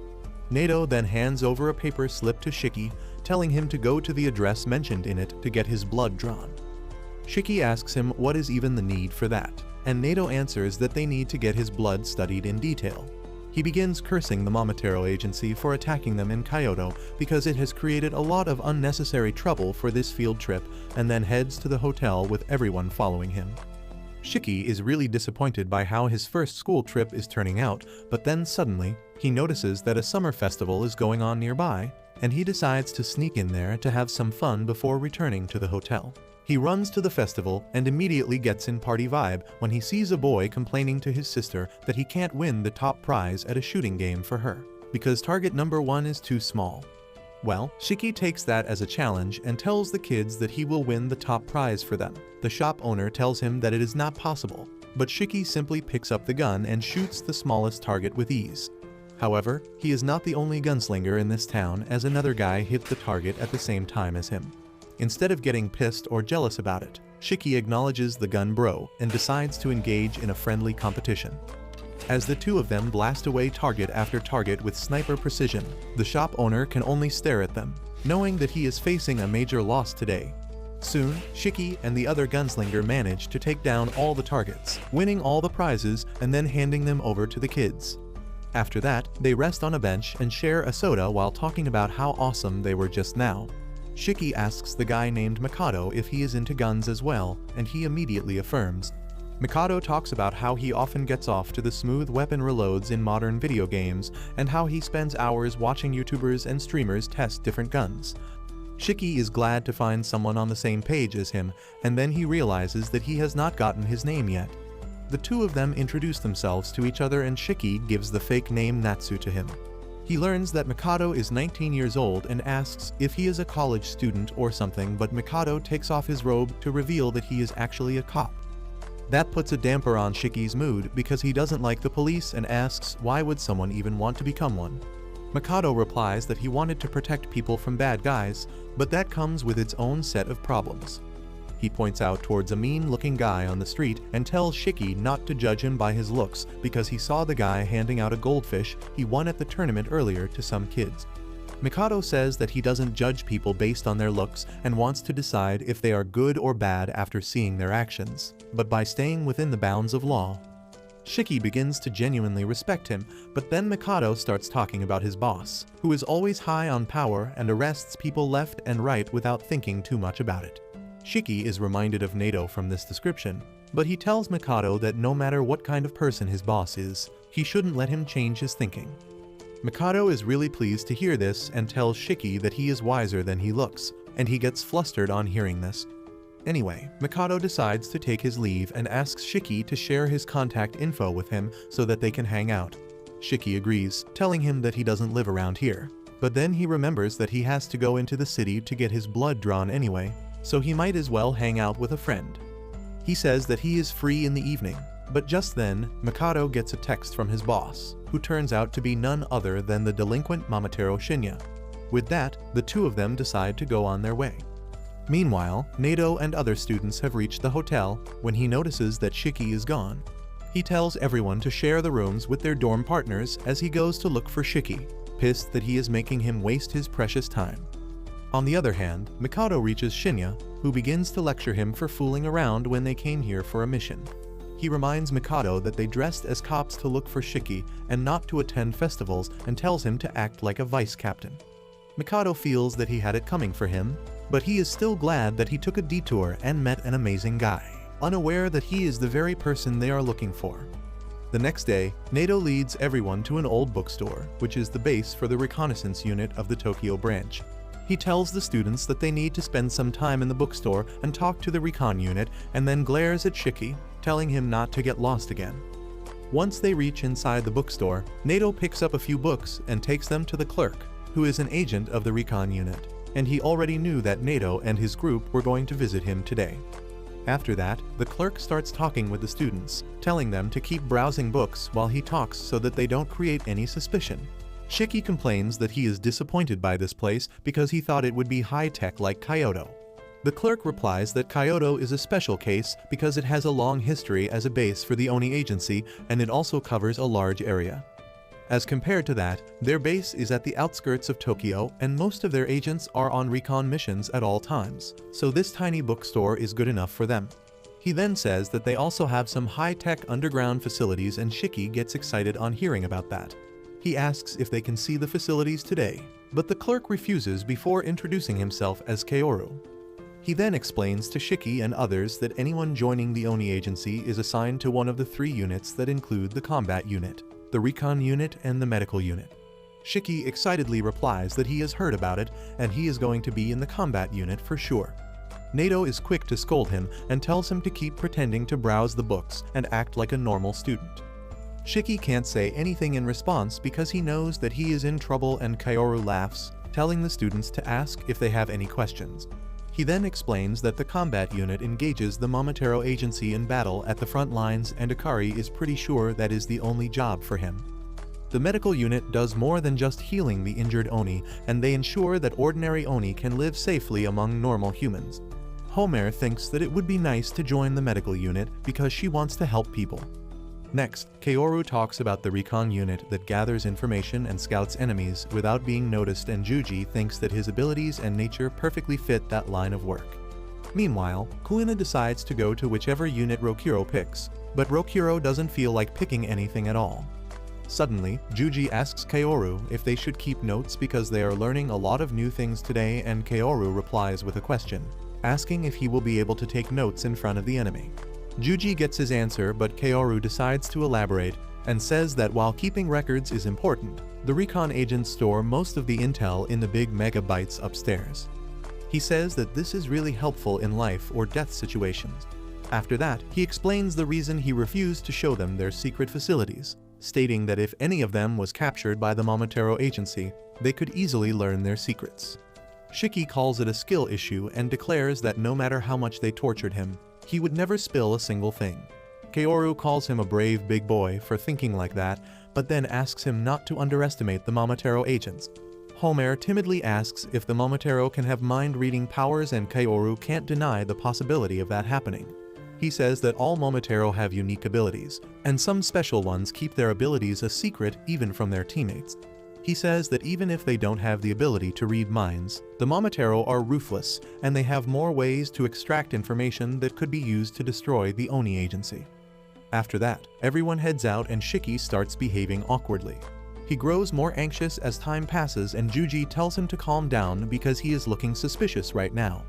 Nato then hands over a paper slip to Shiki, telling him to go to the address mentioned in it to get his blood drawn. Shiki asks him what is even the need for that, and Nato answers that they need to get his blood studied in detail. He begins cursing the Momotaro agency for attacking them in Kyoto because it has created a lot of unnecessary trouble for this field trip, and then heads to the hotel with everyone following him. Shiki is really disappointed by how his first school trip is turning out, but then suddenly, he notices that a summer festival is going on nearby, and he decides to sneak in there to have some fun before returning to the hotel. He runs to the festival and immediately gets in party vibe when he sees a boy complaining to his sister that he can't win the top prize at a shooting game for her, because target number 1 is too small. Well, Shiki takes that as a challenge and tells the kids that he will win the top prize for them. The shop owner tells him that it is not possible, but Shiki simply picks up the gun and shoots the smallest target with ease. However, he is not the only gunslinger in this town, as another guy hit the target at the same time as him. Instead of getting pissed or jealous about it, Shiki acknowledges the gun bro and decides to engage in a friendly competition. As the two of them blast away target after target with sniper precision, the shop owner can only stare at them, knowing that he is facing a major loss today. Soon, Shiki and the other gunslinger manage to take down all the targets, winning all the prizes and then handing them over to the kids. After that, they rest on a bench and share a soda while talking about how awesome they were just now. Shiki asks the guy named Mikado if he is into guns as well, and he immediately affirms. Mikado talks about how he often gets off to the smooth weapon reloads in modern video games, and how he spends hours watching YouTubers and streamers test different guns. Shiki is glad to find someone on the same page as him, and then he realizes that he has not gotten his name yet. The two of them introduce themselves to each other and Shiki gives the fake name Natsu to him. He learns that Mikado is 19 years old and asks if he is a college student or something, but Mikado takes off his robe to reveal that he is actually a cop. That puts a damper on Shiki's mood because he doesn't like the police and asks why would someone even want to become one. Mikado replies that he wanted to protect people from bad guys, but that comes with its own set of problems. He points out towards a mean-looking guy on the street and tells Shiki not to judge him by his looks because he saw the guy handing out a goldfish he won at the tournament earlier to some kids. Mikado says that he doesn't judge people based on their looks and wants to decide if they are good or bad after seeing their actions, but by staying within the bounds of law. Shiki begins to genuinely respect him, but then Mikado starts talking about his boss, who is always high on power and arrests people left and right without thinking too much about it. Shiki is reminded of Nato from this description, but he tells Mikado that no matter what kind of person his boss is, he shouldn't let him change his thinking. Mikado is really pleased to hear this and tells Shiki that he is wiser than he looks, and he gets flustered on hearing this. Anyway, Mikado decides to take his leave and asks Shiki to share his contact info with him so that they can hang out. Shiki agrees, telling him that he doesn't live around here, but then he remembers that he has to go into the city to get his blood drawn anyway, so he might as well hang out with a friend. He says that he is free in the evening, But just then, Mikado gets a text from his boss, who turns out to be none other than the delinquent Momotaro Shinya. With that, the two of them decide to go on their way. Meanwhile, Nato and other students have reached the hotel when he notices that Shiki is gone. He tells everyone to share the rooms with their dorm partners as he goes to look for Shiki, pissed that he is making him waste his precious time. On the other hand, Mikado reaches Shinya, who begins to lecture him for fooling around when they came here for a mission. He reminds Mikado that they dressed as cops to look for Shiki and not to attend festivals, and tells him to act like a vice captain. Mikado feels that he had it coming for him, but he is still glad that he took a detour and met an amazing guy, unaware that he is the very person they are looking for. The next day, Nato leads everyone to an old bookstore, which is the base for the reconnaissance unit of the Tokyo branch. He tells the students that they need to spend some time in the bookstore and talk to the recon unit, and then glares at Shiki, telling him not to get lost again. Once they reach inside the bookstore, Nato picks up a few books and takes them to the clerk, who is an agent of the recon unit, and he already knew that Nato and his group were going to visit him today. After that, the clerk starts talking with the students, telling them to keep browsing books while he talks so that they don't create any suspicion. Shiki complains that he is disappointed by this place because he thought it would be high-tech like Kyoto. The clerk replies that Kyoto is a special case because it has a long history as a base for the Oni agency, and it also covers a large area. As compared to that, their base is at the outskirts of Tokyo, and most of their agents are on recon missions at all times, so this tiny bookstore is good enough for them. He then says that they also have some high-tech underground facilities, and Shiki gets excited on hearing about that. He asks if they can see the facilities today, but the clerk refuses before introducing himself as Kaoru. He then explains to Shiki and others that anyone joining the Oni agency is assigned to one of the three units that include the combat unit, the recon unit, and the medical unit. Shiki excitedly replies that he has heard about it and he is going to be in the combat unit for sure. Nato is quick to scold him and tells him to keep pretending to browse the books and act like a normal student. Shiki can't say anything in response because he knows that he is in trouble, and Kaoru laughs, telling the students to ask if they have any questions. He then explains that the combat unit engages the Momotaro agency in battle at the front lines, and Akari is pretty sure that is the only job for him. The medical unit does more than just healing the injured Oni, and they ensure that ordinary Oni can live safely among normal humans. Homer thinks that it would be nice to join the medical unit because she wants to help people. Next, Kaoru talks about the recon unit that gathers information and scouts enemies without being noticed, and Juji thinks that his abilities and nature perfectly fit that line of work. Meanwhile, Kuina decides to go to whichever unit Rokuro picks, but Rokuro doesn't feel like picking anything at all. Suddenly, Juji asks Kaoru if they should keep notes because they are learning a lot of new things today, and Kaoru replies with a question, asking if he will be able to take notes in front of the enemy. Juji gets his answer, but Kaoru decides to elaborate and says that while keeping records is important, the recon agents store most of the intel in the big megabytes upstairs. He says that this is really helpful in life or death situations. After that, he explains the reason he refused to show them their secret facilities, stating that if any of them was captured by the Momotaro agency, they could easily learn their secrets. Shiki calls it a skill issue and declares that no matter how much they tortured him, he would never spill a single thing. Kaoru calls him a brave big boy for thinking like that, but then asks him not to underestimate the Momotaro agents. Homer timidly asks if the Momotaro can have mind-reading powers, and Kaoru can't deny the possibility of that happening. He says that all Momotaro have unique abilities, and some special ones keep their abilities a secret even from their teammates. He says that even if they don't have the ability to read minds, the Momotaro are ruthless, and they have more ways to extract information that could be used to destroy the Oni agency. After that, everyone heads out and Shiki starts behaving awkwardly. He grows more anxious as time passes, and Juji tells him to calm down because he is looking suspicious right now.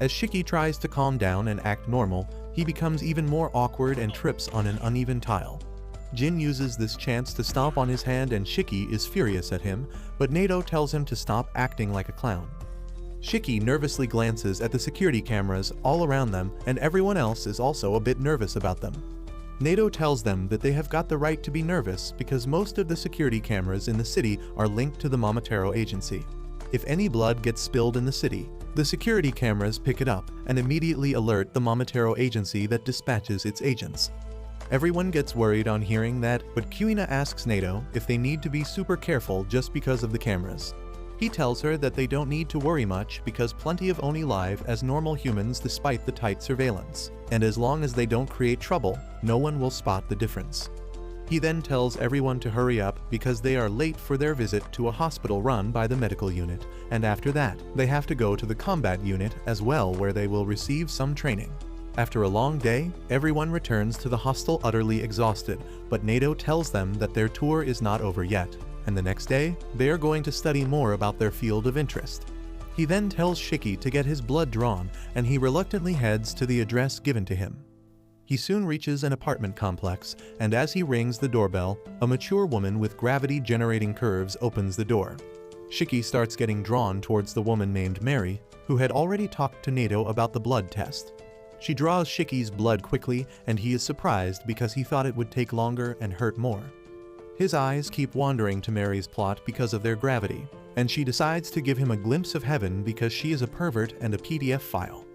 As Shiki tries to calm down and act normal, he becomes even more awkward and trips on an uneven tile. Jin uses this chance to stomp on his hand, and Shiki is furious at him, but Nato tells him to stop acting like a clown. Shiki nervously glances at the security cameras all around them, and everyone else is also a bit nervous about them. Nato tells them that they have got the right to be nervous because most of the security cameras in the city are linked to the Momotaro agency. If any blood gets spilled in the city, the security cameras pick it up and immediately alert the Momotaro agency that dispatches its agents. Everyone gets worried on hearing that, but Kuina asks Nato if they need to be super careful just because of the cameras. He tells her that they don't need to worry much because plenty of Oni live as normal humans despite the tight surveillance, and as long as they don't create trouble, no one will spot the difference. He then tells everyone to hurry up because they are late for their visit to a hospital run by the medical unit, and after that, they have to go to the combat unit as well where they will receive some training. After a long day, everyone returns to the hostel utterly exhausted, but Nato tells them that their tour is not over yet, and the next day, they are going to study more about their field of interest. He then tells Shiki to get his blood drawn, and he reluctantly heads to the address given to him. He soon reaches an apartment complex, and as he rings the doorbell, a mature woman with gravity-generating curves opens the door. Shiki starts getting drawn towards the woman named Mary, who had already talked to Nato about the blood test. She draws Shiki's blood quickly, and he is surprised because he thought it would take longer and hurt more. His eyes keep wandering to Mary's plot because of their gravity, and she decides to give him a glimpse of heaven because she is a pervert and a PDF file.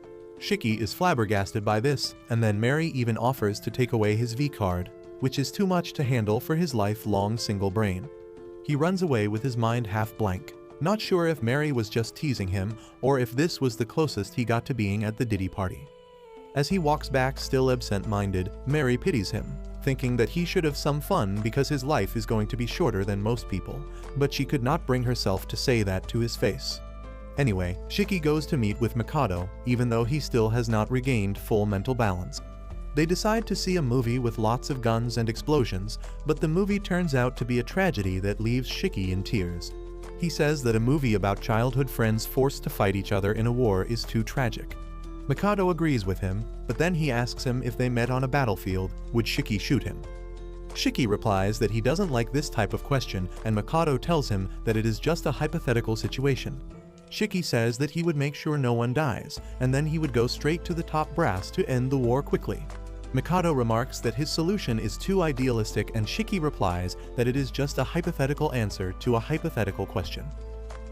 Shiki is flabbergasted by this, and then Mary even offers to take away his V-card, which is too much to handle for his lifelong single brain. He runs away with his mind half blank, not sure if Mary was just teasing him or if this was the closest he got to being at the Diddy party. As he walks back still absent-minded, Mary pities him, thinking that he should have some fun because his life is going to be shorter than most people, but she could not bring herself to say that to his face. Anyway, Shiki goes to meet with Mikado, even though he still has not regained full mental balance. They decide to see a movie with lots of guns and explosions, but the movie turns out to be a tragedy that leaves Shiki in tears. He says that a movie about childhood friends forced to fight each other in a war is too tragic. Mikado agrees with him, but then he asks him if they met on a battlefield, would Shiki shoot him? Shiki replies that he doesn't like this type of question, and Mikado tells him that it is just a hypothetical situation. Shiki says that he would make sure no one dies, and then he would go straight to the top brass to end the war quickly. Mikado remarks that his solution is too idealistic, and Shiki replies that it is just a hypothetical answer to a hypothetical question.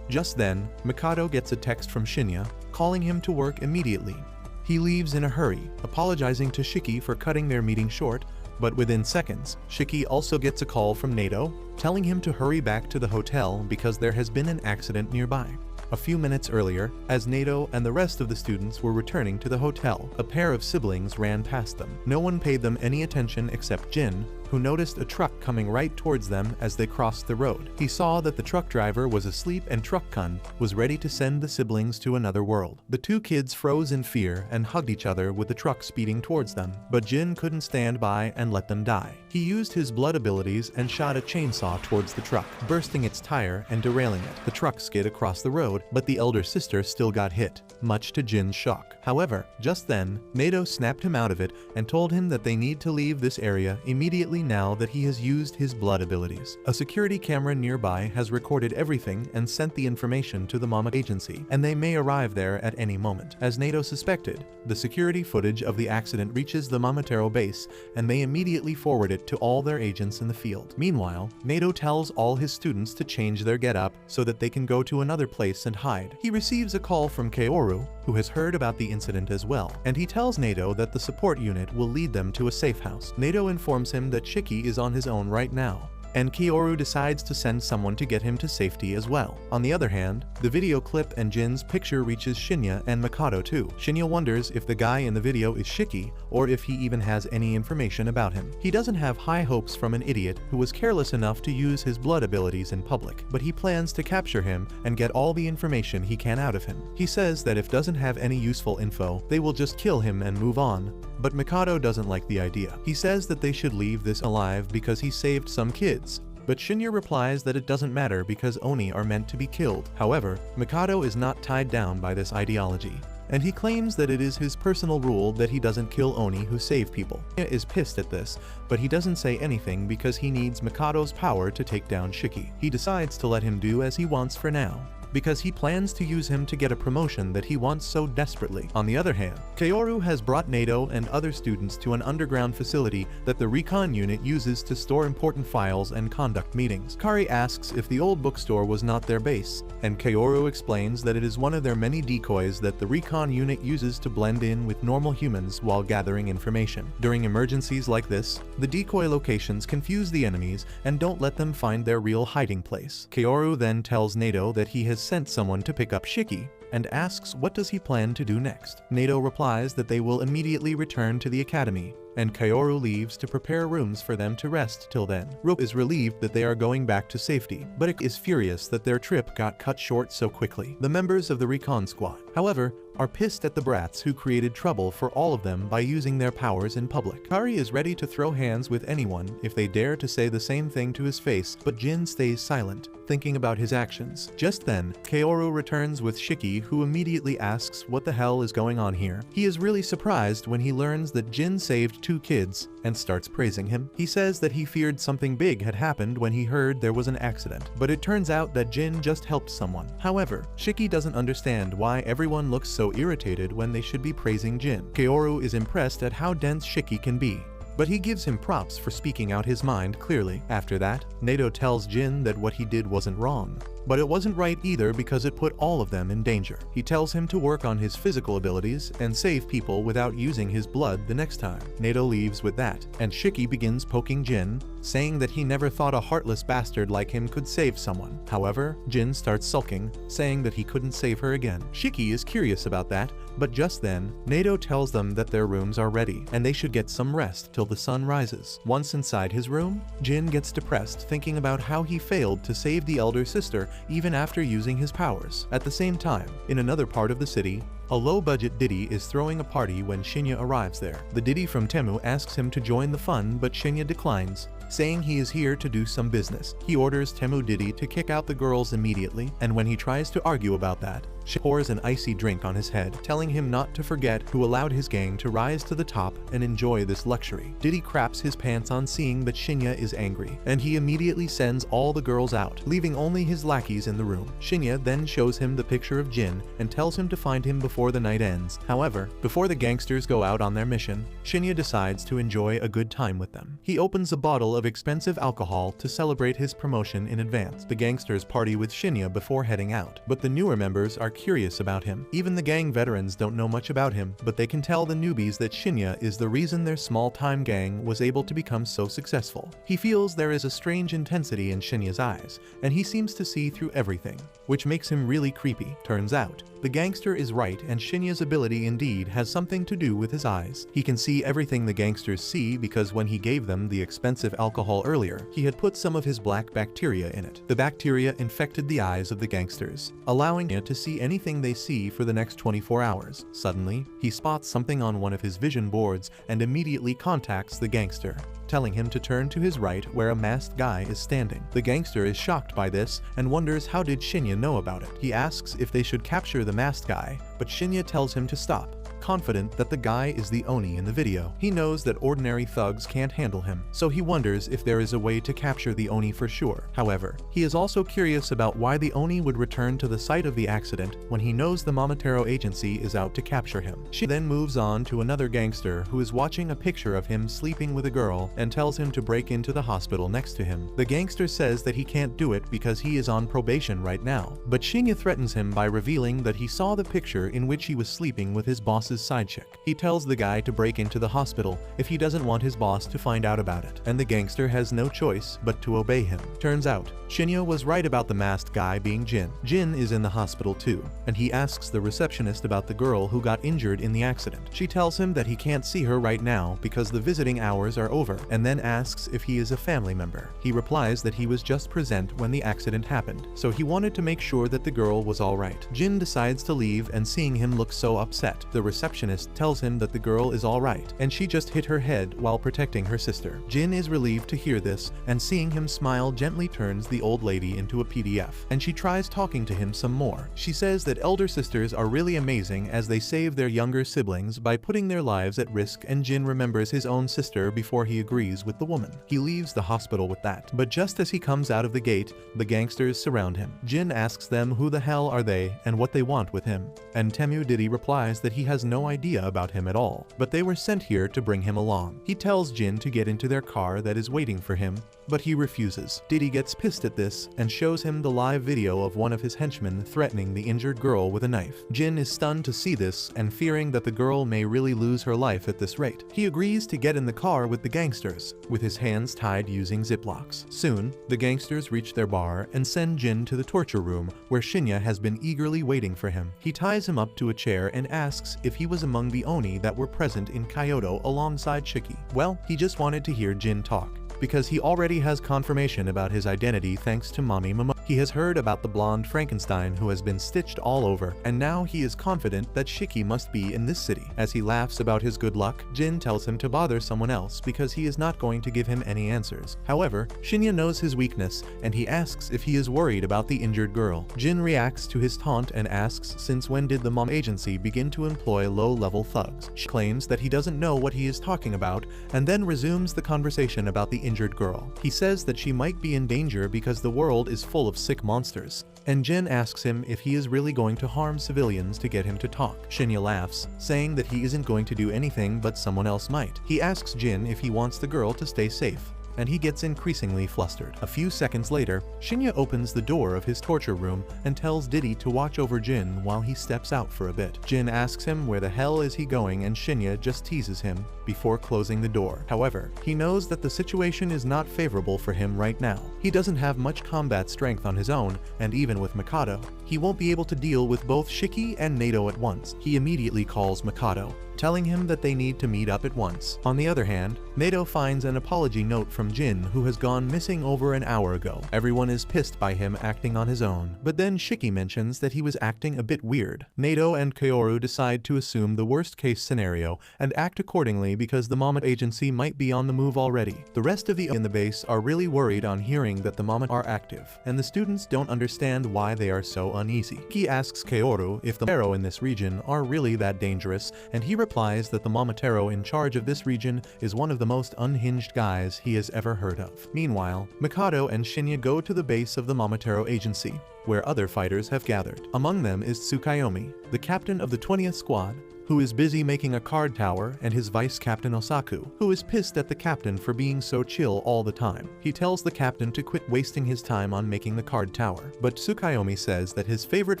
Just then, Mikado gets a text from Shinya, calling him to work immediately. He leaves in a hurry, apologizing to Shiki for cutting their meeting short, but within seconds, Shiki also gets a call from Nato, telling him to hurry back to the hotel because there has been an accident nearby. A few minutes earlier, as Nato and the rest of the students were returning to the hotel, a pair of siblings ran past them. No one paid them any attention except Jin, who noticed a truck coming right towards them as they crossed the road. He saw that the truck driver was asleep and Truck-kun was ready to send the siblings to another world. The two kids froze in fear and hugged each other with the truck speeding towards them, but Jin couldn't stand by and let them die. He used his blood abilities and shot a chainsaw towards the truck, bursting its tire and derailing it. The truck skid across the road, but the elder sister still got hit, much to Jin's shock. However, just then, Nato snapped him out of it and told him that they need to leave this area immediately now that he has used his blood abilities. A security camera nearby has recorded everything and sent the information to the Mama agency, and they may arrive there at any moment. As Nato suspected, the security footage of the accident reaches the Mamatero base, and they immediately forward it to all their agents in the field. Meanwhile, Nato tells all his students to change their getup so that they can go to another place and hide. He receives a call from Kaoru, who has heard about the incident as well, and he tells Nato that the support unit will lead them to a safe house. Nato informs him that Shiki is on his own right now, and Kaoru decides to send someone to get him to safety as well. On the other hand, the video clip and Jin's picture reaches Shinya and Mikado too. Shinya wonders if the guy in the video is Shiki, or if he even has any information about him. He doesn't have high hopes from an idiot who was careless enough to use his blood abilities in public, but he plans to capture him and get all the information he can out of him. He says that if doesn't have any useful info, they will just kill him and move on, but Mikado doesn't like the idea. He says that they should leave this alive because he saved some kids, but Shinya replies that it doesn't matter because Oni are meant to be killed. However, Mikado is not tied down by this ideology, and he claims that it is his personal rule that he doesn't kill Oni who save people. Shinya is pissed at this, but he doesn't say anything because he needs Mikado's power to take down Shiki. He decides to let him do as he wants for now, because he plans to use him to get a promotion that he wants so desperately. On the other hand, Kaoru has brought Nato and other students to an underground facility that the recon unit uses to store important files and conduct meetings. Kari asks if the old bookstore was not their base, and Kaoru explains that it is one of their many decoys that the recon unit uses to blend in with normal humans while gathering information. During emergencies like this, the decoy locations confuse the enemies and don't let them find their real hiding place. Kaoru then tells Nato that he has sent someone to pick up Shiki, and asks what does he plan to do next. Nato replies that they will immediately return to the academy, and Kaoru leaves to prepare rooms for them to rest till then. Rope is relieved that they are going back to safety, but Ikki is furious that their trip got cut short so quickly. The members of the recon squad, however, are pissed at the brats who created trouble for all of them by using their powers in public. Kari is ready to throw hands with anyone if they dare to say the same thing to his face, but Jin stays silent, thinking about his actions. Just then, Kaoru returns with Shiki, who immediately asks what the hell is going on here. He is really surprised when he learns that Jin saved 2 kids and starts praising him. He says that he feared something big had happened when he heard there was an accident, but it turns out that Jin just helped someone. However, Shiki doesn't understand why everyone looks so irritated when they should be praising Jin. Kaoru is impressed at how dense Shiki can be, but he gives him props for speaking out his mind clearly. After that, Nato tells Jin that what he did wasn't wrong, but it wasn't right either because it put all of them in danger. He tells him to work on his physical abilities and save people without using his blood the next time. Nato leaves with that, and Shiki begins poking Jin, saying that he never thought a heartless bastard like him could save someone. However, Jin starts sulking, saying that he couldn't save her again. Shiki is curious about that, but just then, Nato tells them that their rooms are ready, and they should get some rest till the sun rises. Once inside his room, Jin gets depressed thinking about how he failed to save the elder sister even after using his powers. At the same time, in another part of the city, a low-budget Diddy is throwing a party when Shinya arrives there. The Diddy from Temu asks him to join the fun, but Shinya declines, saying he is here to do some business. He orders Temu Diddy to kick out the girls immediately, and when he tries to argue about that, she pours an icy drink on his head, telling him not to forget who allowed his gang to rise to the top and enjoy this luxury. Diddy craps his pants on seeing that Shinya is angry, and he immediately sends all the girls out, leaving only his lackeys in the room. Shinya then shows him the picture of Jin and tells him to find him before the night ends. However, before the gangsters go out on their mission, Shinya decides to enjoy a good time with them. He opens a bottle of expensive alcohol to celebrate his promotion in advance. The gangsters party with Shinya before heading out, but the newer members are curious about him. Even the gang veterans don't know much about him, but they can tell the newbies that Shinya is the reason their small-time gang was able to become so successful. He feels there is a strange intensity in Shinya's eyes, and he seems to see through everything, which makes him really creepy. Turns out, the gangster is right, and Shinya's ability indeed has something to do with his eyes. He can see everything the gangsters see because when he gave them the expensive alcohol earlier, he had put some of his black bacteria in it. The bacteria infected the eyes of the gangsters, allowing Shinya to see anything they see for the next 24 hours. Suddenly, he spots something on one of his vision boards and immediately contacts the gangster, telling him to turn to his right where a masked guy is standing. The gangster is shocked by this and wonders how did Shinya know about it. He asks if they should capture the masked guy, but Shinya tells him to stop, confident that the guy is the Oni in the video. He knows that ordinary thugs can't handle him, so he wonders if there is a way to capture the Oni for sure. However, he is also curious about why the Oni would return to the site of the accident when he knows the Momotaro agency is out to capture him. She then moves on to another gangster who is watching a picture of him sleeping with a girl and tells him to break into the hospital next to him. The gangster says that he can't do it because he is on probation right now, but Shinya threatens him by revealing that he saw the picture in which he was sleeping with his boss's side chick. He tells the guy to break into the hospital if he doesn't want his boss to find out about it, and the gangster has no choice but to obey him. Turns out, Shinya was right about the masked guy being Jin. Jin is in the hospital too, and he asks the receptionist about the girl who got injured in the accident. She tells him that he can't see her right now because the visiting hours are over, and then asks if he is a family member. He replies that he was just present when the accident happened, so he wanted to make sure that the girl was alright. Jin decides to leave, and seeing him look so upset, the receptionist tells him that the girl is alright, and she just hit her head while protecting her sister. Jin is relieved to hear this, and seeing him smile gently turns the old lady into a PDF, and she tries talking to him some more. She says that elder sisters are really amazing as they save their younger siblings by putting their lives at risk, and Jin remembers his own sister before he agrees with the woman. He leaves the hospital with that, but just as he comes out of the gate, the gangsters surround him. Jin asks them who the hell are they and what they want with him, and Temu Diddy replies that he has no idea about him at all, but they were sent here to bring him along. He tells Jin to get into their car that is waiting for him, but he refuses. Diddy gets pissed at this and shows him the live video of one of his henchmen threatening the injured girl with a knife. Jin is stunned to see this and fearing that the girl may really lose her life at this rate. He agrees to get in the car with the gangsters, with his hands tied using ziplocks. Soon, the gangsters reach their bar and send Jin to the torture room where Shinya has been eagerly waiting for him. He ties him up to a chair and asks if he was among the Oni that were present in Kyoto alongside Shiki. Well, he just wanted to hear Jin talk, because he already has confirmation about his identity thanks to Mommy Momo. He has heard about the blonde Frankenstein who has been stitched all over, and now he is confident that Shiki must be in this city. As he laughs about his good luck, Jin tells him to bother someone else because he is not going to give him any answers. However, Shinya knows his weakness, and he asks if he is worried about the injured girl. Jin reacts to his taunt and asks since when did the mom agency begin to employ low-level thugs. She claims that he doesn't know what he is talking about, and then resumes the conversation about the injured girl. He says that she might be in danger because the world is full of sick monsters, and Jin asks him if he is really going to harm civilians to get him to talk. Shinya laughs, saying that he isn't going to do anything but someone else might. He asks Jin if he wants the girl to stay safe, and he gets increasingly flustered. A few seconds later, Shinya opens the door of his torture room and tells Diddy to watch over Jin while he steps out for a bit. Jin asks him where the hell is he going, and Shinya just teases him before closing the door. However, he knows that the situation is not favorable for him right now. He doesn't have much combat strength on his own, and even with Mikado, he won't be able to deal with both Shiki and Nato at once. He immediately calls Mikado, telling him that they need to meet up at once. On the other hand, Nato finds an apology note from Jin, who has gone missing over an hour ago. Everyone is pissed by him acting on his own, but then Shiki mentions that he was acting a bit weird. Nato and Kaoru decide to assume the worst case scenario and act accordingly because the Mama agency might be on the move already. The rest of the in the base are really worried on hearing that the Mama are active, and the students don't understand why they are so uneasy. He asks Kaoru if the Taro in this region are really that dangerous, and he replies that the Mamatero in charge of this region is one of the most unhinged guys he has ever heard of. Meanwhile, Mikado and Shinya go to the base of the Mamatero agency, where other fighters have gathered. Among them is Tsukayomi, the captain of the 20th squad, who is busy making a card tower, and his vice captain Osaku, who is pissed at the captain for being so chill all the time. He tells the captain to quit wasting his time on making the card tower, but Tsukayomi says that his favorite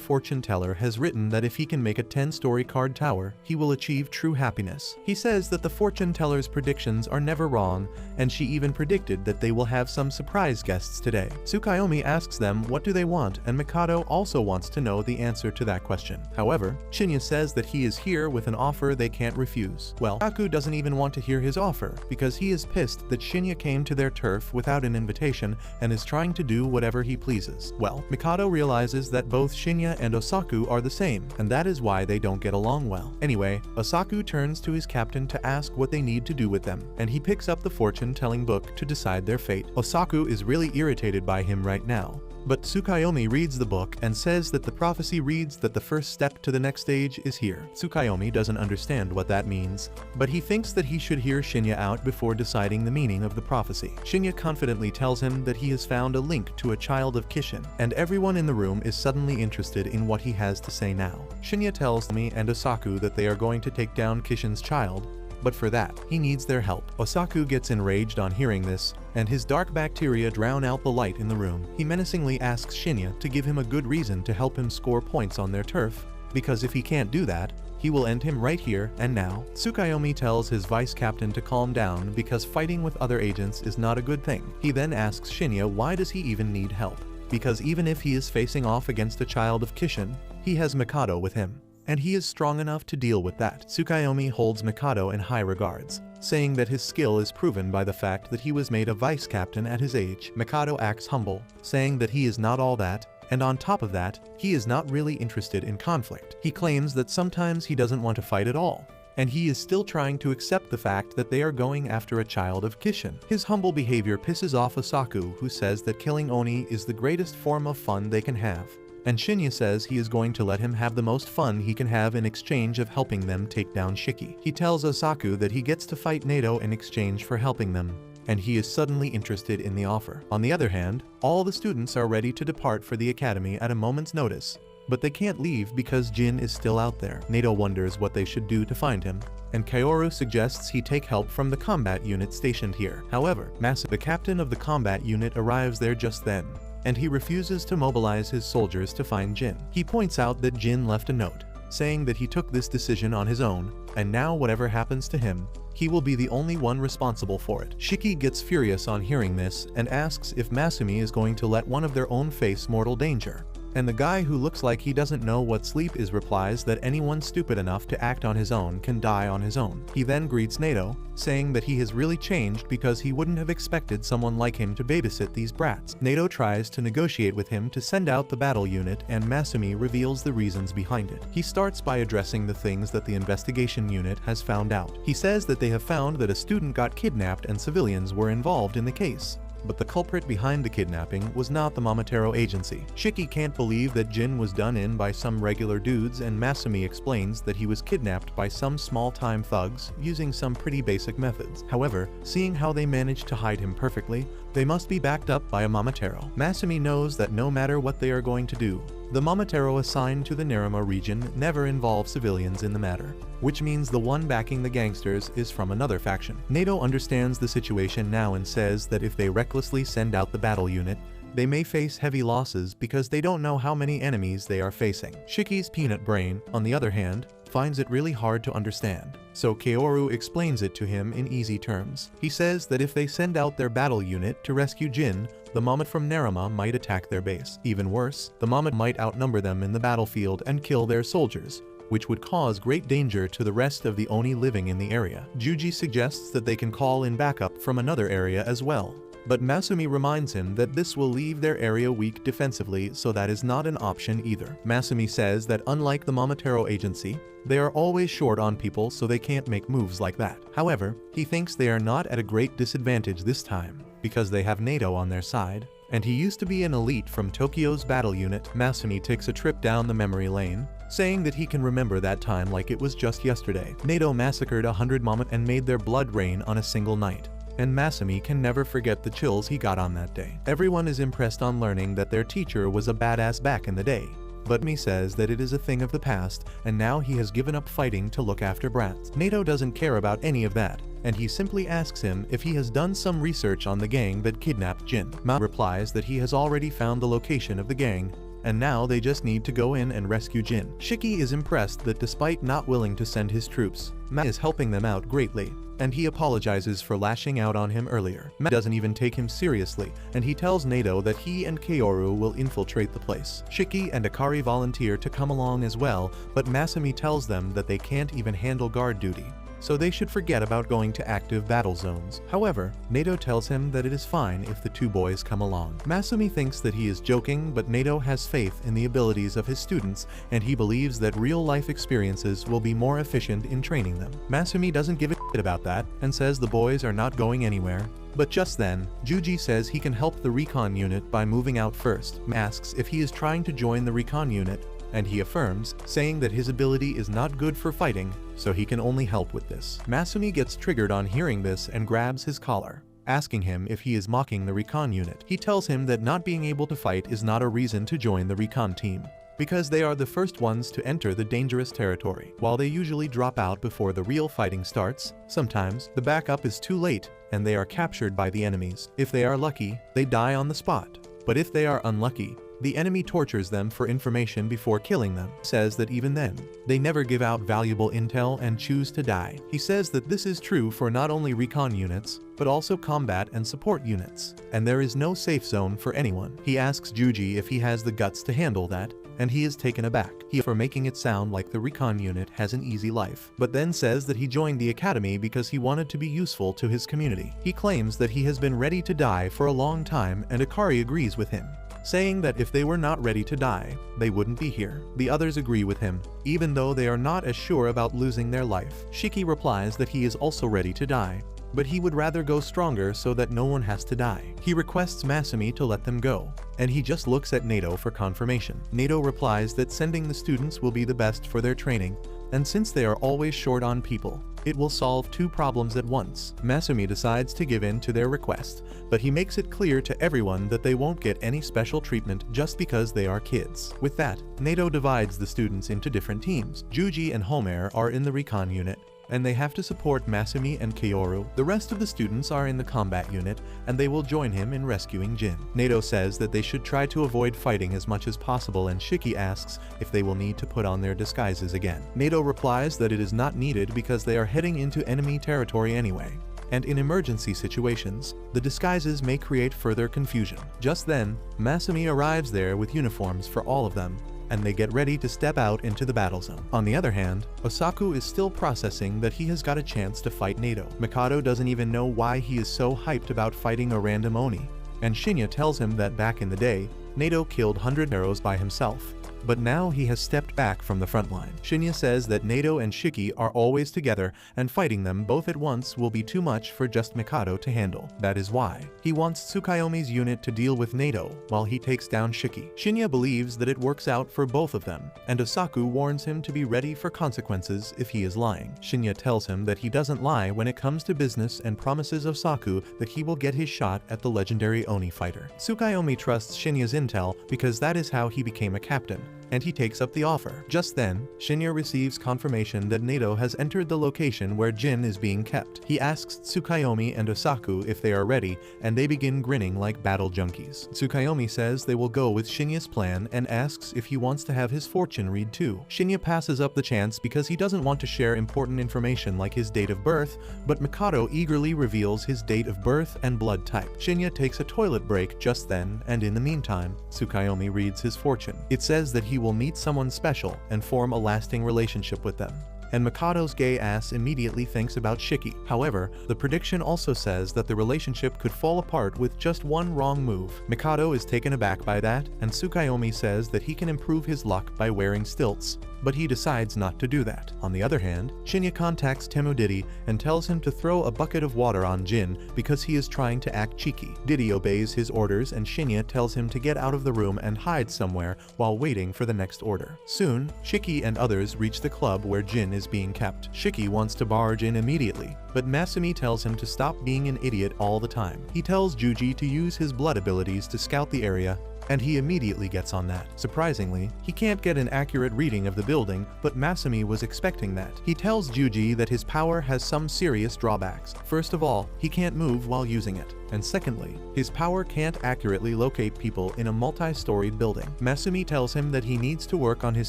fortune teller has written that if he can make a 10-story card tower, he will achieve true happiness. He says that the fortune teller's predictions are never wrong, and she even predicted that they will have some surprise guests today. Tsukayomi asks them what do they want, and Mikado also wants to know the answer to that question. However, Shinya says that he is here with an offer they can't refuse. Well, Osaku doesn't even want to hear his offer, because he is pissed that Shinya came to their turf without an invitation and is trying to do whatever he pleases. Well, Mikado realizes that both Shinya and Osaku are the same, and that is why they don't get along well. Anyway, Osaku turns to his captain to ask what they need to do with them, and he picks up the fortune-telling book to decide their fate. Osaku is really irritated by him right now, but Tsukayomi reads the book and says that the prophecy reads that the first step to the next stage is here. Tsukayomi doesn't understand what that means, but he thinks that he should hear Shinya out before deciding the meaning of the prophecy. Shinya confidently tells him that he has found a link to a child of Kishin, and everyone in the room is suddenly interested in what he has to say now. Shinya tells me and Osaku that they are going to take down Kishin's child, but for that, he needs their help. Osaku gets enraged on hearing this, and his dark bacteria drown out the light in the room. He menacingly asks Shinya to give him a good reason to help him score points on their turf, because if he can't do that, he will end him right here and now. Tsukayomi tells his vice captain to calm down because fighting with other agents is not a good thing. He then asks Shinya why does he even need help, because even if he is facing off against a child of Kishin, he has Mikado with him, and he is strong enough to deal with that. Tsukayomi holds Mikado in high regards, saying that his skill is proven by the fact that he was made a vice captain at his age. Mikado acts humble, saying that he is not all that, And on top of that, he is not really interested in conflict. He claims that sometimes he doesn't want to fight at all. And he is still trying to accept the fact that they are going after a child of Kishin. His humble behavior pisses off Osaku, who says that killing Oni is the greatest form of fun they can have. And Shinya says he is going to let him have the most fun he can have in exchange of helping them take down Shiki. He tells Osaku that he gets to fight Nato in exchange for helping them, and he is suddenly interested in the offer. On the other hand, all the students are ready to depart for the academy at a moment's notice, but they can't leave because Jin is still out there. Nato wonders what they should do to find him, and Kaoru suggests he take help from the combat unit stationed here. However, Masa, the captain of the combat unit, arrives there just then, and he refuses to mobilize his soldiers to find Jin. He points out that Jin left a note, saying that he took this decision on his own, and now whatever happens to him, he will be the only one responsible for it. Shiki gets furious on hearing this and asks if Masumi is going to let one of their own face mortal danger. And the guy who looks like he doesn't know what sleep is replies that anyone stupid enough to act on his own can die on his own. He then greets Nato, saying that he has really changed because he wouldn't have expected someone like him to babysit these brats. Nato tries to negotiate with him to send out the battle unit, and Masumi reveals the reasons behind it. He starts by addressing the things that the investigation unit has found out. He says that they have found that a student got kidnapped and civilians were involved in the case. But the culprit behind the kidnapping was not the Momotaro agency. Shiki can't believe that Jin was done in by some regular dudes, and Masumi explains that he was kidnapped by some small-time thugs using some pretty basic methods. However, seeing how they managed to hide him perfectly, they must be backed up by a Momotaro. Masumi knows that no matter what they are going to do, the Momotaro assigned to the Nerima region never involve civilians in the matter, which means the one backing the gangsters is from another faction. Nato understands the situation now and says that if they recklessly send out the battle unit, they may face heavy losses because they don't know how many enemies they are facing. Shiki's peanut brain, on the other hand, finds it really hard to understand, so Kaoru explains it to him in easy terms. He says that if they send out their battle unit to rescue Jin, the Momot from Nerima might attack their base. Even worse, the Momot might outnumber them in the battlefield and kill their soldiers, which would cause great danger to the rest of the Oni living in the area. Juji suggests that they can call in backup from another area as well, but Masumi reminds him that this will leave their area weak defensively, so that is not an option either. Masumi says that unlike the Momotaro agency, they are always short on people, so they can't make moves like that. However, he thinks they are not at a great disadvantage this time, because they have Nato on their side, and he used to be an elite from Tokyo's battle unit. Masumi takes a trip down the memory lane, saying that he can remember that time like it was just yesterday. Nato massacred 100 Momot and made their blood rain on a single night, and Masumi can never forget the chills he got on that day. Everyone is impressed on learning that their teacher was a badass back in the day, but Mi says that it is a thing of the past, and now he has given up fighting to look after brats. Nato doesn't care about any of that, and he simply asks him if he has done some research on the gang that kidnapped Jin. Ma replies that he has already found the location of the gang, and now they just need to go in and rescue Jin. Shiki is impressed that despite not willing to send his troops, Ma is helping them out greatly, and he apologizes for lashing out on him earlier. Ma doesn't even take him seriously, and he tells Nato that he and Kaoru will infiltrate the place. Shiki and Akari volunteer to come along as well, but Masumi tells them that they can't even handle guard duty, so they should forget about going to active battle zones. However, Nato tells him that it is fine if the two boys come along. Masumi thinks that he is joking, but Nato has faith in the abilities of his students, and he believes that real-life experiences will be more efficient in training them. Masumi doesn't give a shit about that, and says the boys are not going anywhere. But just then, Juji says he can help the recon unit by moving out first. Asks if he is trying to join the recon unit, and he affirms, saying that his ability is not good for fighting, so he can only help with this. Masumi gets triggered on hearing this and grabs his collar, asking him if he is mocking the recon unit. He tells him that not being able to fight is not a reason to join the recon team, because they are the first ones to enter the dangerous territory. While they usually drop out before the real fighting starts, sometimes the backup is too late and they are captured by the enemies. If they are lucky, they die on the spot, but if they are unlucky, the enemy tortures them for information before killing them. Says that even then, they never give out valuable intel and choose to die. He says that this is true for not only recon units, but also combat and support units, and there is no safe zone for anyone. He asks Juji if he has the guts to handle that, and he is taken aback for making it sound like the recon unit has an easy life, but then says that he joined the academy because he wanted to be useful to his community. He claims that he has been ready to die for a long time, and Akari agrees with him, saying that if they were not ready to die, they wouldn't be here. The others agree with him, even though they are not as sure about losing their life. Shiki replies that he is also ready to die, but he would rather go stronger so that no one has to die. He requests Masumi to let them go, and he just looks at Nato for confirmation. Nato replies that sending the students will be the best for their training, and since they are always short on people, it will solve two problems at once. Masumi decides to give in to their request, but he makes it clear to everyone that they won't get any special treatment just because they are kids. With that, Nato divides the students into different teams. Juji and Homer are in the recon unit, and they have to support Masumi and Kaoru. The rest of the students are in the combat unit, and they will join him in rescuing Jin. Nato says that they should try to avoid fighting as much as possible, and Shiki asks if they will need to put on their disguises again. Nato replies that it is not needed because they are heading into enemy territory anyway, and in emergency situations, the disguises may create further confusion. Just then, Masumi arrives there with uniforms for all of them, and they get ready to step out into the battle zone. On the other hand, Osaku is still processing that he has got a chance to fight Nato. Mikado doesn't even know why he is so hyped about fighting a random Oni, and Shinya tells him that back in the day, Nato killed 100 arrows by himself, but now he has stepped back from the front line. Shinya says that Nato and Shiki are always together, and fighting them both at once will be too much for just Mikado to handle. That is why he wants Tsukayomi's unit to deal with Nato while he takes down Shiki. Shinya believes that it works out for both of them, and Osaku warns him to be ready for consequences if he is lying. Shinya tells him that he doesn't lie when it comes to business and promises Osaku that he will get his shot at the legendary Oni fighter. Tsukayomi trusts Shinya's intel because that is how he became a captain, and he takes up the offer. Just then, Shinya receives confirmation that Nato has entered the location where Jin is being kept. He asks Tsukayomi and Osaku if they are ready, and they begin grinning like battle junkies. Tsukayomi says they will go with Shinya's plan and asks if he wants to have his fortune read too. Shinya passes up the chance because he doesn't want to share important information like his date of birth, but Mikado eagerly reveals his date of birth and blood type. Shinya takes a toilet break just then, and in the meantime, Tsukayomi reads his fortune. It says that he will meet someone special and form a lasting relationship with them, and Mikado's gay ass immediately thinks about Shiki. However, the prediction also says that the relationship could fall apart with just one wrong move. Mikado is taken aback by that, and Tsukayomi says that he can improve his luck by wearing stilts, but he decides not to do that. On the other hand, Shinya contacts Temu Diddy and tells him to throw a bucket of water on Jin because he is trying to act cheeky. Diddy obeys his orders, and Shinya tells him to get out of the room and hide somewhere while waiting for the next order. Soon, Shiki and others reach the club where Jin is being kept. Shiki wants to barge in immediately, but Masumi tells him to stop being an idiot all the time. He tells Juji to use his blood abilities to scout the area, and he immediately gets on that. Surprisingly, he can't get an accurate reading of the building, but Masumi was expecting that. He tells Juji that his power has some serious drawbacks. First of all, he can't move while using it, and secondly, his power can't accurately locate people in a multi-storied building. Masumi tells him that he needs to work on his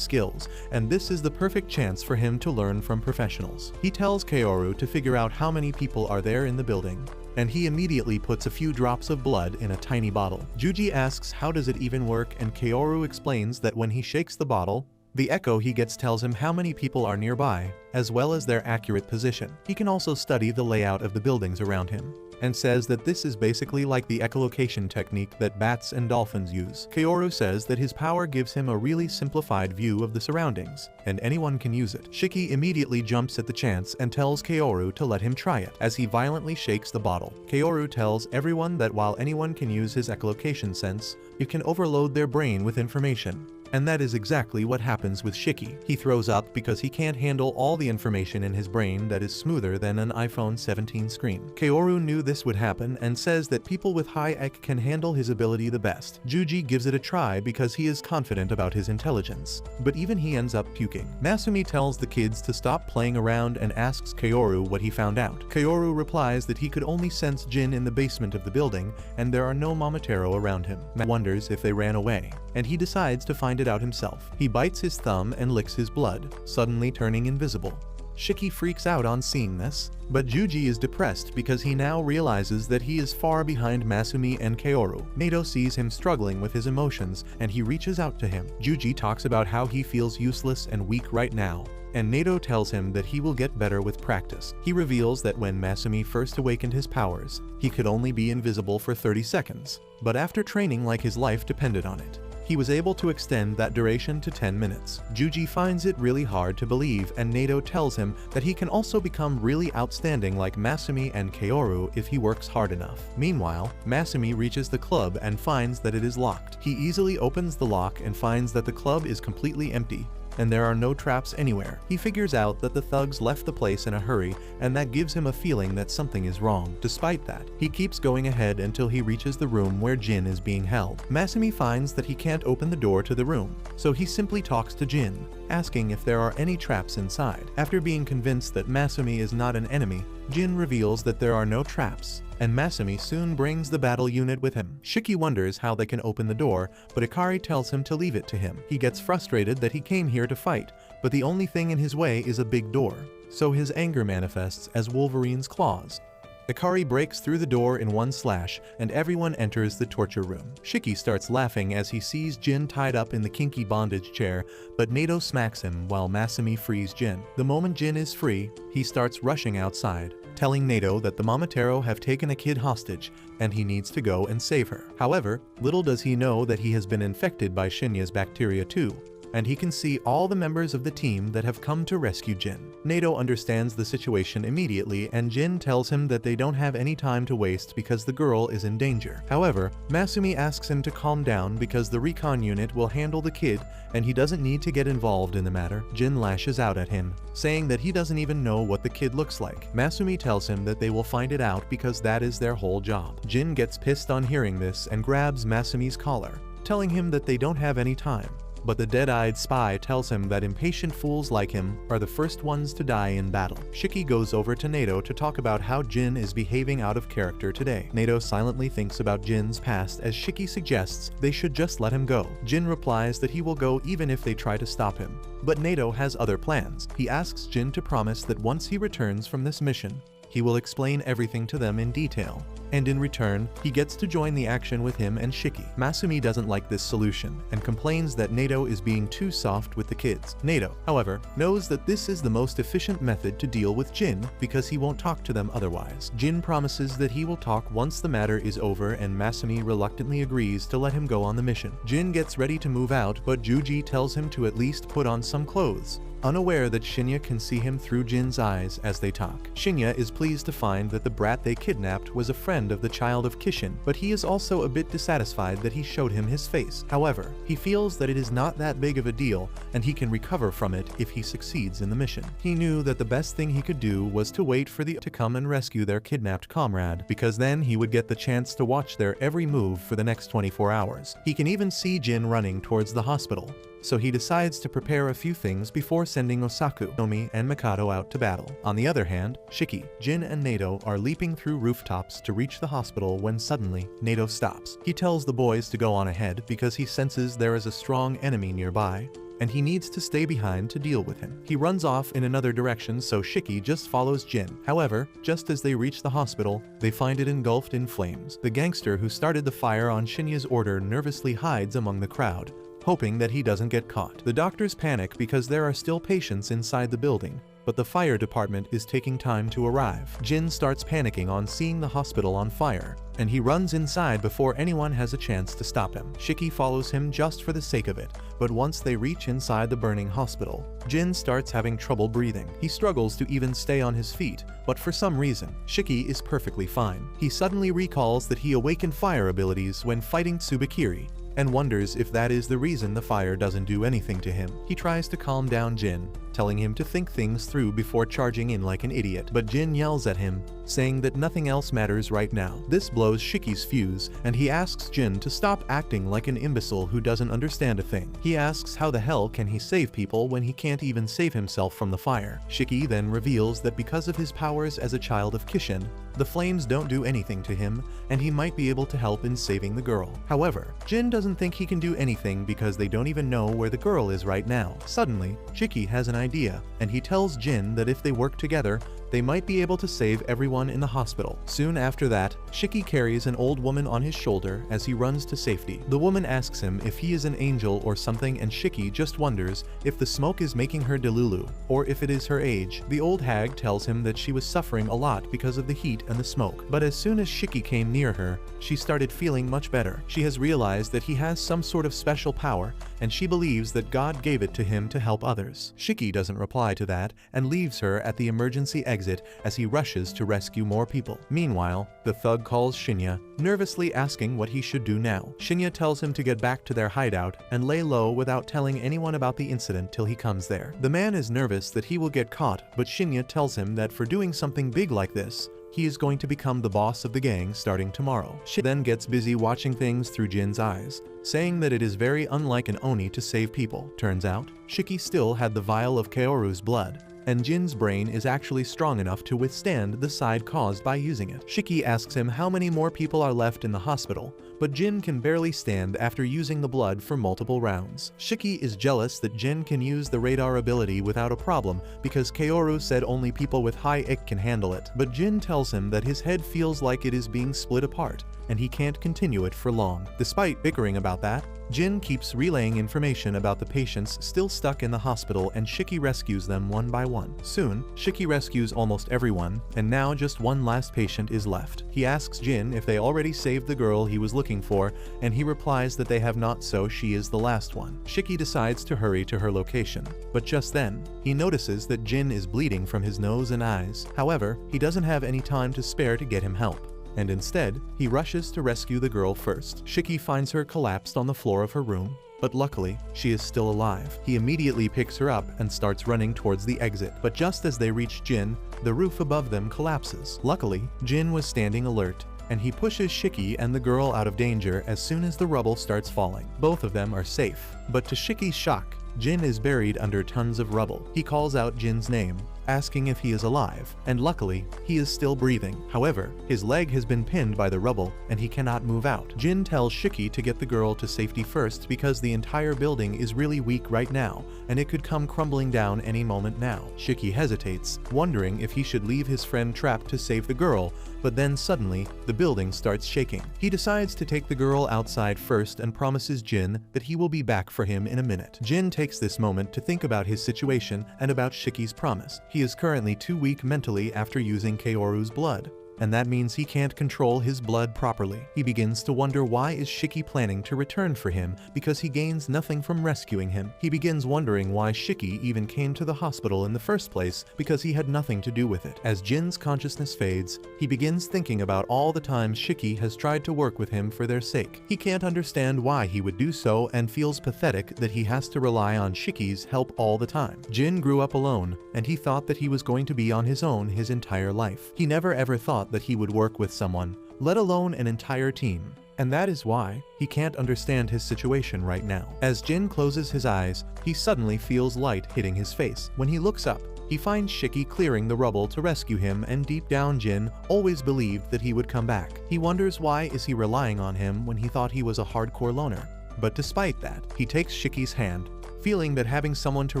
skills, and this is the perfect chance for him to learn from professionals. He tells Kaoru to figure out how many people are there in the building, and he immediately puts a few drops of blood in a tiny bottle. Juji asks how does it even work, and Kaoru explains that when he shakes the bottle, the echo he gets tells him how many people are nearby, as well as their accurate position. He can also study the layout of the buildings around him, and says that this is basically like the echolocation technique that bats and dolphins use. Kaoru says that his power gives him a really simplified view of the surroundings, and anyone can use it. Shiki immediately jumps at the chance and tells Kaoru to let him try it, as he violently shakes the bottle. Kaoru tells everyone that while anyone can use his echolocation sense, you can overload their brain with information. And that is exactly what happens with Shiki. He throws up because he can't handle all the information in his brain that is smoother than an iPhone 17 screen. Kaoru knew this would happen and says that people with high EQ can handle his ability the best. Juji gives it a try because he is confident about his intelligence, but even he ends up puking. Masumi tells the kids to stop playing around and asks Kaoru what he found out. Kaoru replies that he could only sense Jin in the basement of the building and there are no Momotaro around him. Matt wonders if they ran away, and he decides to find it out himself. He bites his thumb and licks his blood, suddenly turning invisible. Shiki freaks out on seeing this, but Juji is depressed because he now realizes that he is far behind Masumi and Kaoru. Nato sees him struggling with his emotions and he reaches out to him. Juji talks about how he feels useless and weak right now, and Nato tells him that he will get better with practice. He reveals that when Masumi first awakened his powers, he could only be invisible for 30 seconds, but after training like his life depended on it, he was able to extend that duration to 10 minutes. Juji finds it really hard to believe, and Nato tells him that he can also become really outstanding like Masumi and Kaoru if he works hard enough. Meanwhile, Masumi reaches the club and finds that it is locked. He easily opens the lock and finds that the club is completely empty, and there are no traps anywhere. He figures out that the thugs left the place in a hurry, and that gives him a feeling that something is wrong. Despite that, he keeps going ahead until he reaches the room where Jin is being held. Masumi finds that he can't open the door to the room, so he simply talks to Jin, asking if there are any traps inside. After being convinced that Masumi is not an enemy, Jin reveals that there are no traps, and Masumi soon brings the battle unit with him. Shiki wonders how they can open the door, but Ikari tells him to leave it to him. He gets frustrated that he came here to fight, but the only thing in his way is a big door, so his anger manifests as Wolverine's claws. Ikari breaks through the door in one slash, and everyone enters the torture room. Shiki starts laughing as he sees Jin tied up in the kinky bondage chair, but Nato smacks him while Masumi frees Jin. The moment Jin is free, he starts rushing outside, telling Nato that the Momotaro have taken a kid hostage and he needs to go and save her. However, little does he know that he has been infected by Shinya's bacteria too, and he can see all the members of the team that have come to rescue Jin. Nato understands the situation immediately, and Jin tells him that they don't have any time to waste because the girl is in danger. However, Masumi asks him to calm down because the recon unit will handle the kid and he doesn't need to get involved in the matter. Jin lashes out at him, saying that he doesn't even know what the kid looks like. Masumi tells him that they will find it out because that is their whole job. Jin gets pissed on hearing this and grabs Masumi's collar, telling him that they don't have any time. But the dead-eyed spy tells him that impatient fools like him are the first ones to die in battle. Shiki goes over to Nato to talk about how Jin is behaving out of character today. Nato silently thinks about Jin's past as Shiki suggests they should just let him go. Jin replies that he will go even if they try to stop him. But Nato has other plans. He asks Jin to promise that once he returns from this mission, he will explain everything to them in detail, and in return, he gets to join the action with him and Shiki. Masumi doesn't like this solution and complains that Nato is being too soft with the kids. Nato, however, knows that this is the most efficient method to deal with Jin because he won't talk to them otherwise. Jin promises that he will talk once the matter is over, and Masumi reluctantly agrees to let him go on the mission. Jin gets ready to move out, but Juji tells him to at least put on some clothes, unaware that Shinya can see him through Jin's eyes as they talk. Shinya is pleased to find that the brat they kidnapped was a friend of the child of Kishin, but he is also a bit dissatisfied that he showed him his face. However, he feels that it is not that big of a deal and he can recover from it if he succeeds in the mission. He knew that the best thing he could do was to wait for the to come and rescue their kidnapped comrade, because then he would get the chance to watch their every move for the next 24 hours. He can even see Jin running towards the hospital, so he decides to prepare a few things before sending Osaku, Nomi, and Mikado out to battle. On the other hand, Shiki, Jin, and Nato are leaping through rooftops to reach the hospital when suddenly, Nato stops. He tells the boys to go on ahead because he senses there is a strong enemy nearby, and he needs to stay behind to deal with him. He runs off in another direction, so Shiki just follows Jin. However, just as they reach the hospital, they find it engulfed in flames. The gangster who started the fire on Shinya's order nervously hides among the crowd, hoping that he doesn't get caught. The doctors panic because there are still patients inside the building, but the fire department is taking time to arrive. Jin starts panicking on seeing the hospital on fire, and he runs inside before anyone has a chance to stop him. Shiki follows him just for the sake of it, but once they reach inside the burning hospital, Jin starts having trouble breathing. He struggles to even stay on his feet, but for some reason, Shiki is perfectly fine. He suddenly recalls that he awakened fire abilities when fighting Tsubakiri, and wonders if that is the reason the fire doesn't do anything to him. He tries to calm down Jin, telling him to think things through before charging in like an idiot, but Jin yells at him, saying that nothing else matters right now. This blows Shiki's fuse, and he asks Jin to stop acting like an imbecile who doesn't understand a thing. He asks how the hell can he save people when he can't even save himself from the fire. Shiki then reveals that because of his powers as a child of Kishin, the flames don't do anything to him, and he might be able to help in saving the girl. However, Jin doesn't think he can do anything because they don't even know where the girl is right now. Suddenly, Shiki has an idea, and he tells Jin that if they work together, they might be able to save everyone in the hospital. Soon after that, Shiki carries an old woman on his shoulder as he runs to safety. The woman asks him if he is an angel or something, and Shiki just wonders if the smoke is making her delulu, or if it is her age. The old hag tells him that she was suffering a lot because of the heat and the smoke, but as soon as Shiki came near her, she started feeling much better. She has realized that he has some sort of special power, and she believes that God gave it to him to help others. Shiki doesn't reply to that and leaves her at the emergency exit as he rushes to rescue more people. Meanwhile, the thug calls Shinya, nervously asking what he should do now. Shinya tells him to get back to their hideout and lay low without telling anyone about the incident till he comes there. The man is nervous that he will get caught, but Shinya tells him that for doing something big like this, he is going to become the boss of the gang starting tomorrow. Shinya then gets busy watching things through Jin's eyes, saying that it is very unlike an Oni to save people. Turns out, Shiki still had the vial of Kaoru's blood, and Jin's brain is actually strong enough to withstand the side caused by using it. Shiki asks him how many more people are left in the hospital, but Jin can barely stand after using the blood for multiple rounds. Shiki is jealous that Jin can use the radar ability without a problem because Kaoru said only people with high IQ can handle it, but Jin tells him that his head feels like it is being split apart, and he can't continue it for long. Despite bickering about that, Jin keeps relaying information about the patients still stuck in the hospital, and Shiki rescues them one by one. Soon, Shiki rescues almost everyone, and now just one last patient is left. He asks Jin if they already saved the girl he was looking for, and he replies that they have not, so she is the last one. Shiki decides to hurry to her location, but just then, he notices that Jin is bleeding from his nose and eyes. However, he doesn't have any time to spare to get him help, and instead, he rushes to rescue the girl first. Shiki finds her collapsed on the floor of her room, but luckily, she is still alive. He immediately picks her up and starts running towards the exit, but just as they reach Jin, the roof above them collapses. Luckily, Jin was standing alert, and he pushes Shiki and the girl out of danger as soon as the rubble starts falling. Both of them are safe, but to Shiki's shock, Jin is buried under tons of rubble. He calls out Jin's name, asking if he is alive, and luckily, he is still breathing. However, his leg has been pinned by the rubble, and he cannot move out. Jin tells Shiki to get the girl to safety first because the entire building is really weak right now, and it could come crumbling down any moment now. Shiki hesitates, wondering if he should leave his friend trapped to save the girl, but then suddenly, the building starts shaking. He decides to take the girl outside first and promises Jin that he will be back for him in a minute. Jin takes this moment to think about his situation and about Shiki's promise. He is currently too weak mentally after using Kaoru's blood, and that means he can't control his blood properly. He begins to wonder why is Shiki planning to return for him because he gains nothing from rescuing him. He begins wondering why Shiki even came to the hospital in the first place because he had nothing to do with it. As Jin's consciousness fades, he begins thinking about all the times Shiki has tried to work with him for their sake. He can't understand why he would do so and feels pathetic that he has to rely on Shiki's help all the time. Jin grew up alone, and he thought that he was going to be on his own his entire life. He never ever thought that he would work with someone, let alone an entire team. And that is why he can't understand his situation right now. As Jin closes his eyes, he suddenly feels light hitting his face. When he looks up, he finds Shiki clearing the rubble to rescue him, and deep down Jin always believed that he would come back. He wonders why is he relying on him when he thought he was a hardcore loner. But despite that, he takes Shiki's hand, feeling that having someone to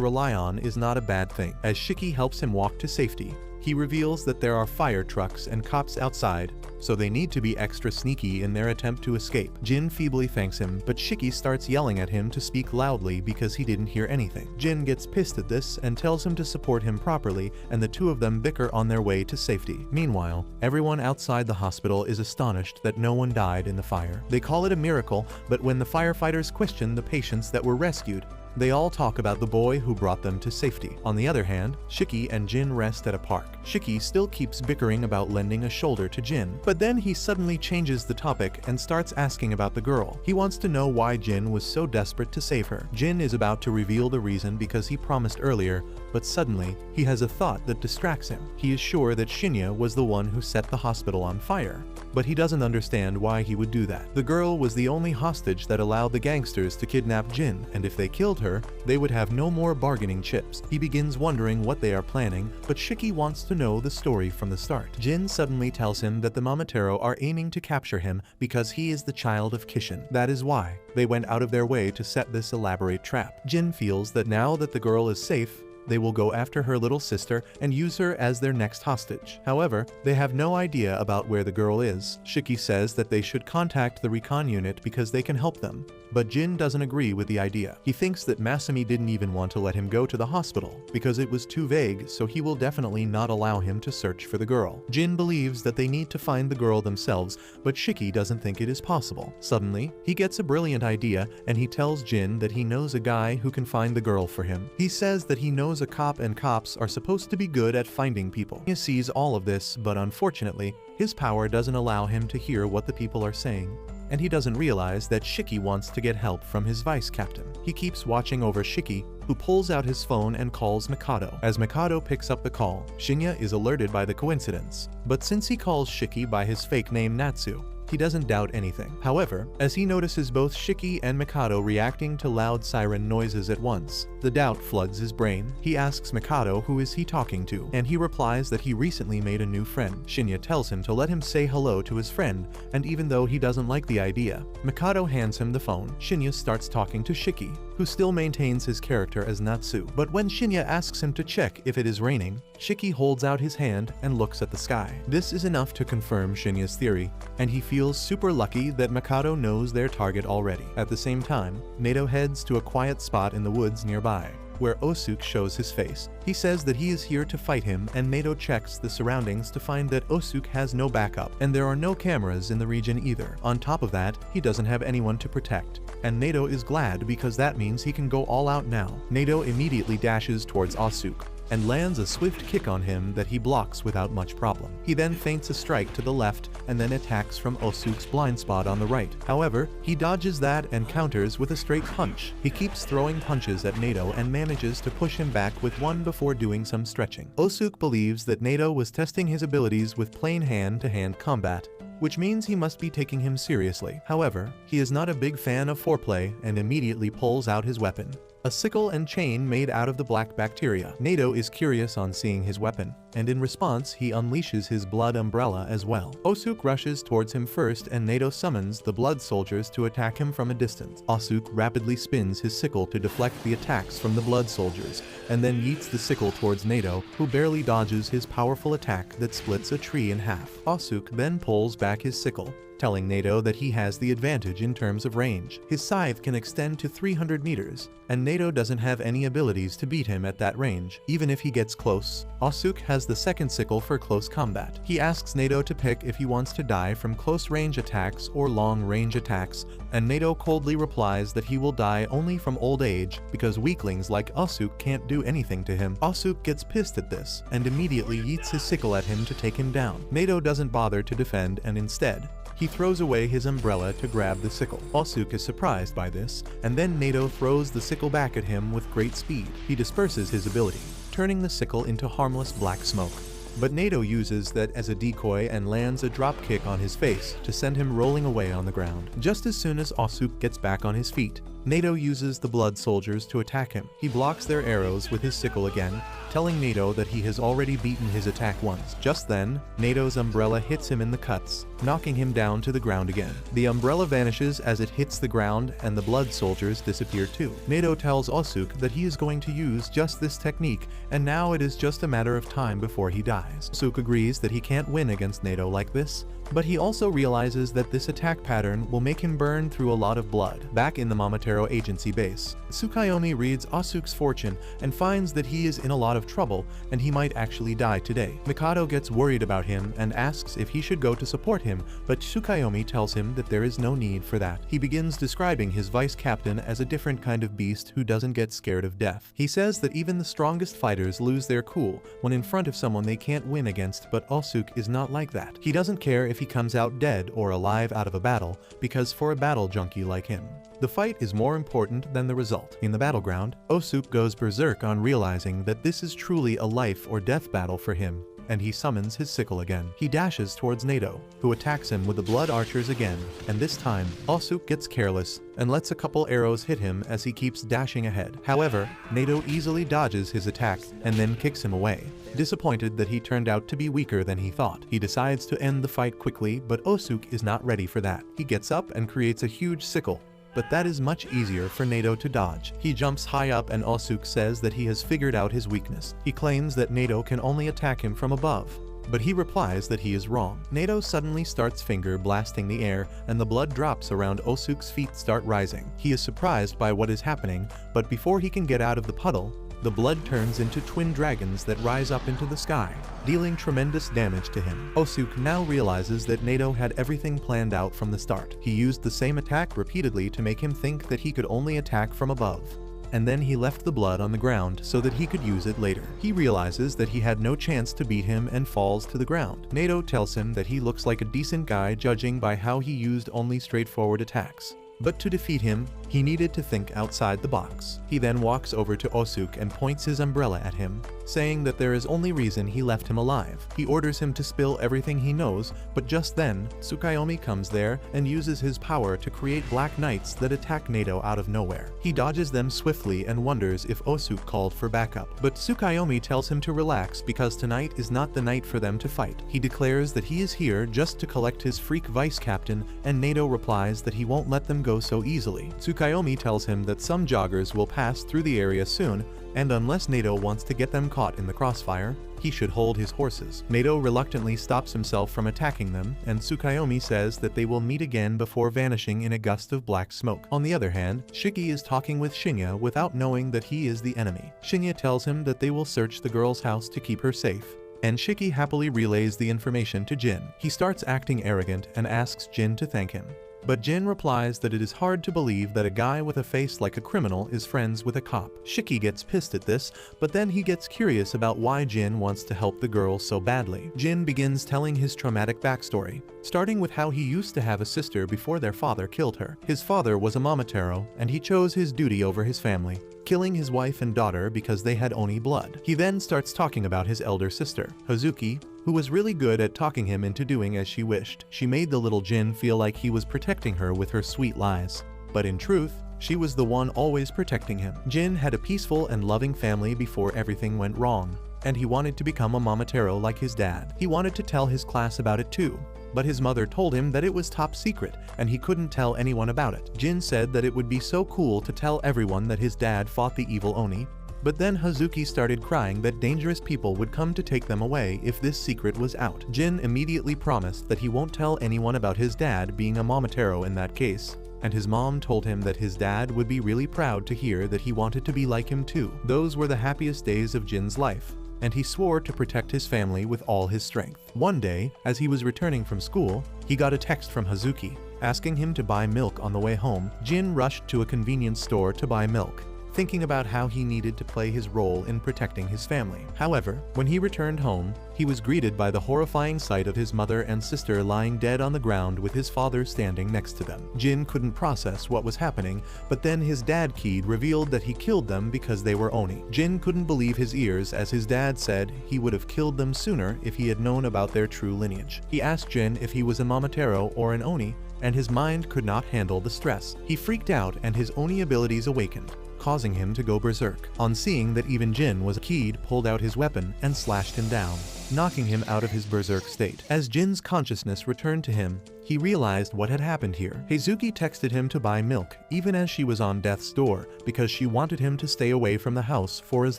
rely on is not a bad thing. As Shiki helps him walk to safety, he reveals that there are fire trucks and cops outside, so they need to be extra sneaky in their attempt to escape. Jin feebly thanks him, but Shiki starts yelling at him to speak loudly because he didn't hear anything. Jin gets pissed at this and tells him to support him properly, and the two of them bicker on their way to safety. Meanwhile, everyone outside the hospital is astonished that no one died in the fire. They call it a miracle, but when the firefighters question the patients that were rescued, they all talk about the boy who brought them to safety. On the other hand, Shiki and Jin rest at a park. Shiki still keeps bickering about lending a shoulder to Jin, but then he suddenly changes the topic and starts asking about the girl. He wants to know why Jin was so desperate to save her. Jin is about to reveal the reason because he promised earlier, but suddenly, he has a thought that distracts him. He is sure that Shinya was the one who set the hospital on fire, but he doesn't understand why he would do that. The girl was the only hostage that allowed the gangsters to kidnap Jin, and if they killed her, they would have no more bargaining chips. He begins wondering what they are planning, but Shiki wants to know the story from the start. Jin suddenly tells him that the Momotaro are aiming to capture him because he is the child of Kishin. That is why they went out of their way to set this elaborate trap. Jin feels that now that the girl is safe, they will go after her little sister and use her as their next hostage. However, they have no idea about where the girl is. Shiki says that they should contact the recon unit because they can help them. But Jin doesn't agree with the idea. He thinks that Masumi didn't even want to let him go to the hospital because it was too vague, so he will definitely not allow him to search for the girl. Jin believes that they need to find the girl themselves, but Shiki doesn't think it is possible. Suddenly, he gets a brilliant idea and he tells Jin that he knows a guy who can find the girl for him. He says that he knows a cop and cops are supposed to be good at finding people. He sees all of this, but unfortunately, his power doesn't allow him to hear what the people are saying, and he doesn't realize that Shiki wants to get help from his vice captain. He keeps watching over Shiki, who pulls out his phone and calls Mikado. As Mikado picks up the call, Shinya is alerted by the coincidence, but since he calls Shiki by his fake name Natsu, he doesn't doubt anything. However, as he notices both Shiki and Mikado reacting to loud siren noises at once, the doubt floods his brain. He asks Mikado who is he talking to, and he replies that he recently made a new friend. Shinya tells him to let him say hello to his friend, and even though he doesn't like the idea, Mikado hands him the phone. Shinya starts talking to Shiki, who still maintains his character as Natsu. But when Shinya asks him to check if it is raining, Shiki holds out his hand and looks at the sky. This is enough to confirm Shinya's theory, and he feels super lucky that Mikado knows their target already. At the same time, Nato heads to a quiet spot in the woods nearby, where Osuk shows his face. He says that he is here to fight him, and Nato checks the surroundings to find that Osuk has no backup, and there are no cameras in the region either. On top of that, he doesn't have anyone to protect, and Nato is glad because that means he can go all out now. Nato immediately dashes towards Osuk and lands a swift kick on him that he blocks without much problem. He then feints a strike to the left and then attacks from Osuk's blind spot on the right. However, he dodges that and counters with a straight punch. He keeps throwing punches at Nato and manages to push him back with one before doing some stretching. Osuk believes that Nato was testing his abilities with plain hand-to-hand combat, which means he must be taking him seriously. However, he is not a big fan of foreplay and immediately pulls out his weapon, a sickle and chain made out of the black bacteria. Nato is curious on seeing his weapon, and in response he unleashes his blood umbrella as well. Osuk rushes towards him first and Nato summons the blood soldiers to attack him from a distance. Osuk rapidly spins his sickle to deflect the attacks from the blood soldiers, and then yeets the sickle towards Nato, who barely dodges his powerful attack that splits a tree in half. Osuk then pulls back his sickle, telling Nato that he has the advantage in terms of range. His scythe can extend to 300 meters, and Nato doesn't have any abilities to beat him at that range. Even if he gets close, Osuk has the second sickle for close combat. He asks Nato to pick if he wants to die from close range attacks or long range attacks, and Nato coldly replies that he will die only from old age because weaklings like Osuk can't do anything to him. Osuk gets pissed at this and immediately yeets his sickle at him to take him down. Nato doesn't bother to defend and instead, he throws away his umbrella to grab the sickle. Osuk is surprised by this, and then Nato throws the sickle back at him with great speed. He disperses his ability, turning the sickle into harmless black smoke. But Nato uses that as a decoy and lands a drop kick on his face to send him rolling away on the ground. Just as soon as Osuk gets back on his feet, Nato uses the blood soldiers to attack him. He blocks their arrows with his sickle again, telling Nato that he has already beaten his attack once. Just then, Nato's umbrella hits him in the cuts, knocking him down to the ground again. The umbrella vanishes as it hits the ground and the blood soldiers disappear too. Nato tells Osuk that he is going to use just this technique and now it is just a matter of time before he dies. Osuk agrees that he can't win against Nato like this, but he also realizes that this attack pattern will make him burn through a lot of blood. Back in the Momotaro agency base, Tsukayomi reads Osuk's fortune and finds that he is in a lot of trouble and he might actually die today. Mikado gets worried about him and asks if he should go to support him, but Tsukayomi tells him that there is no need for that. He begins describing his vice captain as a different kind of beast who doesn't get scared of death. He says that even the strongest fighters lose their cool when in front of someone they can't win against, but Osuk is not like that. He doesn't care if he comes out dead or alive out of a battle, because for a battle junkie like him, the fight is more important than the result. In the battleground, Osuk goes berserk on realizing that this is truly a life or death battle for him, and he summons his sickle again. He dashes towards Nato, who attacks him with the blood archers again, and this time, Osuk gets careless and lets a couple arrows hit him as he keeps dashing ahead. However, Nato easily dodges his attack and then kicks him away. Disappointed that he turned out to be weaker than he thought, he decides to end the fight quickly, but Osuk is not ready for that. He gets up and creates a huge sickle, but that is much easier for Nato to dodge. He jumps high up and Osuke says that he has figured out his weakness. He claims that Nato can only attack him from above, but he replies that he is wrong. Nato suddenly starts finger blasting the air and the blood drops around Osuke's feet start rising. He is surprised by what is happening, but before he can get out of the puddle, the blood turns into twin dragons that rise up into the sky, dealing tremendous damage to him. Osuke now realizes that Nato had everything planned out from the start. He used the same attack repeatedly to make him think that he could only attack from above, and then he left the blood on the ground so that he could use it later. He realizes that he had no chance to beat him and falls to the ground. Nato tells him that he looks like a decent guy judging by how he used only straightforward attacks. But to defeat him, he needed to think outside the box. He then walks over to Osuke and points his umbrella at him, saying that there is only reason he left him alive. He orders him to spill everything he knows, but just then, Tsukuyomi comes there and uses his power to create black knights that attack Nato out of nowhere. He dodges them swiftly and wonders if Osuke called for backup, but Tsukuyomi tells him to relax because tonight is not the night for them to fight. He declares that he is here just to collect his freak vice captain, and Nato replies that he won't let them go so easily. Tsukuyomi tells him that some joggers will pass through the area soon, and unless Nato wants to get them caught in the crossfire, he should hold his horses. Nato reluctantly stops himself from attacking them, and Tsukuyomi says that they will meet again before vanishing in a gust of black smoke. On the other hand, Shiki is talking with Shinya without knowing that he is the enemy. Shinya tells him that they will search the girl's house to keep her safe, and Shiki happily relays the information to Jin. He starts acting arrogant and asks Jin to thank him, but Jin replies that it is hard to believe that a guy with a face like a criminal is friends with a cop. Shiki gets pissed at this, but then he gets curious about why Jin wants to help the girl so badly. Jin begins telling his traumatic backstory, starting with how he used to have a sister before their father killed her. His father was a Momotaro, and he chose his duty over his family, killing his wife and daughter because they had Oni blood. He then starts talking about his elder sister, Hazuki, who was really good at talking him into doing as she wished. She made the little Jin feel like he was protecting her with her sweet lies, but in truth, she was the one always protecting him. Jin had a peaceful and loving family before everything went wrong, and he wanted to become a Momotaro like his dad. He wanted to tell his class about it too, but his mother told him that it was top secret and he couldn't tell anyone about it. Jin said that it would be so cool to tell everyone that his dad fought the evil Oni, but then Hazuki started crying that dangerous people would come to take them away if this secret was out. Jin immediately promised that he won't tell anyone about his dad being a Momotaro in that case, and his mom told him that his dad would be really proud to hear that he wanted to be like him too. Those were the happiest days of Jin's life, and he swore to protect his family with all his strength. One day, as he was returning from school, he got a text from Hazuki, asking him to buy milk on the way home. Jin rushed to a convenience store to buy milk, thinking about how he needed to play his role in protecting his family. However, when he returned home, he was greeted by the horrifying sight of his mother and sister lying dead on the ground with his father standing next to them. Jin couldn't process what was happening, but then his dad Keed revealed that he killed them because they were Oni. Jin couldn't believe his ears as his dad said he would have killed them sooner if he had known about their true lineage. He asked Jin if he was a Momotaro or an Oni, and his mind could not handle the stress. He freaked out and his Oni abilities awakened, causing him to go berserk. On seeing that even Jin was, Keed pulled out his weapon and slashed him down, knocking him out of his berserk state. As Jin's consciousness returned to him, he realized what had happened here. Hazuki texted him to buy milk, even as she was on death's door, because she wanted him to stay away from the house for as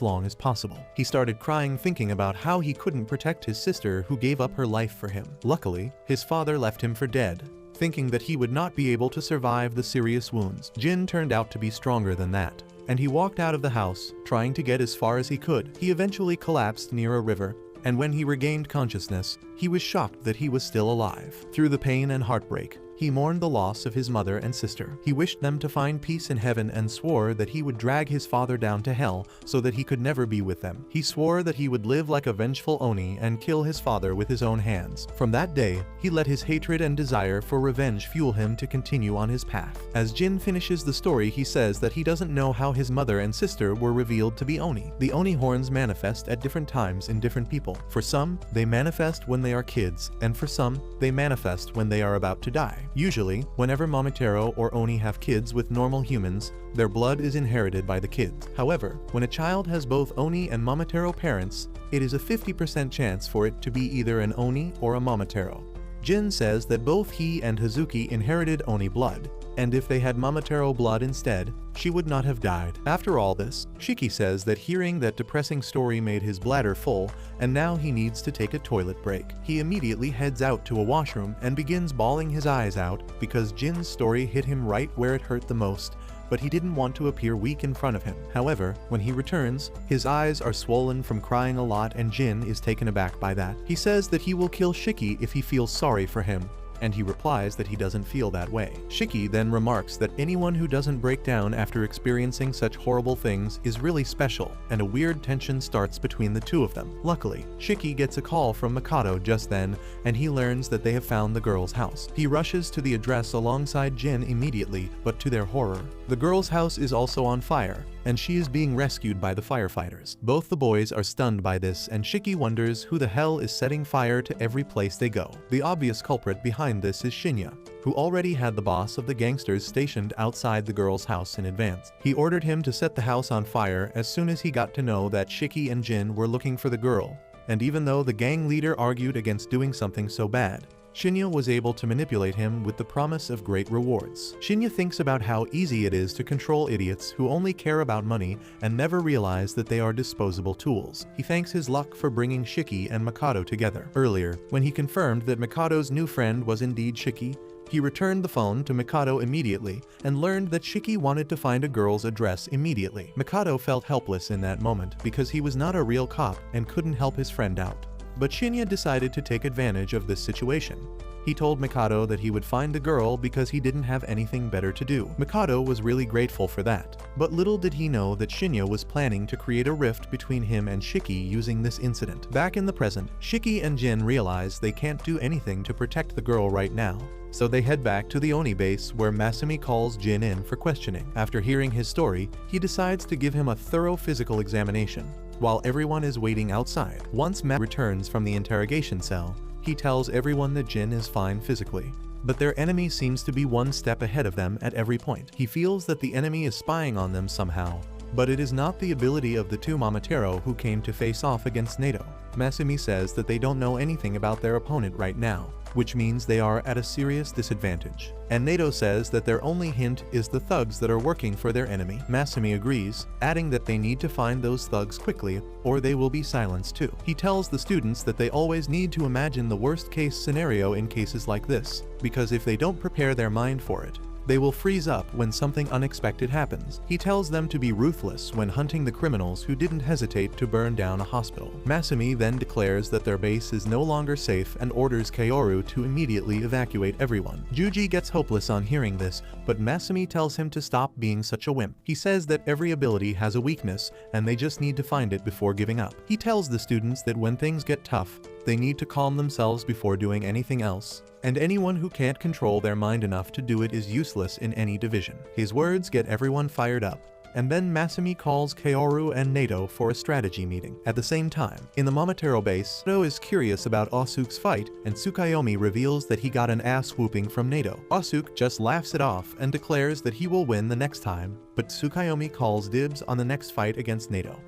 long as possible. He started crying thinking about how he couldn't protect his sister who gave up her life for him. Luckily, his father left him for dead, thinking that he would not be able to survive the serious wounds. Jin turned out to be stronger than that, and he walked out of the house, trying to get as far as he could. He eventually collapsed near a river, and when he regained consciousness, he was shocked that he was still alive. Through the pain and heartbreak, he mourned the loss of his mother and sister. He wished them to find peace in heaven and swore that he would drag his father down to hell so that he could never be with them. He swore that he would live like a vengeful Oni and kill his father with his own hands. From that day, he let his hatred and desire for revenge fuel him to continue on his path. As Jin finishes the story, he says that he doesn't know how his mother and sister were revealed to be Oni. The Oni horns manifest at different times in different people. For some, they manifest when they are kids, and for some, they manifest when they are about to die. Usually, whenever Momotaro or Oni have kids with normal humans, their blood is inherited by the kids. However, when a child has both Oni and Momotaro parents, it is a 50% chance for it to be either an Oni or a Momotaro. Jin says that both he and Hazuki inherited Oni blood, and if they had Momotaro blood instead, she would not have died. After all this, Shiki says that hearing that depressing story made his bladder full, and now he needs to take a toilet break. He immediately heads out to a washroom and begins bawling his eyes out because Jin's story hit him right where it hurt the most, but he didn't want to appear weak in front of him. However, when he returns, his eyes are swollen from crying a lot and Jin is taken aback by that. He says that he will kill Shiki if he feels sorry for him, and he replies that he doesn't feel that way. Shiki then remarks that anyone who doesn't break down after experiencing such horrible things is really special, and a weird tension starts between the two of them. Luckily, Shiki gets a call from Mikado just then, and he learns that they have found the girl's house. He rushes to the address alongside Jin immediately, but to their horror, the girl's house is also on fire, and she is being rescued by the firefighters. Both the boys are stunned by this, and Shiki wonders who the hell is setting fire to every place they go. The obvious culprit behind this is Shinya, who already had the boss of the gangsters stationed outside the girl's house in advance. He ordered him to set the house on fire as soon as he got to know that Shiki and Jin were looking for the girl, and even though the gang leader argued against doing something so bad, Shinya was able to manipulate him with the promise of great rewards. Shinya thinks about how easy it is to control idiots who only care about money and never realize that they are disposable tools. He thanks his luck for bringing Shiki and Mikado together. Earlier, when he confirmed that Mikado's new friend was indeed Shiki, he returned the phone to Mikado immediately and learned that Shiki wanted to find a girl's address immediately. Mikado felt helpless in that moment because he was not a real cop and couldn't help his friend out. But Shinya decided to take advantage of this situation. He told Mikado that he would find the girl because he didn't have anything better to do. Mikado was really grateful for that. But little did he know that Shinya was planning to create a rift between him and Shiki using this incident. Back in the present, Shiki and Jin realize they can't do anything to protect the girl right now, so they head back to the Oni base where Masumi calls Jin in for questioning. After hearing his story, he decides to give him a thorough physical examination, while everyone is waiting outside. Once Matt returns from the interrogation cell, he tells everyone that Jin is fine physically, but their enemy seems to be one step ahead of them at every point. He feels that the enemy is spying on them somehow, but it is not the ability of the two Momotaro who came to face off against Nato. Masumi says that they don't know anything about their opponent right now, which means they are at a serious disadvantage. And Nato says that their only hint is the thugs that are working for their enemy. Masumi agrees, adding that they need to find those thugs quickly or they will be silenced too. He tells the students that they always need to imagine the worst case scenario in cases like this, because if they don't prepare their mind for it, they will freeze up when something unexpected happens. He tells them to be ruthless when hunting the criminals who didn't hesitate to burn down a hospital. Masumi then declares that their base is no longer safe and orders Kaoru to immediately evacuate everyone. Juji gets hopeless on hearing this, but Masumi tells him to stop being such a wimp. He says that every ability has a weakness and they just need to find it before giving up. He tells the students that when things get tough, they need to calm themselves before doing anything else, and anyone who can't control their mind enough to do it is useless in any division. His words get everyone fired up, and then Masumi calls Kaoru and Nato for a strategy meeting. At the same time, in the Momotaro base, Nato is curious about Osuke's fight, and Tsukayomi reveals that he got an ass whooping from Nato. Osuke just laughs it off and declares that he will win the next time, but Tsukayomi calls dibs on the next fight against Nato.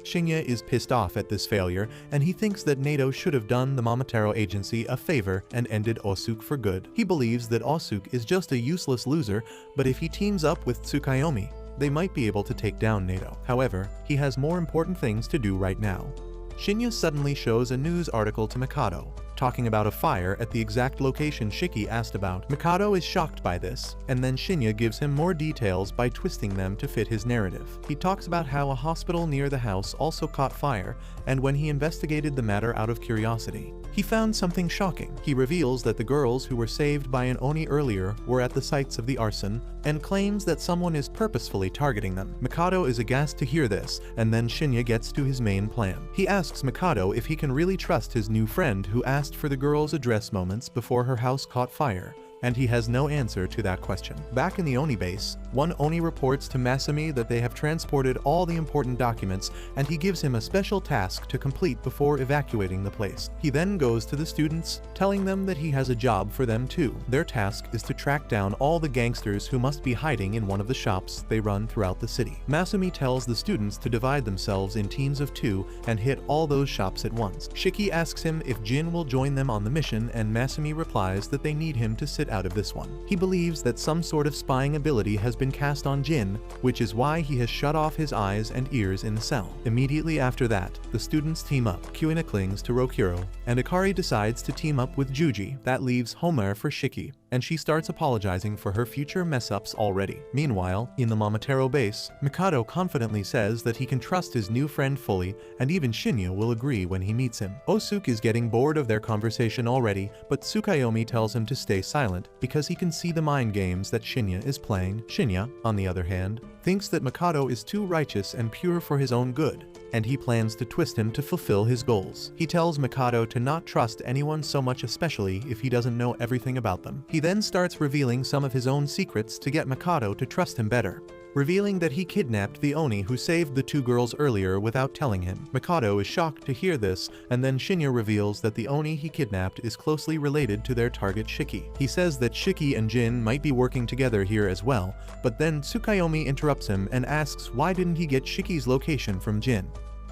Shinya is pissed off at this failure, and he thinks that Nato should have done the Momotaro agency a favor and ended Osuke for good. He believes that Osuke is just a useless loser, but if he teams up with Tsukayomi, they might be able to take down Nato. However, he has more important things to do right now. Shinya suddenly shows a news article to Mikado, talking about a fire at the exact location Shiki asked about. Mikado is shocked by this, and then Shinya gives him more details by twisting them to fit his narrative. He talks about how a hospital near the house also caught fire, and when he investigated the matter out of curiosity, he found something shocking. He reveals that the girls who were saved by an Oni earlier were at the sites of the arson, and claims that someone is purposefully targeting them. Mikado is aghast to hear this, and then Shinya gets to his main plan. He asks Mikado if he can really trust his new friend who asked for the girl's address moments before her house caught fire, and he has no answer to that question. Back in the Oni base, one Oni reports to Masumi that they have transported all the important documents, and he gives him a special task to complete before evacuating the place. He then goes to the students, telling them that he has a job for them too. Their task is to track down all the gangsters who must be hiding in one of the shops they run throughout the city. Masumi tells the students to divide themselves in teams of 2 and hit all those shops at once. Shiki asks him if Jin will join them on the mission, and Masumi replies that they need him to sit out of this one. He believes that some sort of spying ability has been cast on Jin, which is why he has shut off his eyes and ears in the cell. Immediately after that, the students team up. Kuina clings to Rokuro, and Akari decides to team up with Juji. That leaves Homer for Shiki, and she starts apologizing for her future mess-ups already. Meanwhile, in the Momotaro base, Mikado confidently says that he can trust his new friend fully, and even Shinya will agree when he meets him. Osuke is getting bored of their conversation already, but Tsukayomi tells him to stay silent because he can see the mind games that Shinya is playing. Shinya, on the other hand, thinks that Mikado is too righteous and pure for his own good, and he plans to twist him to fulfill his goals. He tells Mikado to not trust anyone so much, especially if he doesn't know everything about them. He then starts revealing some of his own secrets to get Mikado to trust him better, revealing that he kidnapped the Oni who saved the 2 girls earlier without telling him. Mikado is shocked to hear this, and then Shinya reveals that the Oni he kidnapped is closely related to their target Shiki. He says that Shiki and Jin might be working together here as well, but then Tsukayomi interrupts him and asks why didn't he get Shiki's location from Jin.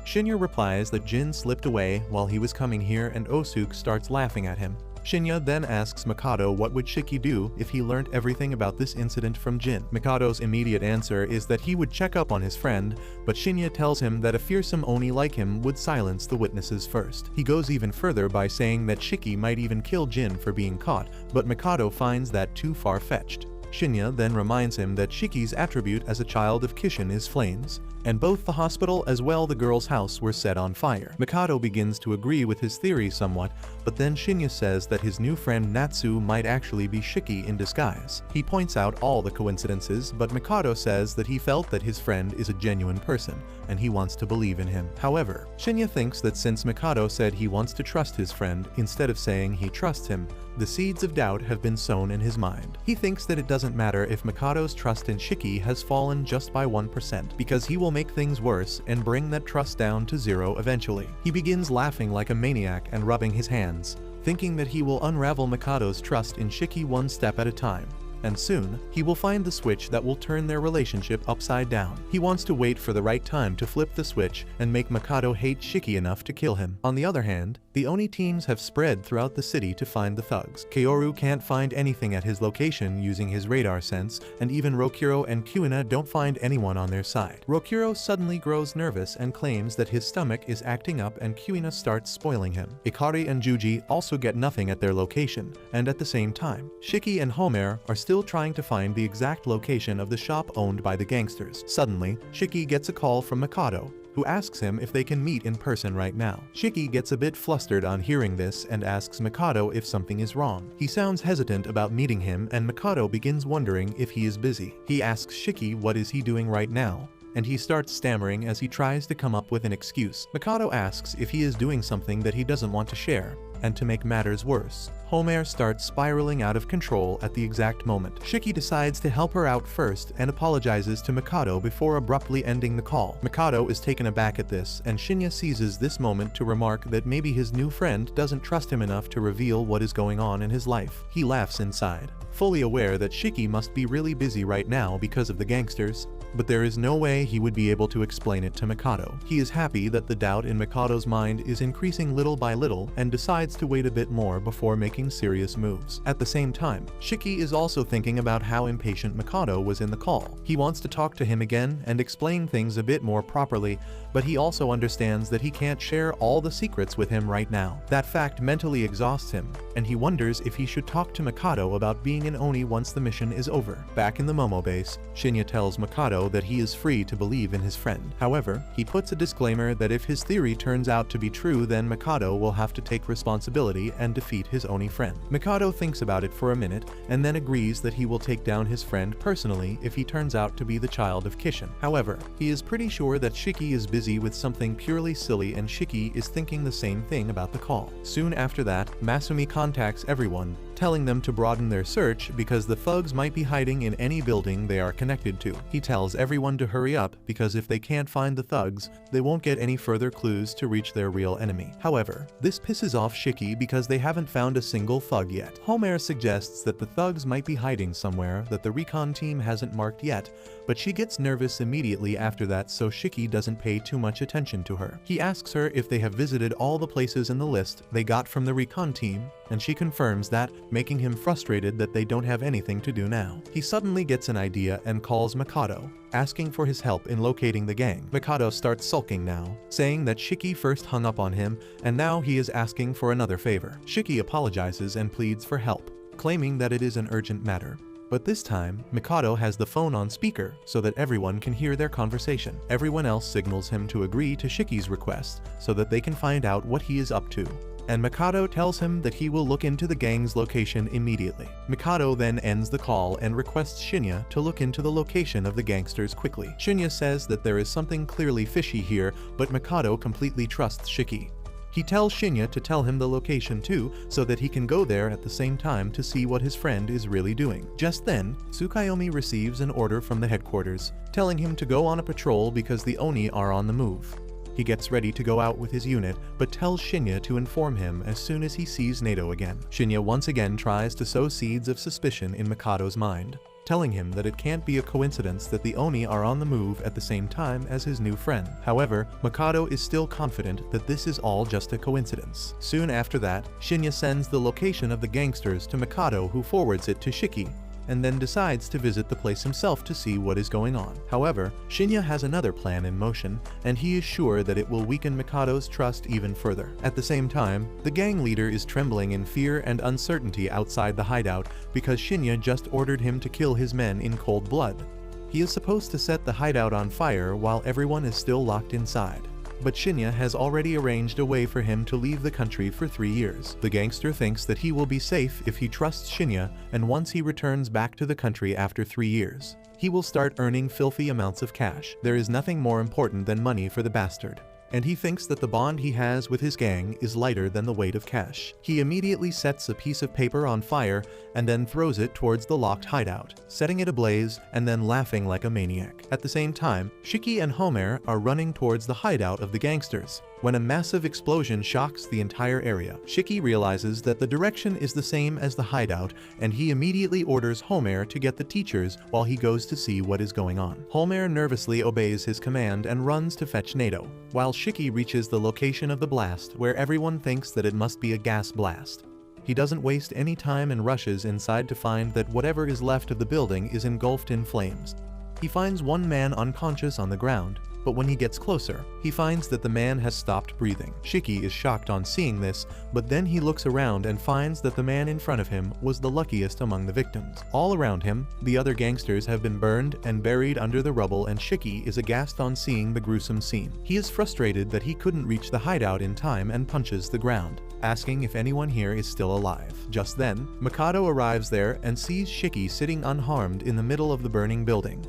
Shinya replies that Jin slipped away while he was coming here, and Osuke starts laughing at him. Shinya then asks Mikado what would Shiki do if he learned everything about this incident from Jin. Mikado's immediate answer is that he would check up on his friend, but Shinya tells him that a fearsome Oni like him would silence the witnesses first. He goes even further by saying that Shiki might even kill Jin for being caught, but Mikado finds that too far-fetched. Shinya then reminds him that Shiki's attribute as a child of Kishin is flames, and both the hospital as well the girl's house were set on fire. Mikado begins to agree with his theory somewhat, but then Shinya says that his new friend Natsu might actually be Shiki in disguise. He points out all the coincidences, but Mikado says that he felt that his friend is a genuine person, and he wants to believe in him. However, Shinya thinks that since Mikado said he wants to trust his friend instead of saying he trusts him, the seeds of doubt have been sown in his mind. He thinks that it doesn't matter if Mikado's trust in Shiki has fallen just by 1%, because he will make things worse and bring that trust down to 0 eventually. He begins laughing like a maniac and rubbing his hands, thinking that he will unravel Mikado's trust in Shiki one step at a time. And soon, he will find the switch that will turn their relationship upside down. He wants to wait for the right time to flip the switch and make Mikado hate Shiki enough to kill him. On the other hand, the Oni teams have spread throughout the city to find the thugs. Kaoru can't find anything at his location using his radar sense, and even Rokuro and Kuina don't find anyone on their side. Rokuro suddenly grows nervous and claims that his stomach is acting up, and Kuina starts spoiling him. Ikari and Juji also get nothing at their location, and at the same time, Shiki and Homer are still trying to find the exact location of the shop owned by the gangsters. Suddenly, Shiki gets a call from Mikado, who asks him if they can meet in person right now. Shiki gets a bit flustered on hearing this and asks Mikado if something is wrong. He sounds hesitant about meeting him, and Mikado begins wondering if he is busy. He asks Shiki what is he doing right now, and he starts stammering as he tries to come up with an excuse. Mikado asks if he is doing something that he doesn't want to share, and to make matters worse, Homer starts spiraling out of control at the exact moment. Shiki decides to help her out first and apologizes to Mikado before abruptly ending the call. Mikado is taken aback at this, and Shinya seizes this moment to remark that maybe his new friend doesn't trust him enough to reveal what is going on in his life. He laughs inside, fully aware that Shiki must be really busy right now because of the gangsters, but there is no way he would be able to explain it to Mikado. He is happy that the doubt in Mikado's mind is increasing little by little and decides to wait a bit more before making serious moves. At the same time, Shiki is also thinking about how impatient Mikado was in the call. He wants to talk to him again and explain things a bit more properly, but he also understands that he can't share all the secrets with him right now. That fact mentally exhausts him, and he wonders if he should talk to Mikado about being an Oni once the mission is over. Back in the Momo base, Shinya tells Mikado that he is free to believe in his friend. However, he puts a disclaimer that if his theory turns out to be true, then Mikado will have to take responsibility and defeat his Oni friend. Mikado thinks about it for a minute and then agrees that he will take down his friend personally if he turns out to be the child of Kishin. However, he is pretty sure that Shiki is busy with something purely silly, and Shiki is thinking the same thing about the call. Soon after that, Masumi contacts everyone, telling them to broaden their search because the thugs might be hiding in any building they are connected to. He tells everyone to hurry up because if they can't find the thugs, they won't get any further clues to reach their real enemy. However, this pisses off Shiki because they haven't found a single thug yet. Homer suggests that the thugs might be hiding somewhere that the recon team hasn't marked yet, but she gets nervous immediately after that, so Shiki doesn't pay too much attention to her. He asks her if they have visited all the places in the list they got from the recon team, and she confirms that, making him frustrated that they don't have anything to do now. He suddenly gets an idea and calls Mikado, asking for his help in locating the gang. Mikado starts sulking now, saying that Shiki first hung up on him and now he is asking for another favor. Shiki apologizes and pleads for help, claiming that it is an urgent matter. But this time, Mikado has the phone on speaker so that everyone can hear their conversation. Everyone else signals him to agree to Shiki's request so that they can find out what he is up to. And Mikado tells him that he will look into the gang's location immediately. Mikado then ends the call and requests Shinya to look into the location of the gangsters quickly. Shinya says that there is something clearly fishy here, but Mikado completely trusts Shiki. He tells Shinya to tell him the location too, so that he can go there at the same time to see what his friend is really doing. Just then, Tsukuyomi receives an order from the headquarters, telling him to go on a patrol because the Oni are on the move. He gets ready to go out with his unit, but tells Shinya to inform him as soon as he sees Nato again. Shinya once again tries to sow seeds of suspicion in Mikado's mind, telling him that it can't be a coincidence that the Oni are on the move at the same time as his new friend. However, Mikado is still confident that this is all just a coincidence. Soon after that, Shinya sends the location of the gangsters to Mikado, who forwards it to Shiki, and then decides to visit the place himself to see what is going on. However, Shinya has another plan in motion, and he is sure that it will weaken Mikado's trust even further. At the same time, the gang leader is trembling in fear and uncertainty outside the hideout because Shinya just ordered him to kill his men in cold blood. He is supposed to set the hideout on fire while everyone is still locked inside. But Shinya has already arranged a way for him to leave the country for 3 years. The gangster thinks that he will be safe if he trusts Shinya, and once he returns back to the country after 3 years, he will start earning filthy amounts of cash. There is nothing more important than money for the bastard, and he thinks that the bond he has with his gang is lighter than the weight of cash. He immediately sets a piece of paper on fire and then throws it towards the locked hideout, setting it ablaze and then laughing like a maniac. At the same time, Shiki and Homer are running towards the hideout of the gangsters, when a massive explosion shocks the entire area. Shiki realizes that the direction is the same as the hideout, and he immediately orders Homer to get the teachers while he goes to see what is going on. Homer nervously obeys his command and runs to fetch Nato, while Shiki reaches the location of the blast, where everyone thinks that it must be a gas blast. He doesn't waste any time and rushes inside to find that whatever is left of the building is engulfed in flames. He finds one man unconscious on the ground, but when he gets closer, he finds that the man has stopped breathing. Shiki is shocked on seeing this, but then he looks around and finds that the man in front of him was the luckiest among the victims. All around him, the other gangsters have been burned and buried under the rubble, and Shiki is aghast on seeing the gruesome scene. He is frustrated that he couldn't reach the hideout in time and punches the ground, asking if anyone here is still alive. Just then, Mikado arrives there and sees Shiki sitting unharmed in the middle of the burning building.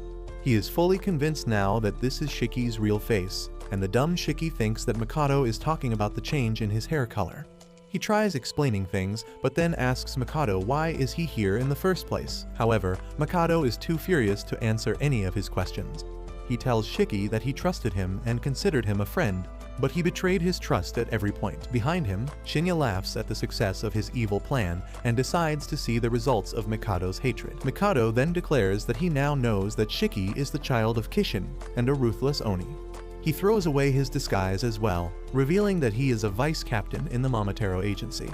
He is fully convinced now that this is Shiki's real face, and the dumb Shiki thinks that Mikado is talking about the change in his hair color. He tries explaining things, but then asks Mikado why is he here in the first place. However, Mikado is too furious to answer any of his questions. He tells Shiki that he trusted him and considered him a friend, but he betrayed his trust at every point. Behind him, Shinya laughs at the success of his evil plan and decides to see the results of Mikado's hatred. Mikado then declares that he now knows that Shiki is the child of Kishin and a ruthless Oni. He throws away his disguise as well, revealing that he is a vice captain in the Momotaro agency.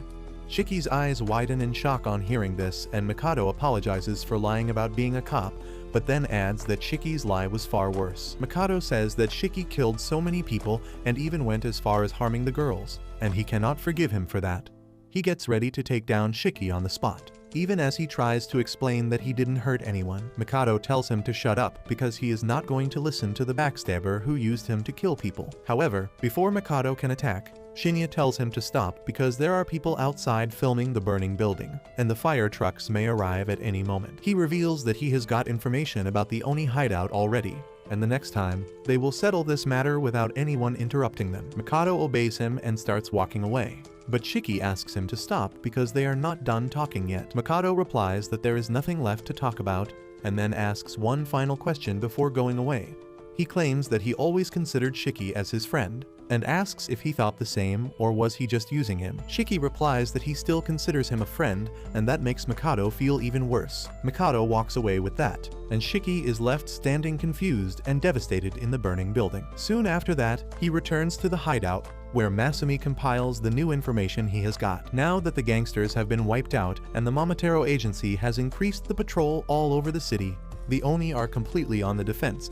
Shiki's eyes widen in shock on hearing this, and Mikado apologizes for lying about being a cop, but then adds that Shiki's lie was far worse. Mikado says that Shiki killed so many people and even went as far as harming the girls, and he cannot forgive him for that. He gets ready to take down Shiki on the spot. Even as he tries to explain that he didn't hurt anyone, Mikado tells him to shut up because he is not going to listen to the backstabber who used him to kill people. However, before Mikado can attack, Shinya tells him to stop because there are people outside filming the burning building, and the fire trucks may arrive at any moment. He reveals that he has got information about the Oni hideout already, and the next time, they will settle this matter without anyone interrupting them. Mikado obeys him and starts walking away. But Shiki asks him to stop because they are not done talking yet. Mikado replies that there is nothing left to talk about, and then asks one final question before going away. He claims that he always considered Shiki as his friend, and asks if he thought the same or was he just using him. Shiki replies that he still considers him a friend, and that makes Mikado feel even worse. Mikado walks away with that, and Shiki is left standing confused and devastated in the burning building. Soon after that, he returns to the hideout, where Masumi compiles the new information he has got. Now that the gangsters have been wiped out and the Momotaro agency has increased the patrol all over the city, the Oni are completely on the defense.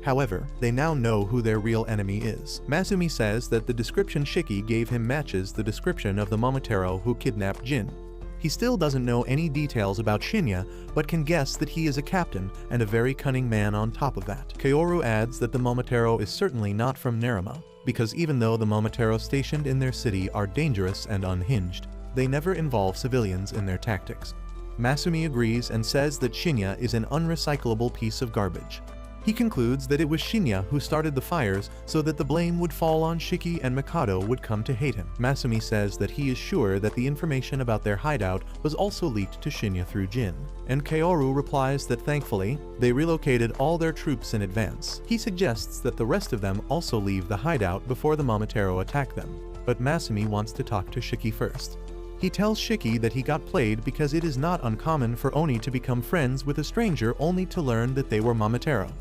However, they now know who their real enemy is. Masumi says that the description Shiki gave him matches the description of the Momotaro who kidnapped Jin. He still doesn't know any details about Shinya, but can guess that he is a captain and a very cunning man on top of that. Kaoru adds that the Momotaro is certainly not from Nerima, because even though the Momotaro stationed in their city are dangerous and unhinged, they never involve civilians in their tactics. Masumi agrees and says that Shinya is an unrecyclable piece of garbage. He concludes that it was Shinya who started the fires so that the blame would fall on Shiki and Mikado would come to hate him. Masumi says that he is sure that the information about their hideout was also leaked to Shinya through Jin. And Kaoru replies that thankfully, they relocated all their troops in advance. He suggests that the rest of them also leave the hideout before the Momotaro attack them, but Masumi wants to talk to Shiki first. He tells Shiki that he got played because it is not uncommon for Oni to become friends with a stranger only to learn that they were Momotaro.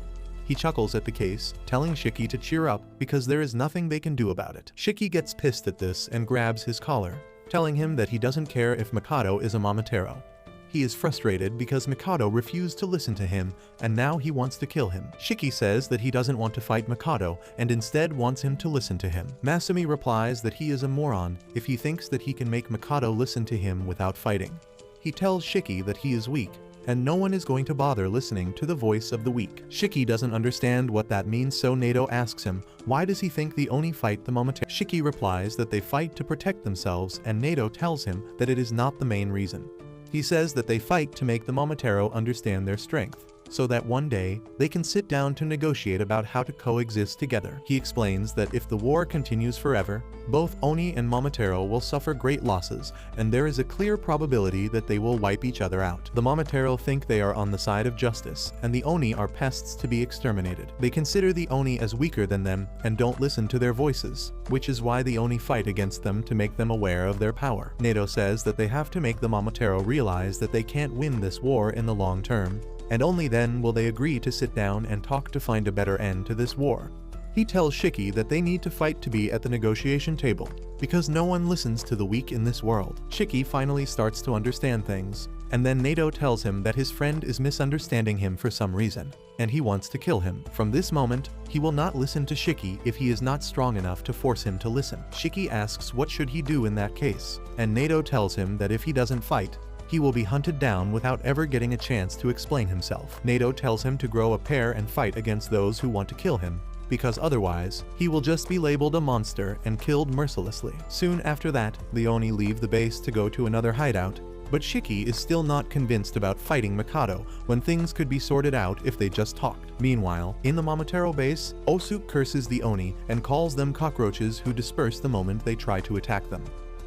He chuckles at the case, telling Shiki to cheer up because there is nothing they can do about it. Shiki gets pissed at this and grabs his collar, telling him that he doesn't care if Mikado is a Momotaro. He is frustrated because Mikado refused to listen to him and now he wants to kill him. Shiki says that he doesn't want to fight Mikado and instead wants him to listen to him. Masumi replies that he is a moron if he thinks that he can make Mikado listen to him without fighting. He tells Shiki that he is weak, and no one is going to bother listening to the voice of the weak. Shiki doesn't understand what that means, so Nato asks him, why does he think the Oni fight the Momotaro? Shiki replies that they fight to protect themselves, and Nato tells him that it is not the main reason. He says that they fight to make the Momotaro understand their strength, so that one day, they can sit down to negotiate about how to coexist together. He explains that if the war continues forever, both Oni and Momotaro will suffer great losses, and there is a clear probability that they will wipe each other out. The Momotaro think they are on the side of justice, and the Oni are pests to be exterminated. They consider the Oni as weaker than them and don't listen to their voices, which is why the Oni fight against them to make them aware of their power. Nato says that they have to make the Momotaro realize that they can't win this war in the long term, and only then will they agree to sit down and talk to find a better end to this war. He tells Shiki that they need to fight to be at the negotiation table, because no one listens to the weak in this world. Shiki finally starts to understand things, and then Nato tells him that his friend is misunderstanding him for some reason, and he wants to kill him. From this moment, he will not listen to Shiki if he is not strong enough to force him to listen. Shiki asks what should he do in that case, and Nato tells him that if he doesn't fight, he will be hunted down without ever getting a chance to explain himself. Nato tells him to grow a pair and fight against those who want to kill him, because otherwise, he will just be labeled a monster and killed mercilessly. Soon after that, the Oni leave the base to go to another hideout, but Shiki is still not convinced about fighting Mikado when things could be sorted out if they just talked. Meanwhile, in the Momotaro base, Osuke curses the Oni and calls them cockroaches who disperse the moment they try to attack them.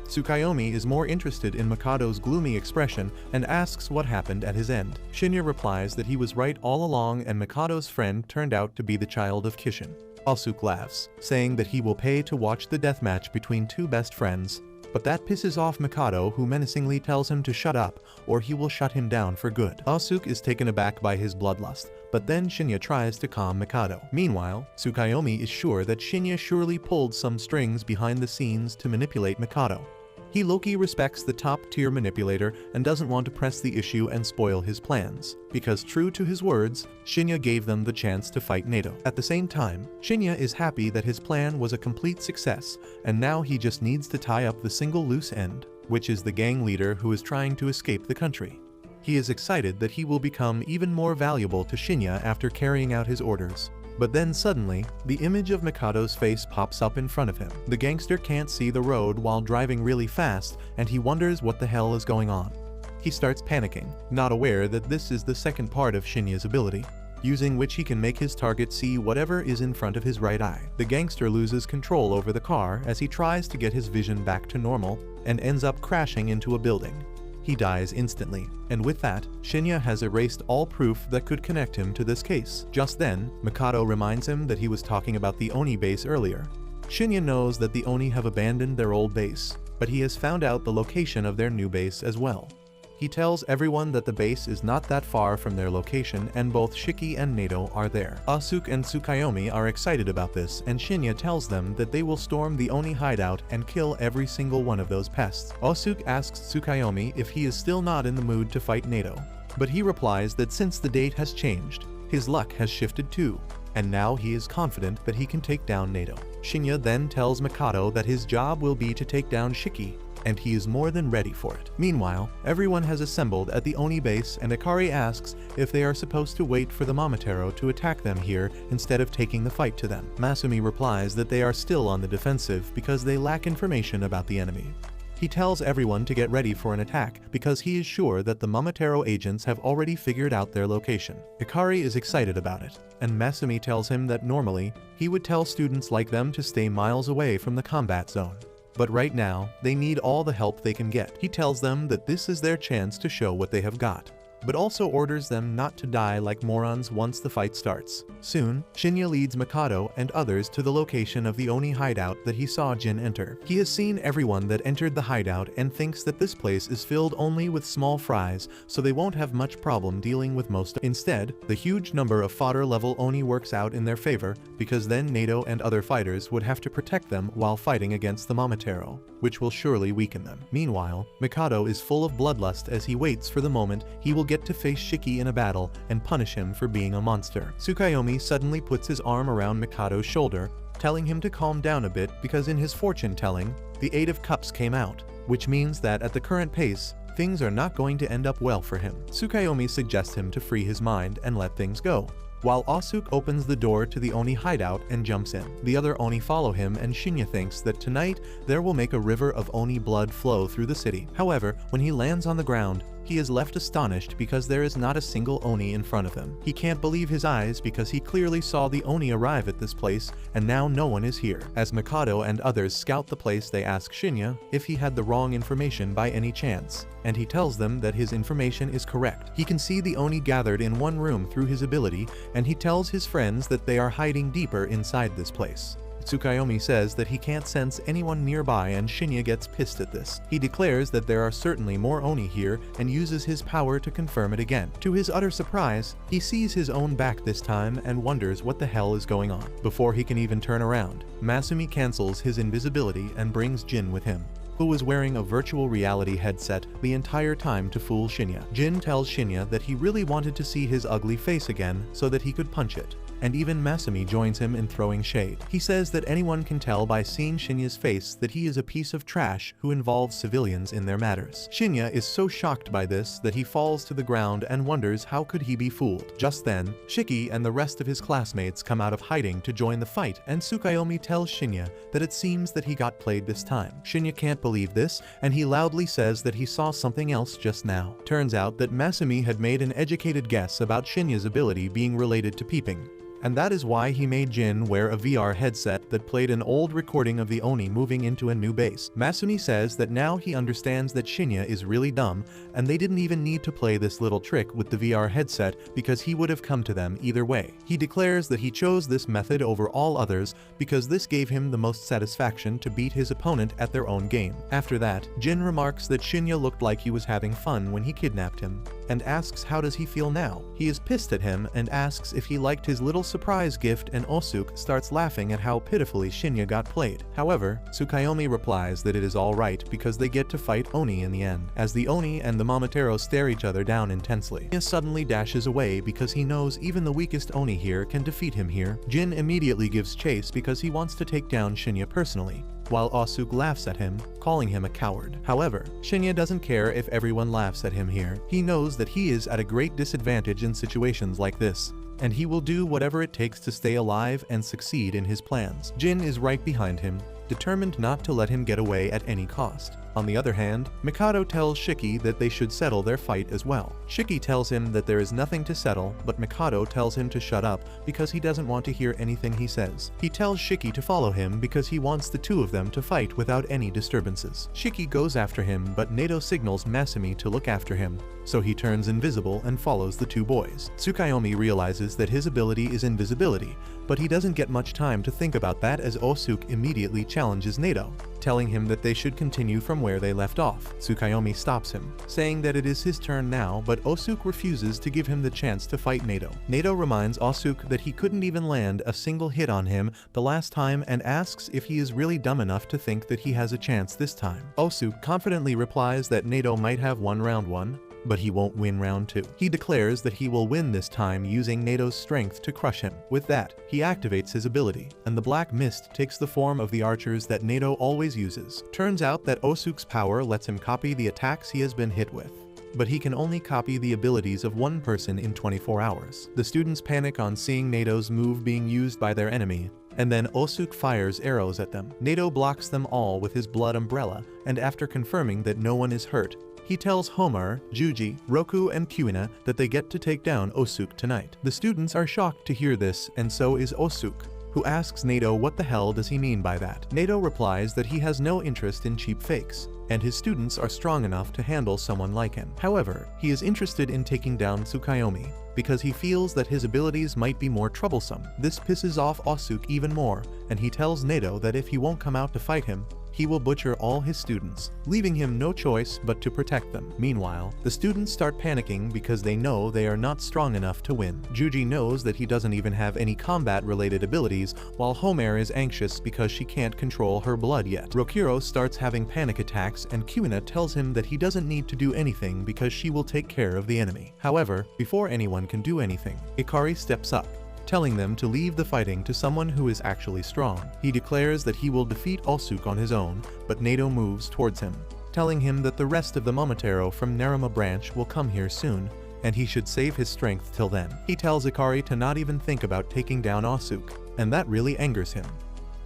Tsukayomi is more interested in Mikado's gloomy expression and asks what happened at his end. Shinya replies that he was right all along and Mikado's friend turned out to be the child of Kishin. Osuke laughs, saying that he will pay to watch the deathmatch between two best friends, but that pisses off Mikado, who menacingly tells him to shut up or he will shut him down for good. Osuke is taken aback by his bloodlust, but then Shinya tries to calm Mikado. Meanwhile, Tsukayomi is sure that Shinya surely pulled some strings behind the scenes to manipulate Mikado. He low-key respects the top-tier manipulator and doesn't want to press the issue and spoil his plans, because true to his words, Shinya gave them the chance to fight Nato. At the same time, Shinya is happy that his plan was a complete success, and now he just needs to tie up the single loose end, which is the gang leader who is trying to escape the country. He is excited that he will become even more valuable to Shinya after carrying out his orders. But then suddenly, the image of Mikado's face pops up in front of him. The gangster can't see the road while driving really fast, and he wonders what the hell is going on. He starts panicking, not aware that this is the second part of Shinya's ability. using which he can make his target see whatever is in front of his right eye. The gangster loses control over the car as he tries to get his vision back to normal and ends up crashing into a building. He dies instantly, and with that, Shinya has erased all proof that could connect him to this case. Just then, Mikado reminds him that he was talking about the Oni base earlier. Shinya knows that the Oni have abandoned their old base, but he has found out the location of their new base as well. He tells everyone that the base is not that far from their location and both Shiki and Nato are there. Asuke and Tsukayomi are excited about this, and Shinya tells them that they will storm the Oni hideout and kill every single one of those pests. Asuke asks Tsukayomi if he is still not in the mood to fight Nato, but he replies that since the date has changed, his luck has shifted too, and now he is confident that he can take down Nato. Shinya then tells Mikado that his job will be to take down Shiki, and he is more than ready for it. Meanwhile, everyone has assembled at the Oni base, and Akari asks if they are supposed to wait for the Momotaro to attack them here instead of taking the fight to them. Masumi replies that they are still on the defensive because they lack information about the enemy. He tells everyone to get ready for an attack because he is sure that the Momotaro agents have already figured out their location. Akari is excited about it, and Masumi tells him that normally, he would tell students like them to stay miles away from the combat zone. But right now, they need all the help they can get. He tells them that this is their chance to show what they have got, but also orders them not to die like morons once the fight starts. Soon, Shinya leads Mikado and others to the location of the Oni hideout that he saw Jin enter. He has seen everyone that entered the hideout and thinks that this place is filled only with small fries, so they won't have much problem dealing with most. Instead, the huge number of fodder-level Oni works out in their favor, because then Nato and other fighters would have to protect them while fighting against the Momotaro, which will surely weaken them. Meanwhile, Mikado is full of bloodlust as he waits for the moment he will get to face Shiki in a battle and punish him for being a monster. Tsukayomi suddenly puts his arm around Mikado's shoulder, telling him to calm down a bit because in his fortune telling, the Eight of Cups came out, which means that at the current pace, things are not going to end up well for him. Tsukayomi suggests him to free his mind and let things go, while Asuke opens the door to the Oni hideout and jumps in. The other Oni follow him, and Shinya thinks that tonight there will make a river of Oni blood flow through the city. However, when he lands on the ground, he is left astonished because there is not a single Oni in front of him. He can't believe his eyes because he clearly saw the Oni arrive at this place, and now no one is here. As Mikado and others scout the place, they ask Shinya if he had the wrong information by any chance, and he tells them that his information is correct. He can see the Oni gathered in one room through his ability, and he tells his friends that they are hiding deeper inside this place. Tsukayomi says that he can't sense anyone nearby, and Shinya gets pissed at this. He declares that there are certainly more Oni here and uses his power to confirm it again. To his utter surprise, he sees his own back this time and wonders what the hell is going on. Before he can even turn around, Masumi cancels his invisibility and brings Jin with him, who was wearing a virtual reality headset the entire time to fool Shinya. Jin tells Shinya that he really wanted to see his ugly face again so that he could punch it, and even Masumi joins him in throwing shade. He says that anyone can tell by seeing Shinya's face that he is a piece of trash who involves civilians in their matters. Shinya is so shocked by this that he falls to the ground and wonders how could he be fooled. Just then, Shiki and the rest of his classmates come out of hiding to join the fight, and Tsukayomi tells Shinya that it seems that he got played this time. Shinya can't believe this, and he loudly says that he saw something else just now. Turns out that Masumi had made an educated guess about Shinya's ability being related to peeping, and that is why he made Jin wear a VR headset that played an old recording of the Oni moving into a new base. Masumi says that now he understands that Shinya is really dumb, and they didn't even need to play this little trick with the VR headset because he would have come to them either way. He declares that he chose this method over all others because this gave him the most satisfaction to beat his opponent at their own game. After that, Jin remarks that Shinya looked like he was having fun when he kidnapped him, and asks how does he feel now. He is pissed at him and asks if he liked his little surprise gift, and Asuke starts laughing at how pitifully Shinya got played. However, Tsukayomi replies that it is alright because they get to fight Oni in the end. As the Oni and the Momotaro stare each other down intensely, Shinya suddenly dashes away because he knows even the weakest Oni here can defeat him here. Jin immediately gives chase because he wants to take down Shinya personally, while Asuke laughs at him, calling him a coward. However, Shinya doesn't care if everyone laughs at him here. He knows that he is at a great disadvantage in situations like this, and he will do whatever it takes to stay alive and succeed in his plans. Jin is right behind him, determined not to let him get away at any cost. On the other hand, Mikado tells Shiki that they should settle their fight as well. Shiki tells him that there is nothing to settle, but Mikado tells him to shut up because he doesn't want to hear anything he says. He tells Shiki to follow him because he wants the two of them to fight without any disturbances. Shiki goes after him, but Nato signals Masumi to look after him, so he turns invisible and follows the two boys. Tsukuyomi realizes that his ability is invisibility, but he doesn't get much time to think about that as Osuk immediately challenges Nato, telling him that they should continue from where they left off. Tsukuyomi stops him, saying that it is his turn now, but Osuk refuses to give him the chance to fight Nato. Nato reminds Osuk that he couldn't even land a single hit on him the last time and asks if he is really dumb enough to think that he has a chance this time. Osuk confidently replies that Nato might have won round 1, but he won't win round 2. He declares that he will win this time using Nato's strength to crush him. With that, he activates his ability, and the black mist takes the form of the archers that Nato always uses. Turns out that Osuk's power lets him copy the attacks he has been hit with, but he can only copy the abilities of one person in 24 hours. The students panic on seeing Nato's move being used by their enemy, and then Osuk fires arrows at them. Nato blocks them all with his blood umbrella, and after confirming that no one is hurt, he tells Homar, Juji, Roku, and Kuina that they get to take down Osuk tonight. The students are shocked to hear this, and so is Osuk, who asks Nato what the hell does he mean by that. Nato replies that he has no interest in cheap fakes, and his students are strong enough to handle someone like him. However, he is interested in taking down Tsukuyomi, because he feels that his abilities might be more troublesome. This pisses off Osuk even more, and he tells Nato that if he won't come out to fight him, he will butcher all his students, leaving him no choice but to protect them. Meanwhile, the students start panicking because they know they are not strong enough to win. Juji knows that he doesn't even have any combat-related abilities, while Homer is anxious because she can't control her blood yet. Rokuro starts having panic attacks, and Kuina tells him that he doesn't need to do anything because she will take care of the enemy. However, before anyone can do anything, Ikari steps up, telling them to leave the fighting to someone who is actually strong. He declares that he will defeat Osuk on his own, but Nato moves towards him, telling him that the rest of the Momotaro from Naruma branch will come here soon, and he should save his strength till then. He tells Ikari to not even think about taking down Osuk, and that really angers him.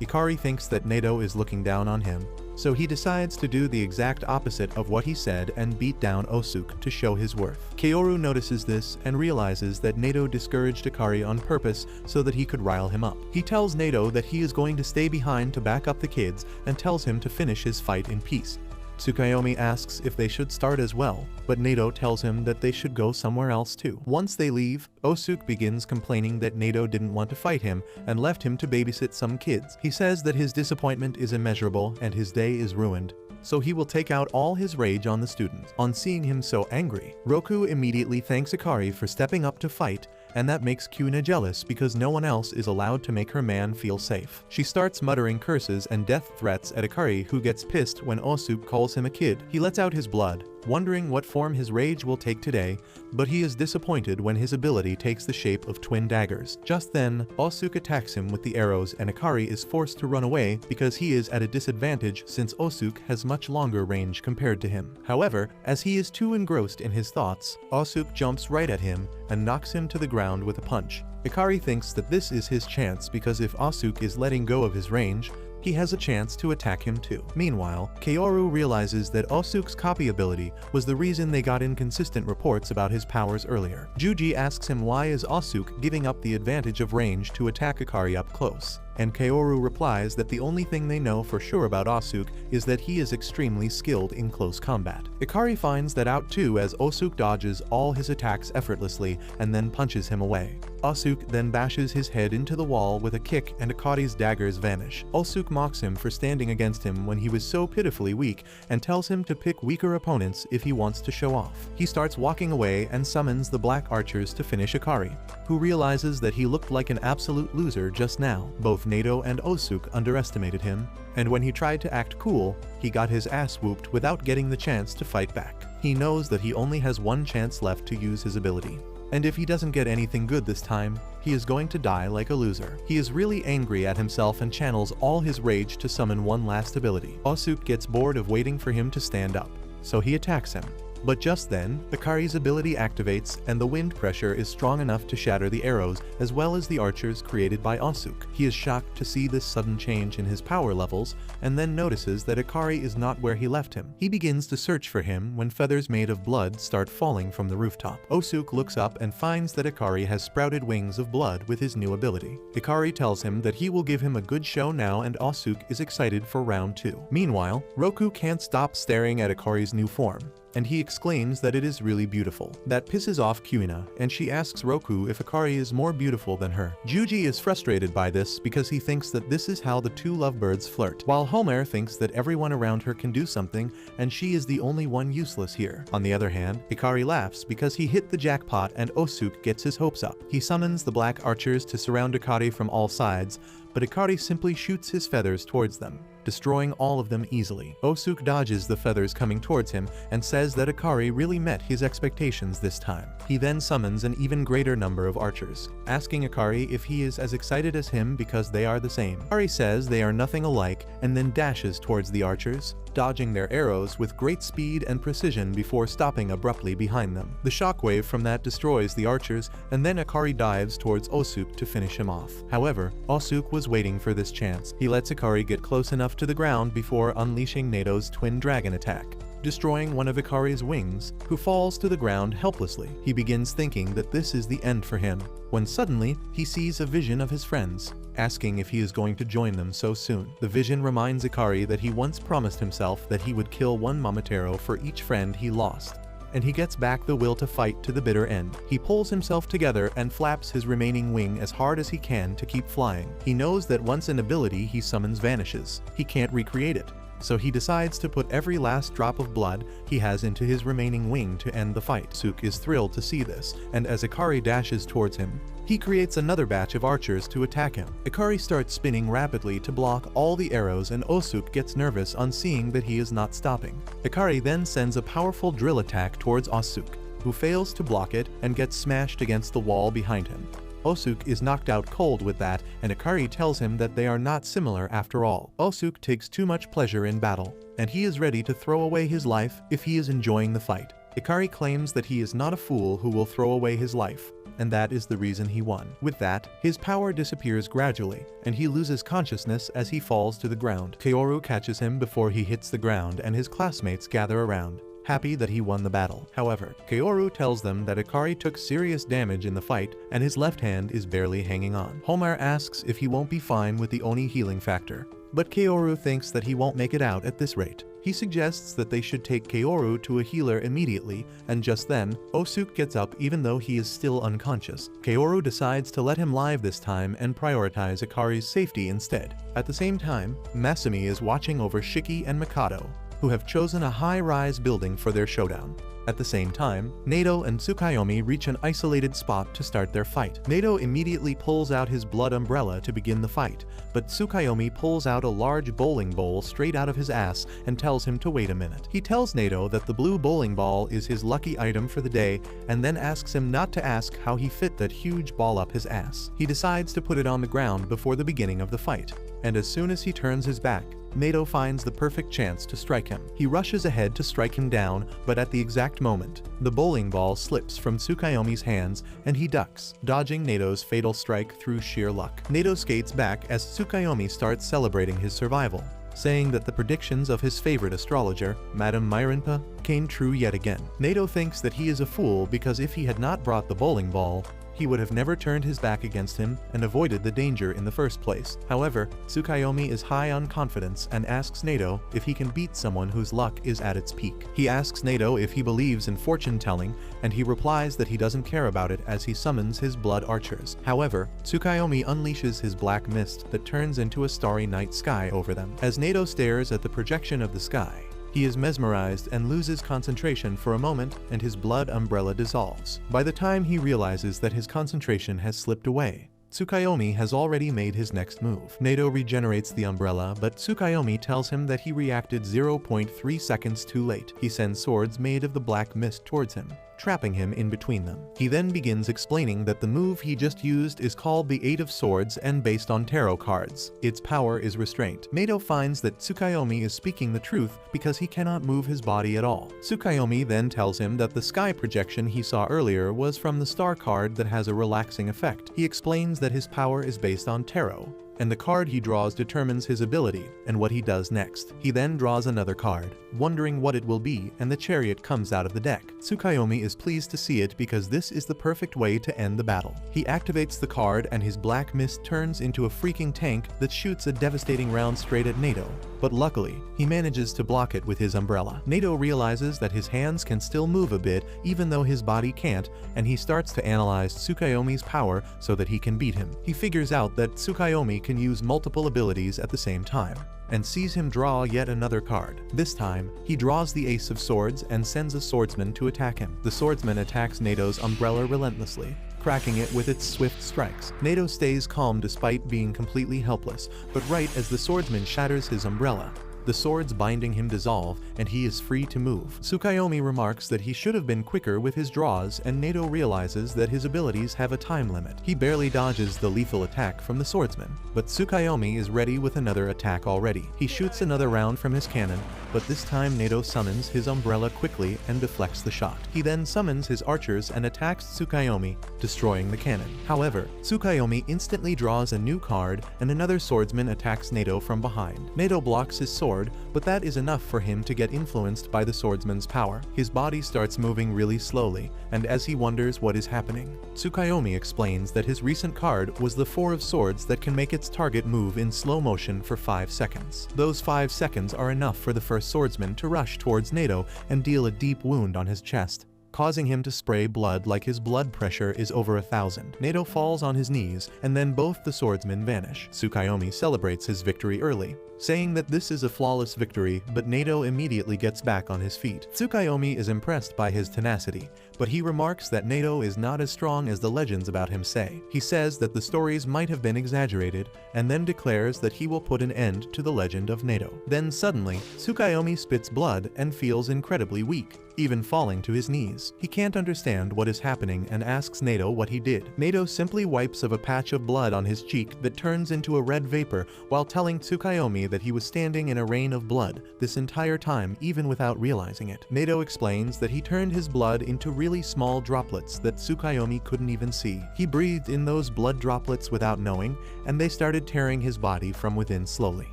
Ikari thinks that Nato is looking down on him, so he decides to do the exact opposite of what he said and beat down Osuk to show his worth. Kaoru notices this and realizes that Nato discouraged Ikari on purpose so that he could rile him up. He tells Nato that he is going to stay behind to back up the kids and tells him to finish his fight in peace. Tsukuyomi asks if they should start as well, but Nato tells him that they should go somewhere else too. Once they leave, Osuk begins complaining that Nato didn't want to fight him and left him to babysit some kids. He says that his disappointment is immeasurable and his day is ruined, so he will take out all his rage on the students. On seeing him so angry, Roku immediately thanks Ikari for stepping up to fight, and that makes Kuina jealous because no one else is allowed to make her man feel safe. She starts muttering curses and death threats at Ikari, who gets pissed when Osuk calls him a kid. He lets out his blood, wondering what form his rage will take today, but he is disappointed when his ability takes the shape of twin daggers. Just then, Osuk attacks him with the arrows and Ikari is forced to run away because he is at a disadvantage since Osuk has much longer range compared to him. However, as he is too engrossed in his thoughts, Osuk jumps right at him and knocks him to the ground with a punch. Ikari thinks that this is his chance because if Osuk is letting go of his range, he has a chance to attack him too. Meanwhile, Kaoru realizes that Osuk's copy ability was the reason they got inconsistent reports about his powers earlier. Juji asks him why is Osuk giving up the advantage of range to attack Ikari up close, and Kaoru replies that the only thing they know for sure about Osuk is that he is extremely skilled in close combat. Ikari finds that out too as Osuk dodges all his attacks effortlessly and then punches him away. Osuk then bashes his head into the wall with a kick and Ikari's daggers vanish. Osuk mocks him for standing against him when he was so pitifully weak and tells him to pick weaker opponents if he wants to show off. He starts walking away and summons the black archers to finish Ikari, who realizes that he looked like an absolute loser just now. Both Nato and Osuk underestimated him, and when he tried to act cool, he got his ass whooped without getting the chance to fight back. He knows that he only has one chance left to use his ability, and if he doesn't get anything good this time, he is going to die like a loser. He is really angry at himself and channels all his rage to summon one last ability. Osuk gets bored of waiting for him to stand up, so he attacks him, But just then, Akari's ability activates and the wind pressure is strong enough to shatter the arrows as well as the archers created by Osuk. He is shocked to see this sudden change in his power levels and then notices that Akari is not where he left him. He begins to search for him when feathers made of blood start falling from the rooftop. Osuk looks up and finds that Akari has sprouted wings of blood with his new ability. Akari tells him that he will give him a good show now and Osuk is excited for round 2. Meanwhile, Roku can't stop staring at Akari's new form, and he exclaims that it is really beautiful. That pisses off Kuina, and she asks Roku if Akari is more beautiful than her. Juji is frustrated by this because he thinks that this is how the two lovebirds flirt, while Homer thinks that everyone around her can do something and she is the only one useless here. On the other hand, Akari laughs because he hit the jackpot and Osuk gets his hopes up. He summons the black archers to surround Akari from all sides, but Akari simply shoots his feathers towards them, destroying all of them easily. Osuk dodges the feathers coming towards him and says that Akari really met his expectations this time. He then summons an even greater number of archers, asking Akari if he is as excited as him because they are the same. Akari says they are nothing alike and then dashes towards the archers, dodging their arrows with great speed and precision before stopping abruptly behind them. The shockwave from that destroys the archers, and then Akari dives towards Osuk to finish him off. However, Osuk was waiting for this chance. He lets Akari get close enough to the ground before unleashing Nato's twin dragon attack, destroying one of Akari's wings, who falls to the ground helplessly. He begins thinking that this is the end for him, when suddenly he sees a vision of his friends, asking if he is going to join them so soon. The vision reminds Akari that he once promised himself that he would kill one Momotaro for each friend he lost, and he gets back the will to fight to the bitter end. He pulls himself together and flaps his remaining wing as hard as he can to keep flying. He knows that once an ability he summons vanishes, he can't recreate it, so he decides to put every last drop of blood he has into his remaining wing to end the fight. Osuk is thrilled to see this, and as Akari dashes towards him, he creates another batch of archers to attack him. Akari starts spinning rapidly to block all the arrows and Osuk gets nervous on seeing that he is not stopping. Akari then sends a powerful drill attack towards Osuk, who fails to block it and gets smashed against the wall behind him. Osuk is knocked out cold with that, and Akari tells him that they are not similar after all. Osuk takes too much pleasure in battle, and he is ready to throw away his life if he is enjoying the fight. Akari claims that he is not a fool who will throw away his life, and that is the reason he won. With that, his power disappears gradually, and he loses consciousness as he falls to the ground. Kaoru catches him before he hits the ground and his classmates gather around, happy that he won the battle. However, Kaoru tells them that Akari took serious damage in the fight and his left hand is barely hanging on. Homer asks if he won't be fine with the Oni healing factor, but Kaoru thinks that he won't make it out at this rate. He suggests that they should take Kaoru to a healer immediately, and just then, Osuk gets up even though he is still unconscious. Kaoru decides to let him live this time and prioritize Akari's safety instead. At the same time, Masumi is watching over Shiki and Mikado, who have chosen a high-rise building for their showdown. At the same time, Nato and Tsukayomi reach an isolated spot to start their fight. Nato immediately pulls out his blood umbrella to begin the fight, but Tsukayomi pulls out a large bowling ball straight out of his ass and tells him to wait a minute. He tells Nato that the blue bowling ball is his lucky item for the day and then asks him not to ask how he fit that huge ball up his ass. He decides to put it on the ground before the beginning of the fight, and as soon as he turns his back, Nato finds the perfect chance to strike him. He rushes ahead to strike him down, but at the exact moment, the bowling ball slips from Tsukayomi's hands and he ducks, dodging Nato's fatal strike through sheer luck. Nato skates back as Tsukayomi starts celebrating his survival, saying that the predictions of his favorite astrologer, Madame Myrinpa, came true yet again. Nato thinks that he is a fool because if he had not brought the bowling ball, he would have never turned his back against him and avoided the danger in the first place. However, Tsukayomi is high on confidence and asks Nato if he can beat someone whose luck is at its peak. He asks Nato if he believes in fortune telling, and he replies that he doesn't care about it as he summons his blood archers. However, Tsukayomi unleashes his black mist that turns into a starry night sky over them. As Nato stares at the projection of the sky, he is mesmerized and loses concentration for a moment, and his blood umbrella dissolves. By the time he realizes that his concentration has slipped away, Tsukayomi has already made his next move. Nato regenerates the umbrella, but Tsukayomi tells him that he reacted 0.3 seconds too late. He sends swords made of the black mist towards him, trapping him in between them. He then begins explaining that the move he just used is called the Eight of Swords and based on tarot cards. Its power is restraint. Nato finds that Tsukuyomi is speaking the truth because he cannot move his body at all. Tsukuyomi then tells him that the sky projection he saw earlier was from the star card that has a relaxing effect. He explains that his power is based on tarot, and the card he draws determines his ability and what he does next. He then draws another card, wondering what it will be, and the chariot comes out of the deck. Tsukuyomi is pleased to see it because this is the perfect way to end the battle. He activates the card and his black mist turns into a freaking tank that shoots a devastating round straight at Nato, but luckily, he manages to block it with his umbrella. Nato realizes that his hands can still move a bit even though his body can't, and he starts to analyze Tsukuyomi's power so that he can beat him. He figures out that Tsukuyomi can use multiple abilities at the same time, and sees him draw yet another card. This time, he draws the Ace of Swords and sends a swordsman to attack him. The swordsman attacks Nato's umbrella relentlessly, cracking it with its swift strikes. Nato stays calm despite being completely helpless, but right as the swordsman shatters his umbrella, the swords binding him dissolve, and he is free to move. Tsukuyomi remarks that he should have been quicker with his draws, and Nato realizes that his abilities have a time limit. He barely dodges the lethal attack from the swordsman, but Tsukuyomi is ready with another attack already. He shoots another round from his cannon, but this time Nato summons his umbrella quickly and deflects the shot. He then summons his archers and attacks Tsukuyomi, destroying the cannon. However, Tsukuyomi instantly draws a new card, and another swordsman attacks Nato from behind. Nato blocks his sword, but that is enough for him to get influenced by the swordsman's power. His body starts moving really slowly, and as he wonders what is happening, Tsukuyomi explains that his recent card was the Four of Swords that can make its target move in slow motion for 5 seconds. Those 5 seconds are enough for the first swordsman to rush towards Nato and deal a deep wound on his chest, causing him to spray blood like his blood pressure is over 1,000. Nato falls on his knees, and then both the swordsmen vanish. Tsukuyomi celebrates his victory early, saying that this is a flawless victory, but Nato immediately gets back on his feet. Tsukuyomi is impressed by his tenacity, but he remarks that Nato is not as strong as the legends about him say. He says that the stories might have been exaggerated, and then declares that he will put an end to the legend of Nato. Then suddenly, Tsukuyomi spits blood and feels incredibly weak, even falling to his knees. He can't understand what is happening and asks Nato what he did. Nato simply wipes of a patch of blood on his cheek that turns into a red vapor while telling Tsukuyomi that he was standing in a rain of blood this entire time even without realizing it. Nato explains that he turned his blood into really small droplets that Tsukuyomi couldn't even see. He breathed in those blood droplets without knowing, and they started tearing his body from within slowly.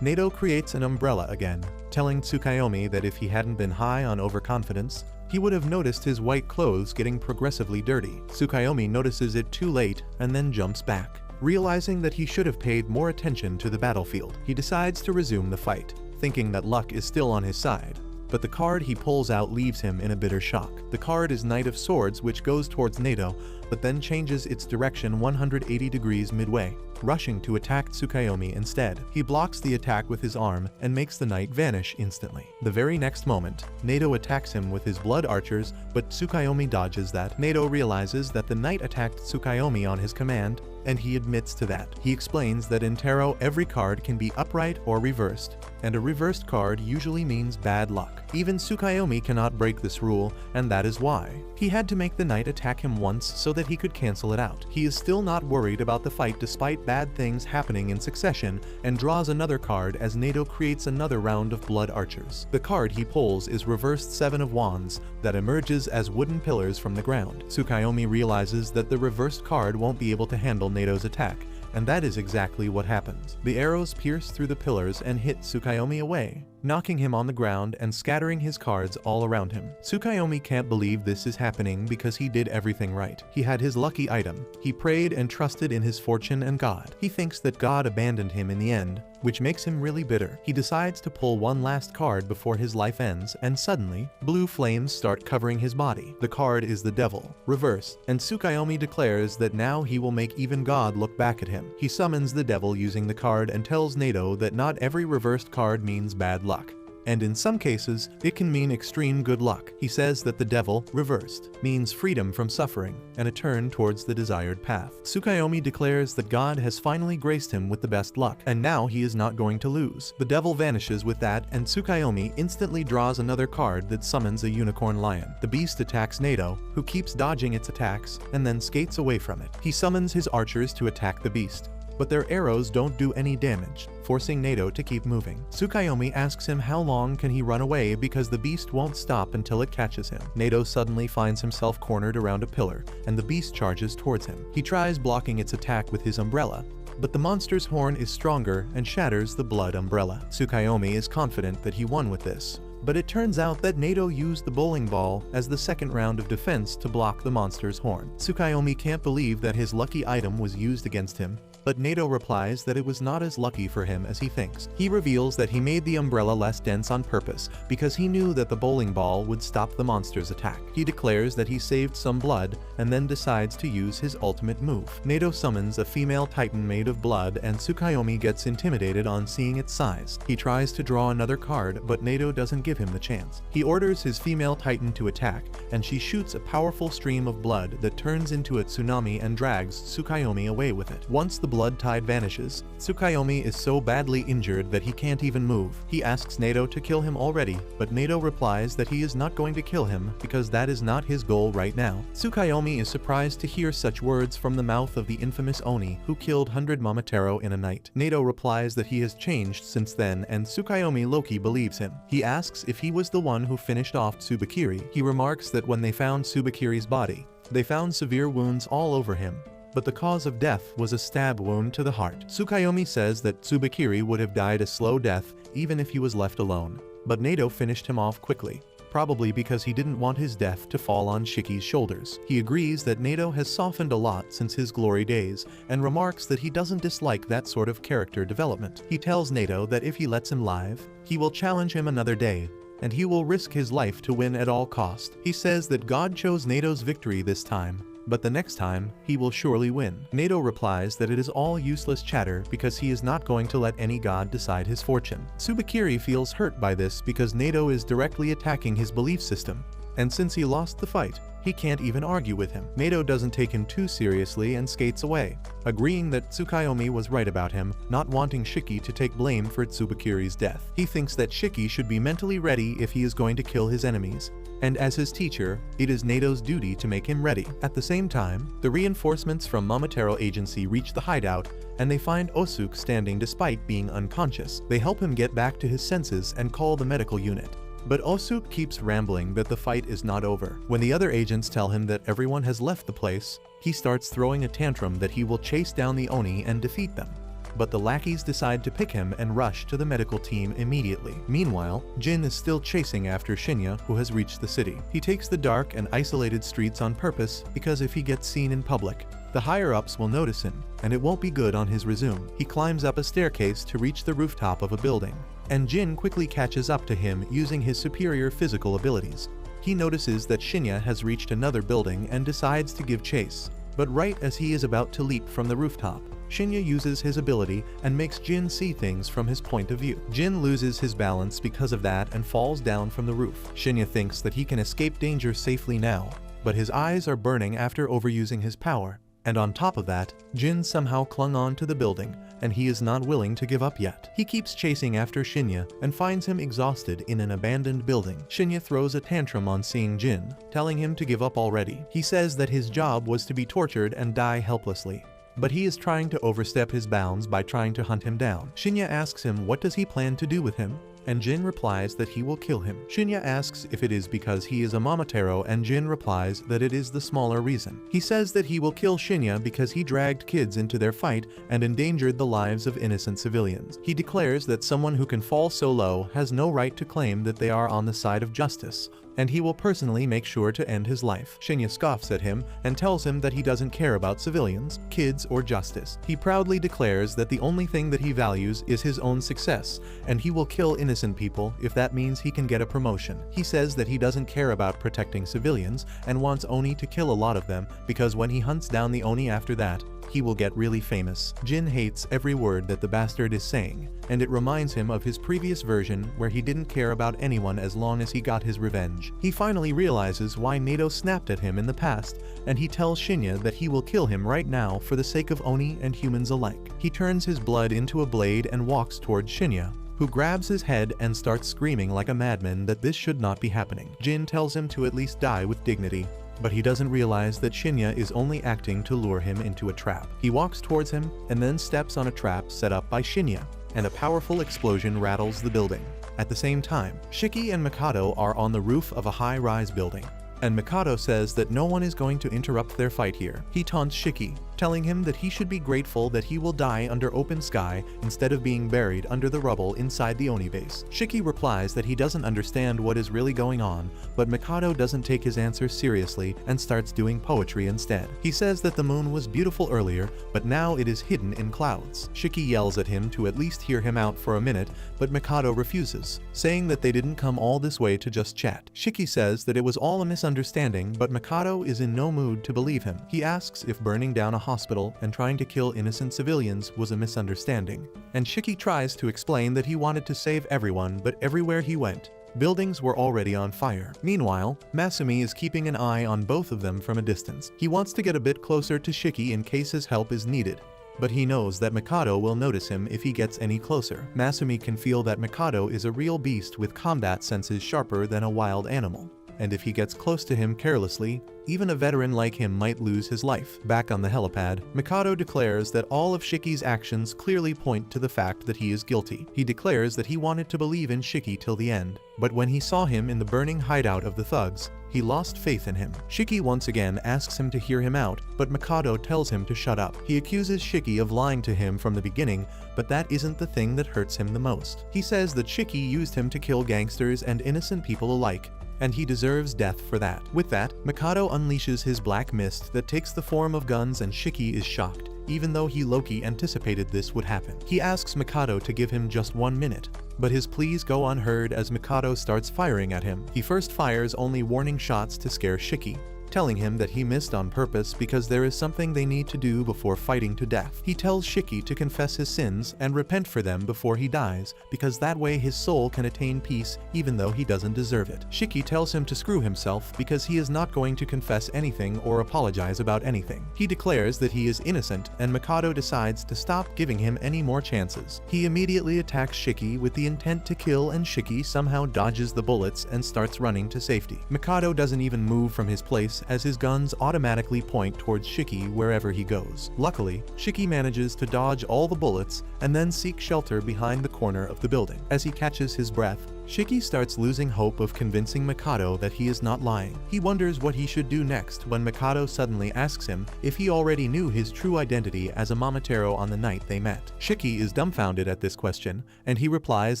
Nato creates an umbrella again, telling Tsukuyomi that if he hadn't been high on overconfidence, he would have noticed his white clothes getting progressively dirty. Tsukuyomi notices it too late and then jumps back. Realizing that he should have paid more attention to the battlefield, he decides to resume the fight, thinking that luck is still on his side. But the card he pulls out leaves him in a bitter shock. The card is Knight of Swords, which goes towards Nato, but then changes its direction 180 degrees midway, rushing to attack Tsukuyomi instead. He blocks the attack with his arm and makes the knight vanish instantly. The very next moment, Nato attacks him with his blood archers, but Tsukuyomi dodges that. Nato realizes that the knight attacked Tsukuyomi on his command, and he admits to that. He explains that in tarot every card can be upright or reversed, and a reversed card usually means bad luck. Even Tsukuyomi cannot break this rule, and that is why he had to make the knight attack him once so that he could cancel it out. He is still not worried about the fight despite bad things happening in succession, and draws another card as Nato creates another round of blood archers. The card he pulls is reversed Seven of Wands that emerges as wooden pillars from the ground. Tsukuyomi realizes that the reversed card won't be able to handle Nato's attack, and that is exactly what happens. The arrows pierce through the pillars and hit Tsukuyomi away, knocking him on the ground and scattering his cards all around him. Tsukuyomi can't believe this is happening because he did everything right. He had his lucky item. He prayed and trusted in his fortune and God. He thinks that God abandoned him in the end, which makes him really bitter. He decides to pull one last card before his life ends, and suddenly, blue flames start covering his body. The card is the Devil, reversed, and Tsukuyomi declares that now he will make even God look back at him. He summons the Devil using the card and tells Nato that not every reversed card means bad luck. and in some cases, it can mean extreme good luck. He says that the devil, reversed, means freedom from suffering and a turn towards the desired path. Tsukuyomi declares that God has finally graced him with the best luck, and now he is not going to lose. The devil vanishes with that, and Tsukuyomi instantly draws another card that summons a unicorn lion. The beast attacks Nato, who keeps dodging its attacks and then skates away from it. He summons his archers to attack the beast, but their arrows don't do any damage, forcing Nato to keep moving. Tsukuyomi asks him how long can he run away because the beast won't stop until it catches him. Nato suddenly finds himself cornered around a pillar, and the beast charges towards him. He tries blocking its attack with his umbrella, but the monster's horn is stronger and shatters the blood umbrella. Tsukuyomi is confident that he won with this, but it turns out that Nato used the bowling ball as the second round of defense to block the monster's horn. Tsukuyomi can't believe that his lucky item was used against him, but Nato replies that it was not as lucky for him as he thinks. He reveals that he made the umbrella less dense on purpose because he knew that the bowling ball would stop the monster's attack. He declares that he saved some blood and then decides to use his ultimate move. Nato summons a female titan made of blood, and Tsukuyomi gets intimidated on seeing its size. He tries to draw another card, but Nato doesn't give him the chance. He orders his female titan to attack, and she shoots a powerful stream of blood that turns into a tsunami and drags Tsukuyomi away with it. Once the blood tide vanishes, Tsukuyomi is so badly injured that he can't even move. He asks Nato to kill him already, but Nato replies that he is not going to kill him because that is not his goal right now. Tsukuyomi is surprised to hear such words from the mouth of the infamous Oni who killed 100 Momotaro in a night. Nato replies that he has changed since then, and Tsukuyomi Loki believes him. He asks if he was the one who finished off Tsubakiri. He remarks that when they found Tsubakiri's body, they found severe wounds all over him, but the cause of death was a stab wound to the heart. Tsukuyomi says that Tsubakiri would have died a slow death even if he was left alone, but Nato finished him off quickly, probably because he didn't want his death to fall on Shiki's shoulders. He agrees that Nato has softened a lot since his glory days, and remarks that he doesn't dislike that sort of character development. He tells Nato that if he lets him live, he will challenge him another day, and he will risk his life to win at all cost. He says that God chose Nato's victory this time, but the next time, he will surely win. Nato replies that it is all useless chatter because he is not going to let any god decide his fortune. Tsubakiri feels hurt by this because Nato is directly attacking his belief system, and since he lost the fight, he can't even argue with him. Nato doesn't take him too seriously and skates away, agreeing that Tsukuyomi was right about him, not wanting Shiki to take blame for Tsubakiri's death. He thinks that Shiki should be mentally ready if he is going to kill his enemies, and as his teacher, it is Nato's duty to make him ready. At the same time, the reinforcements from Momotaro Agency reach the hideout, and they find Osuke standing despite being unconscious. They help him get back to his senses and call the medical unit, but Osuke keeps rambling that the fight is not over. When the other agents tell him that everyone has left the place, he starts throwing a tantrum that he will chase down the Oni and defeat them. But the lackeys decide to pick him and rush to the medical team immediately. Meanwhile, Jin is still chasing after Shinya, who has reached the city. He takes the dark and isolated streets on purpose because if he gets seen in public, the higher-ups will notice him, and it won't be good on his resume. He climbs up a staircase to reach the rooftop of a building, and Jin quickly catches up to him using his superior physical abilities. He notices that Shinya has reached another building and decides to give chase, but right as he is about to leap from the rooftop, Shinya uses his ability and makes Jin see things from his point of view. Jin loses his balance because of that and falls down from the roof. Shinya thinks that he can escape danger safely now, but his eyes are burning after overusing his power. And on top of that, Jin somehow clung on to the building, and he is not willing to give up yet. He keeps chasing after Shinya and finds him exhausted in an abandoned building. Shinya throws a tantrum on seeing Jin, telling him to give up already. He says that his job was to be tortured and die helplessly, but he is trying to overstep his bounds by trying to hunt him down. Shinya asks him what does he plan to do with him, and Jin replies that he will kill him. Shinya asks if it is because he is a Momotaro, and Jin replies that it is the smaller reason. He says that he will kill Shinya because he dragged kids into their fight and endangered the lives of innocent civilians. He declares that someone who can fall so low has no right to claim that they are on the side of justice, and he will personally make sure to end his life. Shinya scoffs at him and tells him that he doesn't care about civilians, kids, or justice. He proudly declares that the only thing that he values is his own success, and he will kill innocent people if that means he can get a promotion. He says that he doesn't care about protecting civilians and wants Oni to kill a lot of them because when he hunts down the Oni after that, he will get really famous. Jin hates every word that the bastard is saying, and it reminds him of his previous version where he didn't care about anyone as long as he got his revenge. He finally realizes why Nato snapped at him in the past, and he tells Shinya that he will kill him right now for the sake of Oni and humans alike. He turns his blood into a blade and walks towards Shinya, who grabs his head and starts screaming like a madman that this should not be happening. Jin tells him to at least die with dignity, but he doesn't realize that Shinya is only acting to lure him into a trap. He walks towards him and then steps on a trap set up by Shinya, and a powerful explosion rattles the building. At the same time, Shiki and Mikado are on the roof of a high-rise building, and Mikado says that no one is going to interrupt their fight here. He taunts Shiki, telling him that he should be grateful that he will die under open sky instead of being buried under the rubble inside the Oni base. Shiki replies that he doesn't understand what is really going on, but Mikado doesn't take his answer seriously and starts doing poetry instead. He says that the moon was beautiful earlier, but now it is hidden in clouds. Shiki yells at him to at least hear him out for a minute, but Mikado refuses, saying that they didn't come all this way to just chat. Shiki says that it was all a misunderstanding, but Mikado is in no mood to believe him. He asks if burning down a hospital and trying to kill innocent civilians was a misunderstanding, and Shiki tries to explain that he wanted to save everyone, but everywhere he went, buildings were already on fire. Meanwhile, Masumi is keeping an eye on both of them from a distance. He wants to get a bit closer to Shiki in case his help is needed, but he knows that Mikado will notice him if he gets any closer. Masumi can feel that Mikado is a real beast with combat senses sharper than a wild animal, and if he gets close to him carelessly, even a veteran like him might lose his life. Back on the helipad, Mikado declares that all of Shiki's actions clearly point to the fact that he is guilty. He declares that he wanted to believe in Shiki till the end, but when he saw him in the burning hideout of the thugs, he lost faith in him. Shiki once again asks him to hear him out, but Mikado tells him to shut up. He accuses Shiki of lying to him from the beginning, but that isn't the thing that hurts him the most. He says that Shiki used him to kill gangsters and innocent people alike, and he deserves death for that. With that, Mikado unleashes his black mist that takes the form of guns, and Shiki is shocked, even though he low-key anticipated this would happen. He asks Mikado to give him just 1 minute, but his pleas go unheard as Mikado starts firing at him. He first fires only warning shots to scare Shiki, telling him that he missed on purpose because there is something they need to do before fighting to death. He tells Shiki to confess his sins and repent for them before he dies, because that way his soul can attain peace even though he doesn't deserve it. Shiki tells him to screw himself because he is not going to confess anything or apologize about anything. He declares that he is innocent, and Mikado decides to stop giving him any more chances. He immediately attacks Shiki with the intent to kill, and Shiki somehow dodges the bullets and starts running to safety. Mikado doesn't even move from his place as his guns automatically point towards Shiki wherever he goes. Luckily, Shiki manages to dodge all the bullets and then seek shelter behind the corner of the building. As he catches his breath, Shiki starts losing hope of convincing Mikado that he is not lying. He wonders what he should do next when Mikado suddenly asks him if he already knew his true identity as a Momotaro on the night they met. Shiki is dumbfounded at this question, and he replies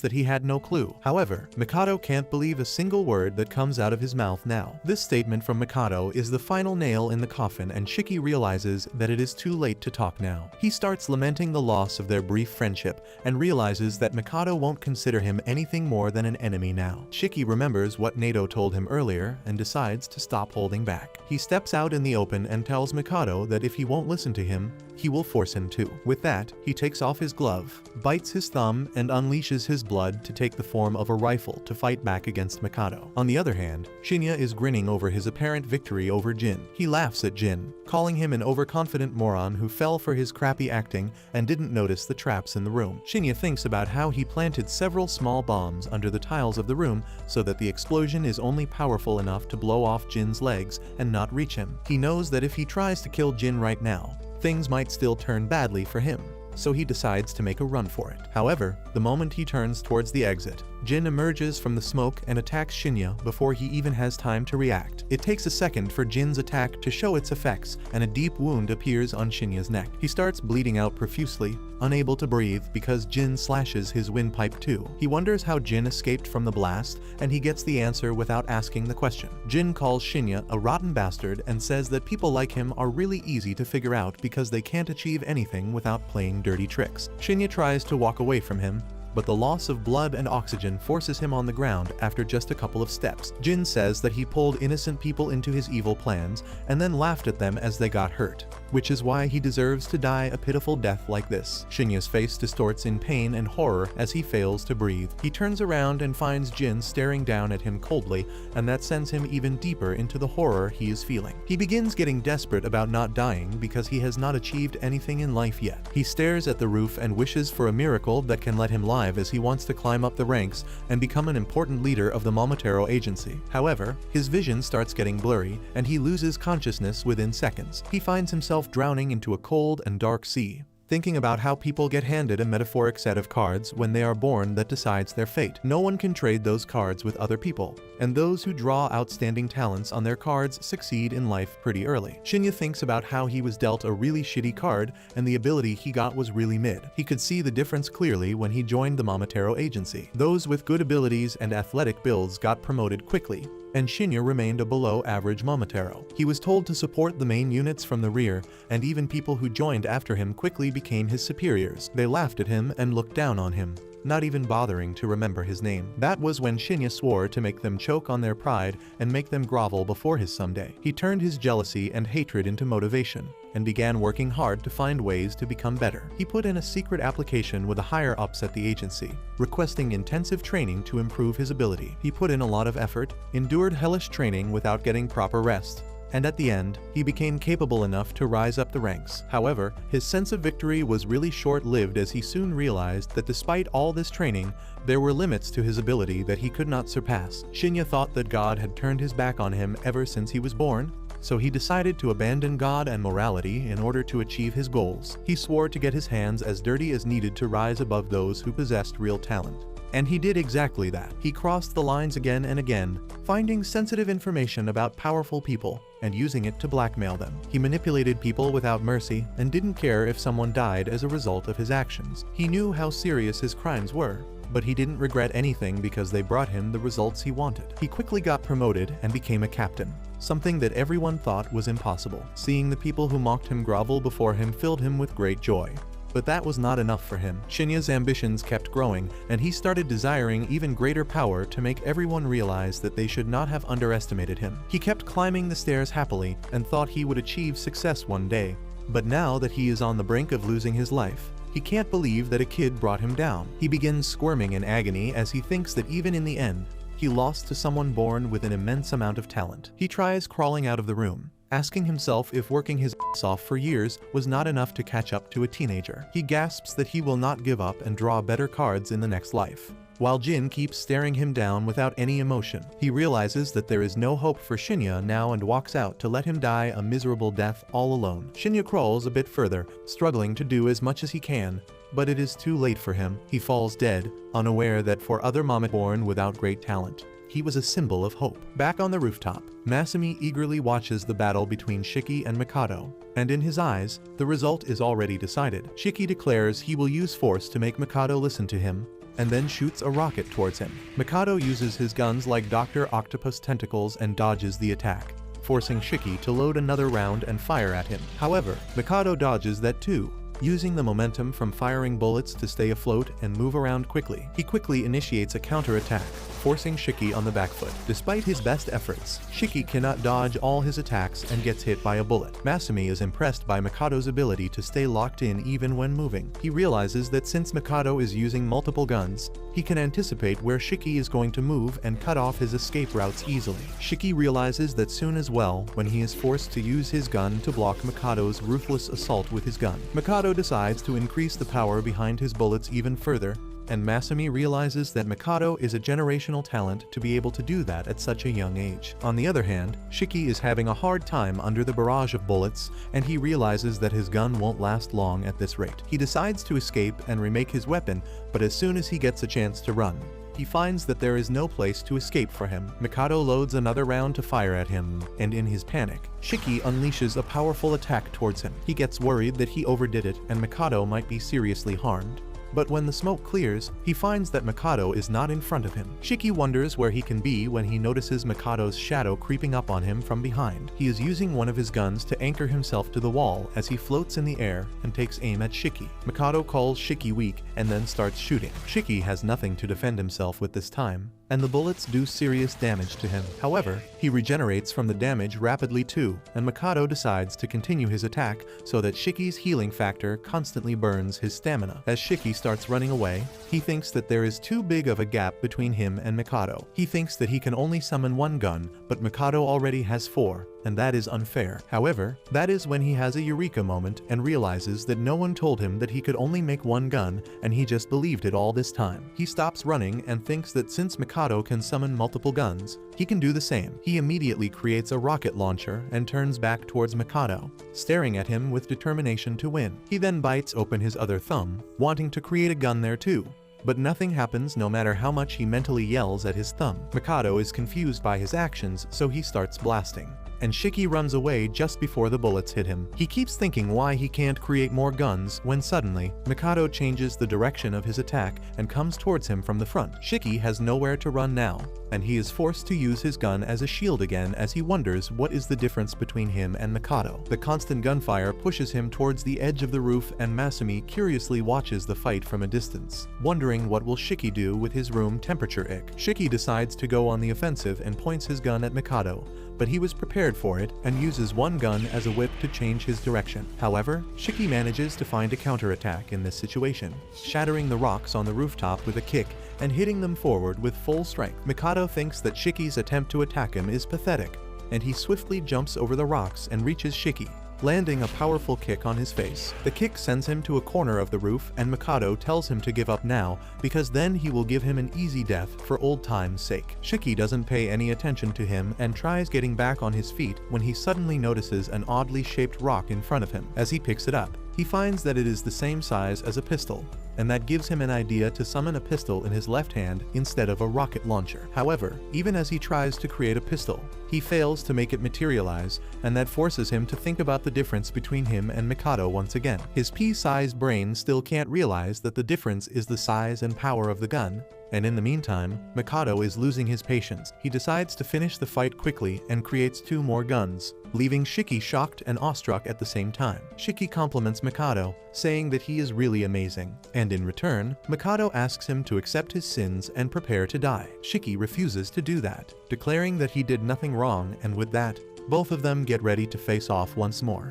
that he had no clue. However, Mikado can't believe a single word that comes out of his mouth now. This statement from Mikado is the final nail in the coffin, and Shiki realizes that it is too late to talk now. He starts lamenting the loss of their brief friendship and realizes that Mikado won't consider him anything more than an enemy now. Shiki remembers what Nato told him earlier and decides to stop holding back. He steps out in the open and tells Mikado that if he won't listen to him, he will force him to. With that, he takes off his glove, bites his thumb, and unleashes his blood to take the form of a rifle to fight back against Mikado. On the other hand, Shinya is grinning over his apparent victory over Jin. He laughs at Jin, calling him an overconfident moron who fell for his crappy acting and didn't notice the traps in the room. Shinya thinks about how he planted several small bombs under the tiles of the room so that the explosion is only powerful enough to blow off Jin's legs and not reach him. He knows that if he tries to kill Jin right now, things might still turn badly for him, so he decides to make a run for it. However, the moment he turns towards the exit, Jin emerges from the smoke and attacks Shinya before he even has time to react. It takes a second for Jin's attack to show its effects, and a deep wound appears on Shinya's neck. He starts bleeding out profusely, unable to breathe because Jin slashes his windpipe too. He wonders how Jin escaped from the blast, and he gets the answer without asking the question. Jin calls Shinya a rotten bastard and says that people like him are really easy to figure out because they can't achieve anything without playing dirty tricks. Shinya tries to walk away from him, but the loss of blood and oxygen forces him on the ground after just a couple of steps. Jin says that he pulled innocent people into his evil plans and then laughed at them as they got hurt, which is why he deserves to die a pitiful death like this. Shinya's face distorts in pain and horror as he fails to breathe. He turns around and finds Jin staring down at him coldly, and that sends him even deeper into the horror he is feeling. He begins getting desperate about not dying because he has not achieved anything in life yet. He stares at the roof and wishes for a miracle that can let him live as he wants to climb up the ranks and become an important leader of the Momotaro agency. However, his vision starts getting blurry and he loses consciousness within seconds. He finds himself drowning into a cold and dark sea, thinking about how people get handed a metaphoric set of cards when they are born that decides their fate. No one can trade those cards with other people, and those who draw outstanding talents on their cards succeed in life pretty early. Shinya thinks about how he was dealt a really shitty card and the ability he got was really mid. He could see the difference clearly when he joined the Momotaro agency. Those with good abilities and athletic builds got promoted quickly, and Shinya remained a below-average Momotaro. He was told to support the main units from the rear, and even people who joined after him quickly became his superiors. They laughed at him and looked down on him, not even bothering to remember his name. That was when Shinya swore to make them choke on their pride and make them grovel before his someday. He turned his jealousy and hatred into motivation, and began working hard to find ways to become better. He put in a secret application with the higher-ups at the agency, requesting intensive training to improve his ability. He put in a lot of effort, endured hellish training without getting proper rest, and at the end, he became capable enough to rise up the ranks. However, his sense of victory was really short-lived as he soon realized that despite all this training, there were limits to his ability that he could not surpass. Shinya thought that God had turned his back on him ever since he was born, so he decided to abandon God and morality in order to achieve his goals. He swore to get his hands as dirty as needed to rise above those who possessed real talent. And he did exactly that. He crossed the lines again and again, finding sensitive information about powerful people and using it to blackmail them. He manipulated people without mercy and didn't care if someone died as a result of his actions. He knew how serious his crimes were, but he didn't regret anything because they brought him the results he wanted. He quickly got promoted and became a captain, something that everyone thought was impossible. Seeing the people who mocked him grovel before him filled him with great joy. But that was not enough for him. Shinya's ambitions kept growing, and he started desiring even greater power to make everyone realize that they should not have underestimated him. He kept climbing the stairs happily and thought he would achieve success one day. But now that he is on the brink of losing his life, he can't believe that a kid brought him down. He begins squirming in agony as he thinks that even in the end, he lost to someone born with an immense amount of talent. He tries crawling out of the room, asking himself if working his ass off for years was not enough to catch up to a teenager. He gasps that he will not give up and draw better cards in the next life, while Jin keeps staring him down without any emotion. He realizes that there is no hope for Shinya now and walks out to let him die a miserable death all alone. Shinya crawls a bit further, struggling to do as much as he can, but it is too late for him. He falls dead, unaware that for other Momot born without great talent, he was a symbol of hope. Back on the rooftop, Masumi eagerly watches the battle between Shiki and Mikado, and in his eyes, the result is already decided. Shiki declares he will use force to make Mikado listen to him, and then shoots a rocket towards him. Mikado uses his guns like Dr. Octopus tentacles and dodges the attack, forcing Shiki to load another round and fire at him. However, Mikado dodges that too, using the momentum from firing bullets to stay afloat and move around quickly. He quickly initiates a counterattack, forcing Shiki on the back foot. Despite his best efforts, Shiki cannot dodge all his attacks and gets hit by a bullet. Masumi is impressed by Mikado's ability to stay locked in even when moving. He realizes that since Mikado is using multiple guns, he can anticipate where Shiki is going to move and cut off his escape routes easily. Shiki realizes that soon as well when he is forced to use his gun to block Mikado's ruthless assault with his gun. Mikado decides to increase the power behind his bullets even further, and Masumi realizes that Mikado is a generational talent to be able to do that at such a young age. On the other hand, Shiki is having a hard time under the barrage of bullets, and he realizes that his gun won't last long at this rate. He decides to escape and remake his weapon, but as soon as he gets a chance to run, he finds that there is no place to escape for him. Mikado loads another round to fire at him, and in his panic, Shiki unleashes a powerful attack towards him. He gets worried that he overdid it and Mikado might be seriously harmed, but when the smoke clears, he finds that Mikado is not in front of him. Shiki wonders where he can be when he notices Mikado's shadow creeping up on him from behind. He is using one of his guns to anchor himself to the wall as he floats in the air and takes aim at Shiki. Mikado calls Shiki weak and then starts shooting. Shiki has nothing to defend himself with this time, and the bullets do serious damage to him. However, he regenerates from the damage rapidly too, and Mikado decides to continue his attack so that Shiki's healing factor constantly burns his stamina. As Shiki starts running away, he thinks that there is too big of a gap between him and Mikado. He thinks that he can only summon one gun, but Mikado already has 4, and that is unfair. However, that is when he has a eureka moment and realizes that no one told him that he could only make one gun, and he just believed it all this time. He stops running and thinks that since Mikado can summon multiple guns, he can do the same. He immediately creates a rocket launcher and turns back towards Mikado, staring at him with determination to win. He then bites open his other thumb, wanting to create a gun there too. But nothing happens no matter how much he mentally yells at his thumb. Mikado is confused by his actions, so he starts blasting, and Shiki runs away just before the bullets hit him. He keeps thinking why he can't create more guns when suddenly, Mikado changes the direction of his attack and comes towards him from the front. Shiki has nowhere to run now, and he is forced to use his gun as a shield again as he wonders what is the difference between him and Mikado. The constant gunfire pushes him towards the edge of the roof, and Masumi curiously watches the fight from a distance, wondering what will Shiki do with his room temperature ick. Shiki decides to go on the offensive and points his gun at Mikado, but he was prepared for it and uses one gun as a whip to change his direction. However, Shiki manages to find a counterattack in this situation, shattering the rocks on the rooftop with a kick and hitting them forward with full strength. Mikado thinks that Shiki's attempt to attack him is pathetic, and he swiftly jumps over the rocks and reaches Shiki, landing a powerful kick on his face. The kick sends him to a corner of the roof, and Mikado tells him to give up now because then he will give him an easy death for old time's sake. Shiki doesn't pay any attention to him and tries getting back on his feet when he suddenly notices an oddly shaped rock in front of him. As he picks it up, he finds that it is the same size as a pistol, and that gives him an idea to summon a pistol in his left hand instead of a rocket launcher. However, even as he tries to create a pistol, he fails to make it materialize, and that forces him to think about the difference between him and Mikado once again. His pea-sized brain still can't realize that the difference is the size and power of the gun, and in the meantime, Mikado is losing his patience. He decides to finish the fight quickly and creates 2 more guns, leaving Shiki shocked and awestruck at the same time. Shiki compliments Mikado, saying that he is really amazing, and in return, Mikado asks him to accept his sins and prepare to die. Shiki refuses to do that, declaring that he did nothing wrong, and with that, both of them get ready to face off once more.